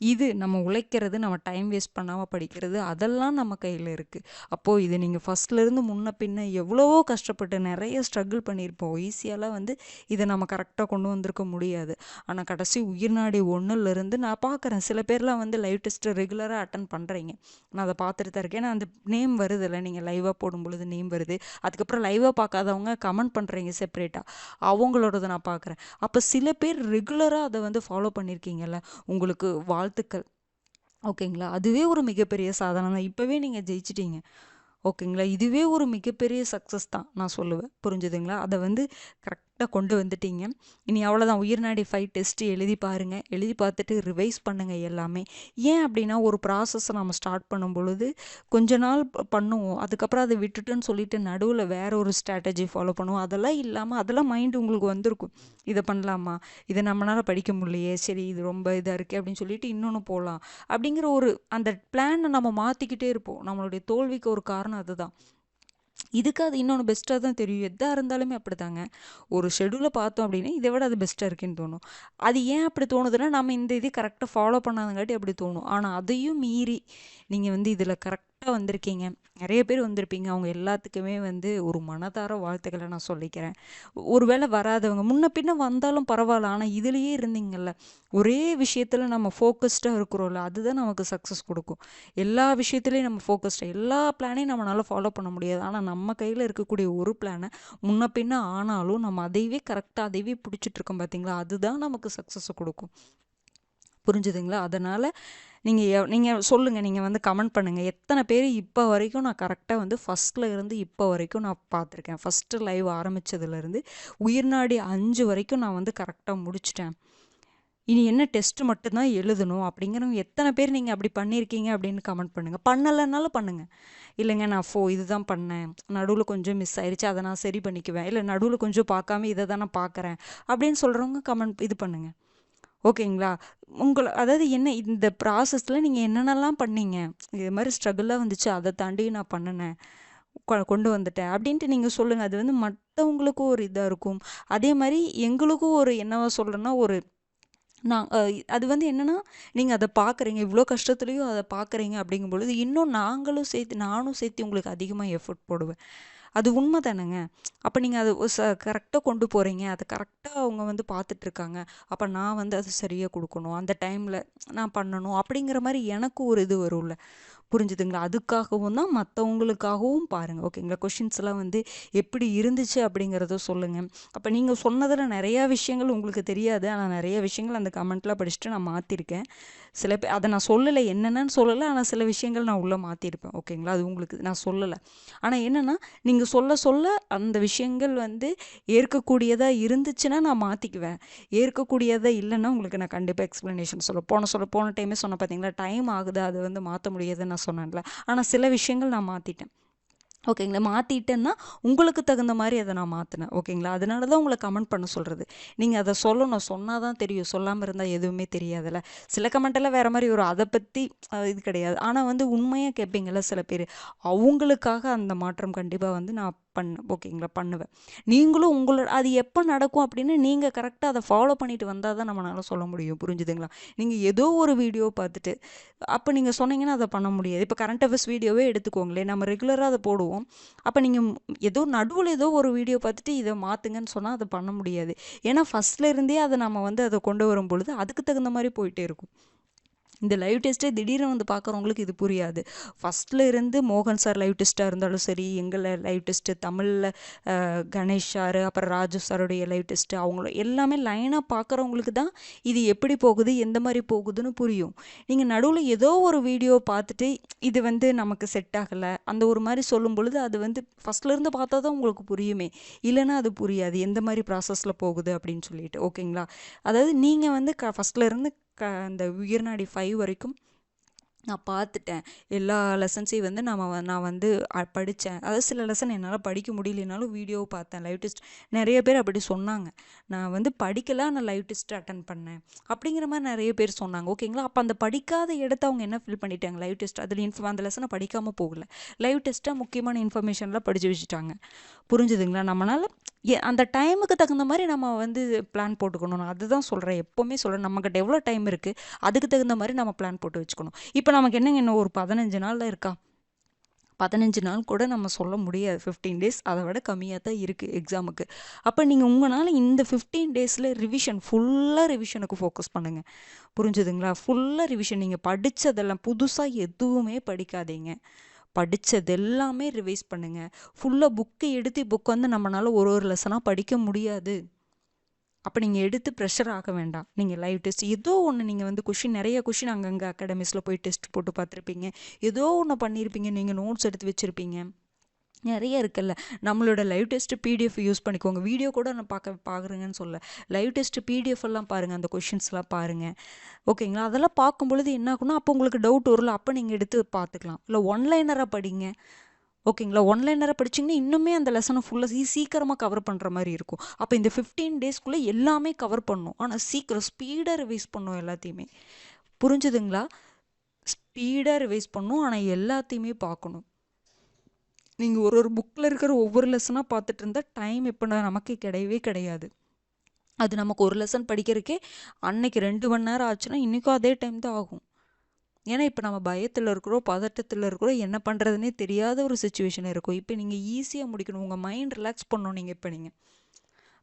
இது நம்ம உழைக்கிறது, நம்ம டைம் வேஸ்ட் பண்ணாமல் படிக்கிறது, அதெல்லாம் நம்ம கையில் இருக்குது. அப்போது இது நீங்கள் ஃபஸ்ட்லேருந்து முன்ன பின்ன எவ்வளவோ கஷ்டப்பட்டு நிறைய ஸ்ட்ரகிள் பண்ணியிருப்போம். ஈஸியாலாம் இதை நம்ம கரெக்டாக கொண்டு வந்திருக்க முடியாது. ஆனால் கடைசி உயிர்நாடி 1லேருந்து நான் பார்க்குறேன், சில பேர்லாம் லைவ் டெஸ்ட்டு ரெகுலராக அட்டன் பண்ணுறீங்க. நான் அதை பார்த்துட்டு தான் இருக்கேன். ஏன்னா அந்த நேம் வருதில்ல, நீங்கள் லைவாக போடும்பொழுது நேம் வருது. அதுக்கப்புறம் லைவாக பார்க்காதவங்க கமெண்ட் பண்ணுறீங்க செப்பரேட்டாக, அவங்களோடதை நான் பார்க்குறேன். அப்போ சில பேர் ரெகுலராக அதை ஃபாலோ பண்ணியிருக்கீங்கல்ல, உங்களுக்கு வாழ்த்துக்கள். ஓகேங்களா. அதுவே ஒரு மிகப்பெரிய சாதனை தான். இப்போவே நீங்கள் ஜெயிச்சிட்டீங்க. ஓகேங்களா. இதுவே ஒரு மிகப்பெரிய சக்ஸஸ் தான் நான் சொல்லுவேன். புரிஞ்சுதுங்களா. அதை கரெக்டாக கொண்டு வந்துட்டீங்க. இனி அவ்வளோதான். உயிர்நாடி 5 டெஸ்ட்டு எழுதி பாருங்கள். எழுதி பார்த்துட்டு ரிவைஸ் பண்ணுங்கள் எல்லாமே. ஏன் அப்படின்னா, ஒரு ப்ராசஸை நம்ம ஸ்டார்ட் பண்ணும் பொழுது கொஞ்ச நாள் பண்ணுவோம், அதுக்கப்புறம் அதை விட்டுட்டுன்னு சொல்லிட்டு நடுவில் வேற ஒரு ஸ்ட்ராட்டஜி ஃபாலோ பண்ணுவோம். அதெல்லாம் இல்லாமல் அதெல்லாம் மைண்டு உங்களுக்கு வந்திருக்கும், இதை பண்ணலாமா, இதை நம்மளால் படிக்க முடியலையே, சரி இது ரொம்ப இதாக இருக்குது அப்படின்னு சொல்லிட்டு இன்னொன்று போகலாம் அப்படிங்கிற ஒரு அந்த பிளானை நம்ம மாற்றிக்கிட்டே இருப்போம். நம்மளுடைய தோல்விக்கு ஒரு காரணம் அதுதான். இதுக்கு அது இன்னொன்று பெஸ்ட்டாக தான் தெரியும். எதாக இருந்தாலுமே அப்படிதாங்க. ஒரு ஷெடியூலை பார்த்தோம் அப்படின்னா, இதை விட அது பெஸ்ட்டாக இருக்குன்னு தோணும். அது ஏன் அப்படி தோணுதுன்னா, நம்ம இந்த இது கரெக்டாக ஃபாலோ பண்ணாதங்காட்டி அப்படி தோணும். ஆனால் அதையும் மீறி நீங்கள் இதில் கரெக்டாக வந்திருக்கீங்க. நிறைய பேர் வந்திருப்பீங்க. அவங்க எல்லாத்துக்குமே ஒரு மனதார வாழ்த்துக்களை நான் சொல்லிக்கிறேன். ஒரு வேளை வராதவங்க முன்ன பின்ன வந்தாலும் பரவாயில்ல, ஆனால் இதுலேயே இருந்தீங்கல்ல, ஒரே விஷயத்தில் நம்ம ஃபோக்கஸ்டாக இருக்கிறோம்ல, அதுதான் நமக்கு சக்ஸஸ் கொடுக்கும். எல்லா விஷயத்துலையும் நம்ம ஃபோக்கஸ்டாக, எல்லா பிளானையும் நம்மளால் ஃபாலோ பண்ண முடியாது. ஆனால் நம்ம கையில் இருக்கக்கூடிய ஒரு பிளானை முன்ன பின்ன ஆனாலும் நம்ம அதையவே கரெக்டாக அதையவே பிடிச்சிட்ருக்கோம் பார்த்தீங்களா, அதுதான் நமக்கு சக்ஸஸை கொடுக்கும். புரிஞ்சுதுங்களா. அதனால் நீங்கள் சொல்லுங்கள், நீங்கள் கமெண்ட் பண்ணுங்கள், எத்தனை பேர் இப்போ வரைக்கும் நான் கரெக்டாக ஃபஸ்ட்டில் இருந்து இப்போ வரைக்கும் நான் பார்த்துருக்கேன். ஃபஸ்ட்டு லைவ் ஆரம்பித்ததுலேருந்து உயிர்நாடி 5 வரைக்கும் நான் கரெக்டாக முடிச்சிட்டேன். இனி என்ன டெஸ்ட்டு மட்டும்தான் எழுதணும் அப்படிங்கிறவங்க எத்தனை பேர் நீங்கள் அப்படி பண்ணியிருக்கீங்க அப்படின்னு கமெண்ட் பண்ணுங்கள். பண்ணலைன்னாலும் பண்ணுங்கள். இல்லைங்க நான் இதுதான் பண்ணேன், நடுவில் கொஞ்சம் மிஸ் ஆயிடுச்சு, அதை நான் சரி பண்ணிக்குவேன், இல்லை நடுவில் கொஞ்சம் பார்க்காம இதை தான் நான் பார்க்குறேன் அப்படின்னு சொல்கிறவங்க கமெண்ட் இது பண்ணுங்கள். ஓகேங்களா. அதாவது என்ன இந்த ப்ராசஸில் நீங்கள் என்னென்னலாம் பண்ணீங்க, இது மாதிரி ஸ்ட்ரகிளாக வந்துச்சு, அதை தாண்டி நான் பண்ணினேன், கொண்டு வந்துட்டேன் அப்படின்ட்டு நீங்கள் சொல்லுங்கள். அது மற்றவங்களுக்கும் ஒரு இதாக இருக்கும். அதே மாதிரி எங்களுக்கும் ஒரு என்னவா சொல்கிறேன்னா, ஒரு நான் அது என்னென்னா, நீங்கள் அதை பார்க்குறீங்க, இவ்வளோ கஷ்டத்துலேயும் அதை பார்க்குறீங்க அப்படிங்கும் பொழுது இன்னும் நானும் சேர்த்து உங்களுக்கு அதிகமாக எஃபர்ட் போடுவேன். அது உண்மை தானேங்க. அப்போ நீங்கள் அது கரெக்டாக கொண்டு போகிறீங்க, அதை கரெக்டாக அவங்க வந்து பார்த்துட்ருக்காங்க. அப்போ நான் வந்து அது சரியாக கொடுக்கணும், அந்த டைமில் நான் பண்ணணும் அப்படிங்கிற மாதிரி எனக்கு ஒரு இது வரும்ல. புரிஞ்சுதுங்களா? அதுக்காகவும் தான், மற்றவங்களுக்காகவும் பாருங்கள். ஓகேங்களா? கொஷின்ஸ்லாம் வந்து எப்படி இருந்துச்சு அப்படிங்கிறத சொல்லுங்கள். அப்போ நீங்கள் சொன்னதில் நிறையா விஷயங்கள் உங்களுக்கு தெரியாது, ஆனால் நிறைய விஷயங்கள் அந்த கமெண்ட்லாம் படிச்சுட்டு நான் மாற்றிருக்கேன். சில பேர் அதை நான் சொல்லலை, என்னென்னு சொல்லலை, ஆனால் சில விஷயங்கள் நான் உள்ளே மாற்றிருப்பேன். ஓகேங்களா? அது உங்களுக்கு நான் சொல்லலை. ஆனால் என்னென்னா, நீங்கள் சொல்ல சொல்ல அந்த விஷயங்கள் வந்து ஏற்கக்கூடியதாக இருந்துச்சுன்னா நான் மாற்றிக்குவேன். ஏற்கக்கூடியதாக இல்லைன்னா உங்களுக்கு நான் கண்டிப்பாக எக்ஸ்ப்ளனேஷன் போன டைமே சொன்ன பார்த்தீங்களா, டைம் ஆகுது, அது வந்து மாற்ற முடியாதுன்னு நான் சொன்னேன்ல. ஆனால் சில விஷயங்கள் நான் மாற்றிட்டேன். ஓகேங்களா? மாற்றிட்டேன்னா உங்களுக்கு தகுந்த மாதிரி அதை நான் மாற்றினேன். ஓகேங்களா? அதனால தான் உங்களை கமெண்ட் பண்ண சொல்கிறது. நீங்கள் அதை சொல்லணும், சொன்னால் தான் தெரியும், சொல்லாமல் இருந்தால் எதுவுமே தெரியாதுல்ல. சில கமெண்ட்டெல்லாம் வேறு மாதிரி வரும், அதை பற்றி இது கிடையாது. ஆனால் வந்து உண்மையாக கேட்பீங்கள்ல சில பேர், அவங்களுக்காக அந்த மாற்றம் கண்டிப்பாக வந்து நான் ஓகேங்களா, பண்ணுவேன். நீங்களும் உங்களோட அது எப்போ நடக்கும் அப்படின்னு நீங்கள் கரெக்டாக அதை ஃபாலோ பண்ணிட்டு வந்தால் தான் நம்மளால சொல்ல முடியும். புரிஞ்சுதுங்களா? நீங்கள் ஏதோ ஒரு வீடியோ பார்த்துட்டு அப்போ நீங்கள் சொன்னீங்கன்னா அதை பண்ண முடியாது. இப்போ கரண்ட் அஃபேர்ஸ் வீடியோவே எடுத்துக்கோங்களேன், நம்ம ரெகுலராக அதை போடுவோம். அப்போ நீங்கள் ஏதோ நடுவில் ஏதோ ஒரு வீடியோ பார்த்துட்டு இதை மாற்றுங்கன்னு சொன்னால் அதை பண்ண முடியாது. ஏன்னா ஃபஸ்ட்ல இருந்தே அதை நம்ம வந்து அதை கொண்டு வரும் பொழுது அதுக்கு தகுந்த மாதிரி போயிட்டே இருக்கும். இந்த லைவ் டெஸ்ட்டே திடீர்னு வந்து பார்க்குறவங்களுக்கு இது புரியாது. ஃபஸ்ட்டில் இருந்து மோகன் சார் லைவ் டெஸ்ட்டாக இருந்தாலும் சரி, எங்களை லைவ் டெஸ்ட்டு தமிழில் கணேஷ் சார், அப்புறம் ராஜு சாருடைய லைவ் டெஸ்ட்டு, அவங்கள எல்லாமே லைனாக பார்க்குறவங்களுக்கு தான் இது எப்படி போகுது, எந்த மாதிரி போகுதுன்னு புரியும். நீங்கள் நடுவில் ஏதோ ஒரு வீடியோ பார்த்துட்டு இது வந்து நமக்கு செட் ஆகலை அந்த ஒரு மாதிரி சொல்லும் பொழுது அது வந்து ஃபஸ்ட்லேருந்து பார்த்தா தான் உங்களுக்கு புரியுமே, இல்லைன்னா அது புரியாது எந்த மாதிரி ப்ராசஸில் போகுது அப்படின்னு சொல்லிட்டு. ஓகேங்களா? அதாவது நீங்கள் வந்து ஃபஸ்ட்லேருந்து அந்த உயிர்நாடி 5 வரைக்கும் நான் பார்த்துட்டேன். எல்லா லெசன்ஸையும் வந்து நான் வந்து படித்தேன். அதாவது சில லெசன் என்னால் படிக்க முடியலனாலும் வீடியோ பார்த்தேன், லைவ் டெஸ்ட். நிறைய பேர் அப்படி சொன்னாங்க. நான் வந்து படிக்கல, நான் லைவ் டெஸ்ட் அட்டன் பண்ணேன் அப்படிங்கிற மாதிரி நிறைய பேர் சொன்னாங்க. ஓகேங்களா? அப்போ அந்த படிக்காத இடத்த அவங்க என்ன ஃபீல் பண்ணிட்டாங்க, லைவ் டெஸ்ட் அதில் அந்த லெசனை படிக்காமல் போகல, லைவ் டெஸ்ட்டாக முக்கியமான இன்ஃபர்மேஷன்லாம் படித்து வச்சுட்டாங்க. புரிஞ்சுதுங்களா? நம்மளால் அந்த டைமுக்கு தகுந்த மாதிரி நம்ம வந்து பிளான் போட்டுக்கணும். நான் அதுதான் சொல்கிறேன், எப்போவுமே சொல்கிறேன், நம்மக்கிட்ட எவ்வளோ டைம் இருக்குது அதுக்கு தகுந்த மாதிரி நம்ம பிளான் போட்டு வச்சுக்கணும். இப்போ நமக்கு என்னங்க, இன்னும் ஒரு 15 நாளில் இருக்கா? 15 நாள் கூட நம்ம சொல்ல முடியாது, 15 டேஸ் அதை விட கம்மியாக தான் இருக்குது எக்ஸாமுக்கு. அப்போ நீங்கள் உங்களால் இந்த 15 டேஸில் ஃபுல்லாக ரிவிஷனுக்கு ஃபோக்கஸ் பண்ணுங்கள். புரிஞ்சுதுங்களா? ஃபுல்லாக ரிவிஷன். நீங்கள் படித்ததெல்லாம் புதுசாக எதுவுமே படிக்காதீங்க, படித்தது எல்லாமே ரிவைஸ் பண்ணுங்கள். ஃபுல்லாக புக்கை எடுத்து புக் வந்து நம்மளால் ஒரு லெசனாக படிக்க முடியாது. அப்போ நீங்கள் எடுத்து ப்ரெஷர் ஆக வேண்டாம். நீங்கள் லைவ் டெஸ்ட் ஏதோ ஒன்று, நீங்கள் வந்து நிறைய கொஷின் அங்கங்கே அகாடமிஸில் போய் டெஸ்ட் போட்டு பார்த்துருப்பீங்க, ஏதோ ஒன்று பண்ணியிருப்பீங்க, நீங்கள் நோட்ஸ் எடுத்து வச்சுருப்பீங்க, நிறைய இருக்குல்ல. நம்மளோட லைவ் டெஸ்ட்டு பிடிஎஃப் யூஸ் பண்ணிக்கோங்க. வீடியோ கூட நான் பார்க்குறேங்கன்னு சொல்ல, லைவ் டெஸ்ட்டு பிடிஎஃப் எல்லாம் பாருங்கள், அந்த கொஷின்ஸ்லாம் பாருங்கள். ஓகேங்களா? அதெல்லாம் பார்க்கும் பொழுது என்ன ஆகும்னா, அப்போ உங்களுக்கு டவுட் வரல, அப்போ நீங்கள் எடுத்து பார்த்துக்கலாம். இல்லை ஒன்லைனராக படிங்க. ஓகேங்களா? ஒன்லைனராக படிச்சிங்கன்னா இன்னுமே அந்த லெசனை ஃபுல்லாக சீக்கிரமாக கவர் பண்ணுற மாதிரி இருக்கும். அப்போ இந்த 15 டேஸ்க்குள்ளே எல்லாமே கவர் பண்ணணும். ஆனால் சீக்கிரம் ஸ்பீடாக ரிவைஸ் பண்ணணும் எல்லாத்தையுமே. புரிஞ்சுதுங்களா? ஸ்பீடாக ரிவைஸ் பண்ணணும், ஆனால் எல்லாத்தையுமே பார்க்கணும். நீங்கள் ஒரு புக்கில் இருக்கிற ஒவ்வொரு லெசனாக பார்த்துட்டு இருந்தால் டைம் இப்போ நமக்கு கிடையவே கிடையாது. அது நமக்கு ஒரு லெசன் படிக்கிறதுக்கே அன்னைக்கு 2 மணி நேரம் ஆச்சுன்னா இன்றைக்கும் அதே டைம் தான் ஆகும். ஏன்னா இப்போ நம்ம பயத்தில் இருக்கிறோம், பதட்டத்தில் இருக்கிறோம், என்ன பண்ணுறதுனே தெரியாத ஒரு சுச்சுவேஷன் இருக்கும். இப்போ நீங்கள் ஈஸியாக முடிக்கணும், உங்கள் மைண்ட் ரிலாக்ஸ் பண்ணணும். நீங்கள்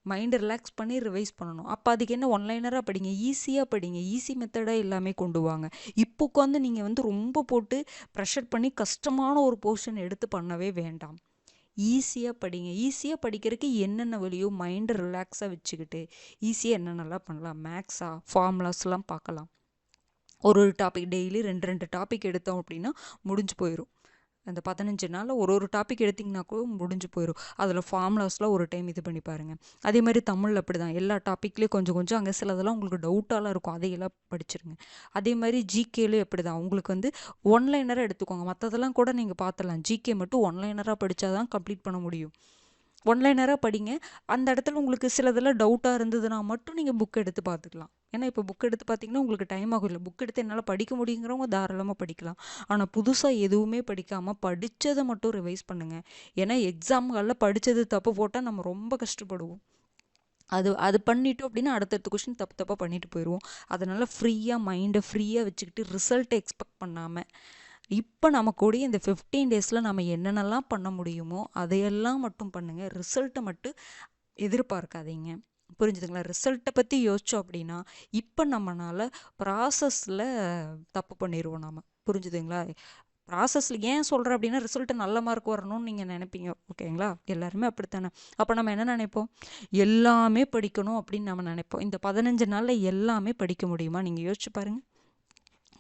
மைண்டை ரிலாக்ஸ் பண்ணி ரிவைஸ் பண்ணணும். அப்போ அதுக்கு என்ன, ஒன்லைனராக படிங்க, ஈஸியாக படிங்க, ஈஸி மெத்தடாக எல்லாமே கொண்டு வாங்க. இப்போ உட்காந்து நீங்கள் வந்து ரொம்ப போட்டு ப்ரெஷர் பண்ணி கஷ்டமான ஒரு போர்ஷன் எடுத்து பண்ணவே வேண்டாம். ஈஸியாக படிங்க. ஈஸியாக படிக்கிறதுக்கு என்னென்ன வழியோ மைண்டை ரிலாக்ஸாக வச்சுக்கிட்டு ஈஸியாக என்னென்னலாம் பண்ணலாம், மேக்ஸா ஃபார்முலாஸ்லாம் பார்க்கலாம். ஒரு டாபிக் டெய்லி 2 டாபிக் எடுத்தோம் அப்படின்னா முடிஞ்சு போயிடும். அந்த 15 நாளில் ஒரு டாபிக் எடுத்திங்கன்னா கூட முடிஞ்சு போயிடும். அதில் ஃபார்முலாஸ்லாம் ஒரு டைம் இது பண்ணி பாருங்கள். அதே மாதிரி தமிழில் அப்படி தான், எல்லா டாப்பிக்லேயும் கொஞ்சம் கொஞ்சம் அங்கே சிலதெல்லாம் உங்களுக்கு டவுட்டாலாம் இருக்கும், அதையெல்லாம் படிச்சிருங்க. அதே மாதிரி ஜிகேலேயும் எப்படி தான், உங்களுக்கு வந்து ஒன்லைனராக எடுத்துக்கோங்க, மற்றதெல்லாம் கூட நீங்கள் பார்த்துடலாம். ஜிகே மட்டும் ஒன்லைனராக படித்தா தான் கம்ப்ளீட் பண்ண முடியும். ஒன்லைனராக படிங்க. அந்த இடத்துல உங்களுக்கு சிலதெல்லாம் டவுட்டாக இருந்ததுன்னா மட்டும் நீங்கள் புக் எடுத்து பார்த்துக்கலாம். ஏன்னா இப்போ புக் எடுத்து பார்த்தீங்கன்னா உங்களுக்கு டைம் ஆகும். இல்லை புக் எடுத்து என்னால் படிக்க முடியுங்கிறவங்க தாராளமாக படிக்கலாம். ஆனால் புதுசாக எதுவுமே படிக்காமல் படித்ததை மட்டும் ரிவைஸ் பண்ணுங்கள். ஏன்னா எக்ஸாம்களில் படித்தது தப்பு போட்டால் நம்ம ரொம்ப கஷ்டப்படுவோம். அது பண்ணிட்டோம் அப்படின்னா அடுத்தடுத்த கொஷின் தப்பாக பண்ணிட்டு போயிடுவோம். அதனால் ஃப்ரீயாக மைண்டை ஃப்ரீயாக வச்சுக்கிட்டு ரிசல்ட்டை எக்ஸ்பெக்ட் பண்ணாமல் இப்போ நமக்குடைய இந்த 15 டேஸில் நம்ம என்னென்னலாம் பண்ண முடியுமோ அதையெல்லாம் மட்டும் பண்ணுங்கள். ரிசல்ட்டை மட்டும் எதிர்பார்க்காதீங்க. புரிஞ்சுதுங்களா? ரிசல்ட்டை பற்றி யோசிச்சோம் அப்படின்னா இப்போ நம்மளால் ப்ராசஸில் தப்பு பண்ணிடுவோம் நாம். புரிஞ்சுதுங்களா? ப்ராசஸில் ஏன் சொல்கிறேன் அப்படின்னா ரிசல்ட்டு நல்ல மார்க் வரணும்னு நீங்கள் நினைப்பீங்க. ஓகேங்களா? எல்லாருமே அப்படித்தானே. அப்போ நம்ம என்ன நினைப்போம்? எல்லாமே படிக்கணும் அப்படின்னு நம்ம நினைப்போம். இந்த 15 நாளில் எல்லாமே படிக்க முடியுமா? நீங்கள் யோசிச்சு பாருங்கள்.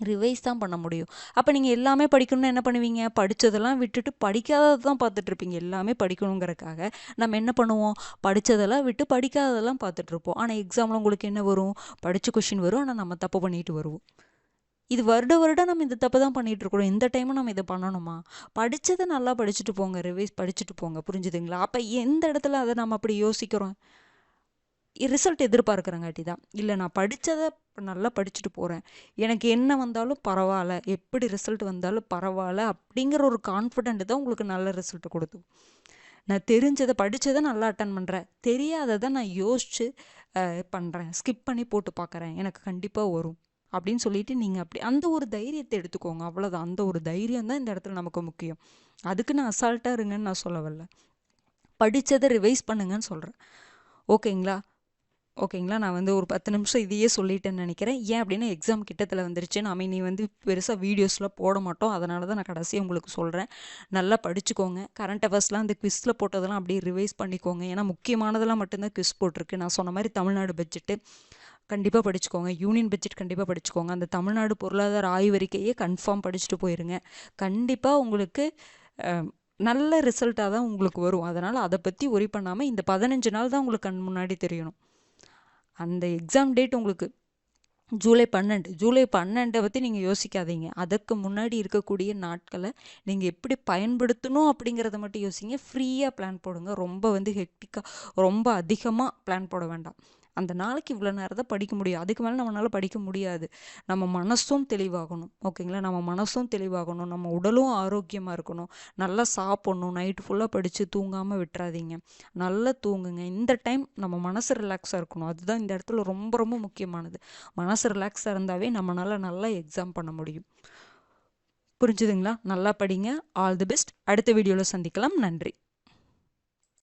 ரிவைஸ் தான் பண்ண முடியும். அப்போ நீங்கள் எல்லாமே படிக்கணும்னு என்ன பண்ணுவீங்க? படித்ததெல்லாம் விட்டுட்டு படிக்காதது தான் பார்த்துட்ருப்பீங்க. எல்லாமே படிக்கணுங்கிறதுக்காக நம்ம என்ன பண்ணுவோம்? படித்ததெல்லாம் விட்டு படிக்காததெல்லாம் பார்த்துட்ருப்போம். ஆனால் எக்ஸாமில் உங்களுக்கு என்ன வரும்? படித்த கொஷின் வரும். ஆனால் நம்ம தப்பு பண்ணிட்டு வருவோம். இது வருடம் நம்ம இந்த தப்பு தான் பண்ணிட்டு இருக்கிறோம். இந்த டைமும் நம்ம இதை பண்ணணுமா? படித்ததை நல்லா படிச்சுட்டு போங்க, ரிவைஸ் படிச்சுட்டு போங்க. புரிஞ்சுதுங்களா? அப்போ எந்த இடத்துல அதை நம்ம அப்படி யோசிக்கிறோம்? ரிசல்ட் எதிர்பார்க்குறங்காட்டி தான். இல்லை, நான் படித்ததை நல்லா படிச்சுட்டு போகிறேன், எனக்கு என்ன வந்தாலும் பரவாயில்ல, எப்படி ரிசல்ட் வந்தாலும் பரவாயில்ல அப்படிங்கிற ஒரு கான்ஃபிடென்ட் தான் உங்களுக்கு நல்ல ரிசல்ட் கொடுக்கும். நான் தெரிஞ்சதை படித்ததை நல்லா அட்டன் பண்ணுறேன், தெரியாததை நான் யோசித்து பண்ணுறேன், ஸ்கிப் பண்ணி போட்டு பார்க்குறேன், எனக்கு கண்டிப்பாக வரும் அப்படின்னு சொல்லிட்டு நீங்கள் அப்படி அந்த ஒரு தைரியத்தை எடுத்துக்கோங்க. அவ்வளோதான். அந்த ஒரு தைரியம் தான் இந்த இடத்துல நமக்கு முக்கியம். அதுக்கு நான் அசால்ட்டாக இருங்கன்னு நான் சொல்ல வரல. படித்ததை ரிவைஸ் பண்ணுங்கன்னு சொல்கிறேன். ஓகேங்களா? நான் வந்து ஒரு 10 நிமிஷம் இதையே சொல்லிட்டேன்னு நினைக்கிறேன். ஏன் அப்படின்னா எக்ஸாம் கிட்டத்தில் வந்துருச்சு. நாம நீ வந்து பெருசாக வீடியோஸ்லாம் போட மாட்டோம். அதனால தான் நான் கடைசியாக உங்களுக்கு சொல்கிறேன். நல்லா படிச்சுக்கோங்க. கரண்ட் அஃபேர்ஸ்லாம் அந்த குவிஸில் போட்டதெல்லாம் அப்படியே ரிவைஸ் பண்ணிக்கோங்க. ஏன்னா முக்கியமானதெல்லாம் மட்டும்தான் குவிஸ் போட்டிருக்கு. நான் சொன்ன மாதிரி தமிழ்நாடு பட்ஜெட்டு கண்டிப்பாக படிச்சுக்கோங்க. யூனியன் பட்ஜெட் கண்டிப்பாக படிச்சுக்கோங்க. அந்த தமிழ்நாடு பொருளாதார ஆய்வறிக்கையே கன்ஃபார்ம் படிச்சுட்டு போயிருங்க. கண்டிப்பாக உங்களுக்கு நல்ல ரிசல்ட்டாக தான் உங்களுக்கு வரும். அதனால் அதை பற்றி ஒரி பண்ணாமல் இந்த 15 நாள் தான் உங்களுக்கு கண் முன்னாடி தெரியணும். அந்த எக்ஸாம் டேட் உங்களுக்கு ஜூலை 12 பற்றி நீங்கள் யோசிக்காதீங்க. அதற்கு முன்னாடி இருக்கக்கூடிய நாட்களை நீங்கள் எப்படி பயன்படுத்தணும் அப்படிங்கிறத மட்டும் யோசிங்க. ஃப்ரீயாக பிளான் போடுங்க. ரொம்ப வந்து ஹெக்டிக்காக ரொம்ப அதிகமாக பிளான் போட வேண்டாம். அந்த நாளைக்கு இவ்வளோ நேரம் தான் படிக்க முடியும், அதுக்கு மேலே நம்மளால் படிக்க முடியாது. நம்ம மனசும் தெளிவாகணும். ஓகேங்களா? நம்ம மனசும் தெளிவாகணும், நம்ம உடலும் ஆரோக்கியமாக இருக்கணும், நல்லா சாப்பிட்ணும், நைட்டு ஃபுல்லாக படித்து தூங்காமல் விட்டுறாதீங்க. நல்லா தூங்குங்க. இந்த டைம் நம்ம மனசு ரிலாக்ஸாக இருக்கணும். அதுதான் இந்த இடத்துல ரொம்ப ரொம்ப முக்கியமானது. மனசு ரிலாக்ஸாக இருந்தாவே நம்மளால் நல்லா எக்ஸாம் பண்ண முடியும். புரிஞ்சுதுங்களா? நல்லா படிங்க. All the best. அடுத்த வீடியோவில் சந்திக்கலாம். நன்றி.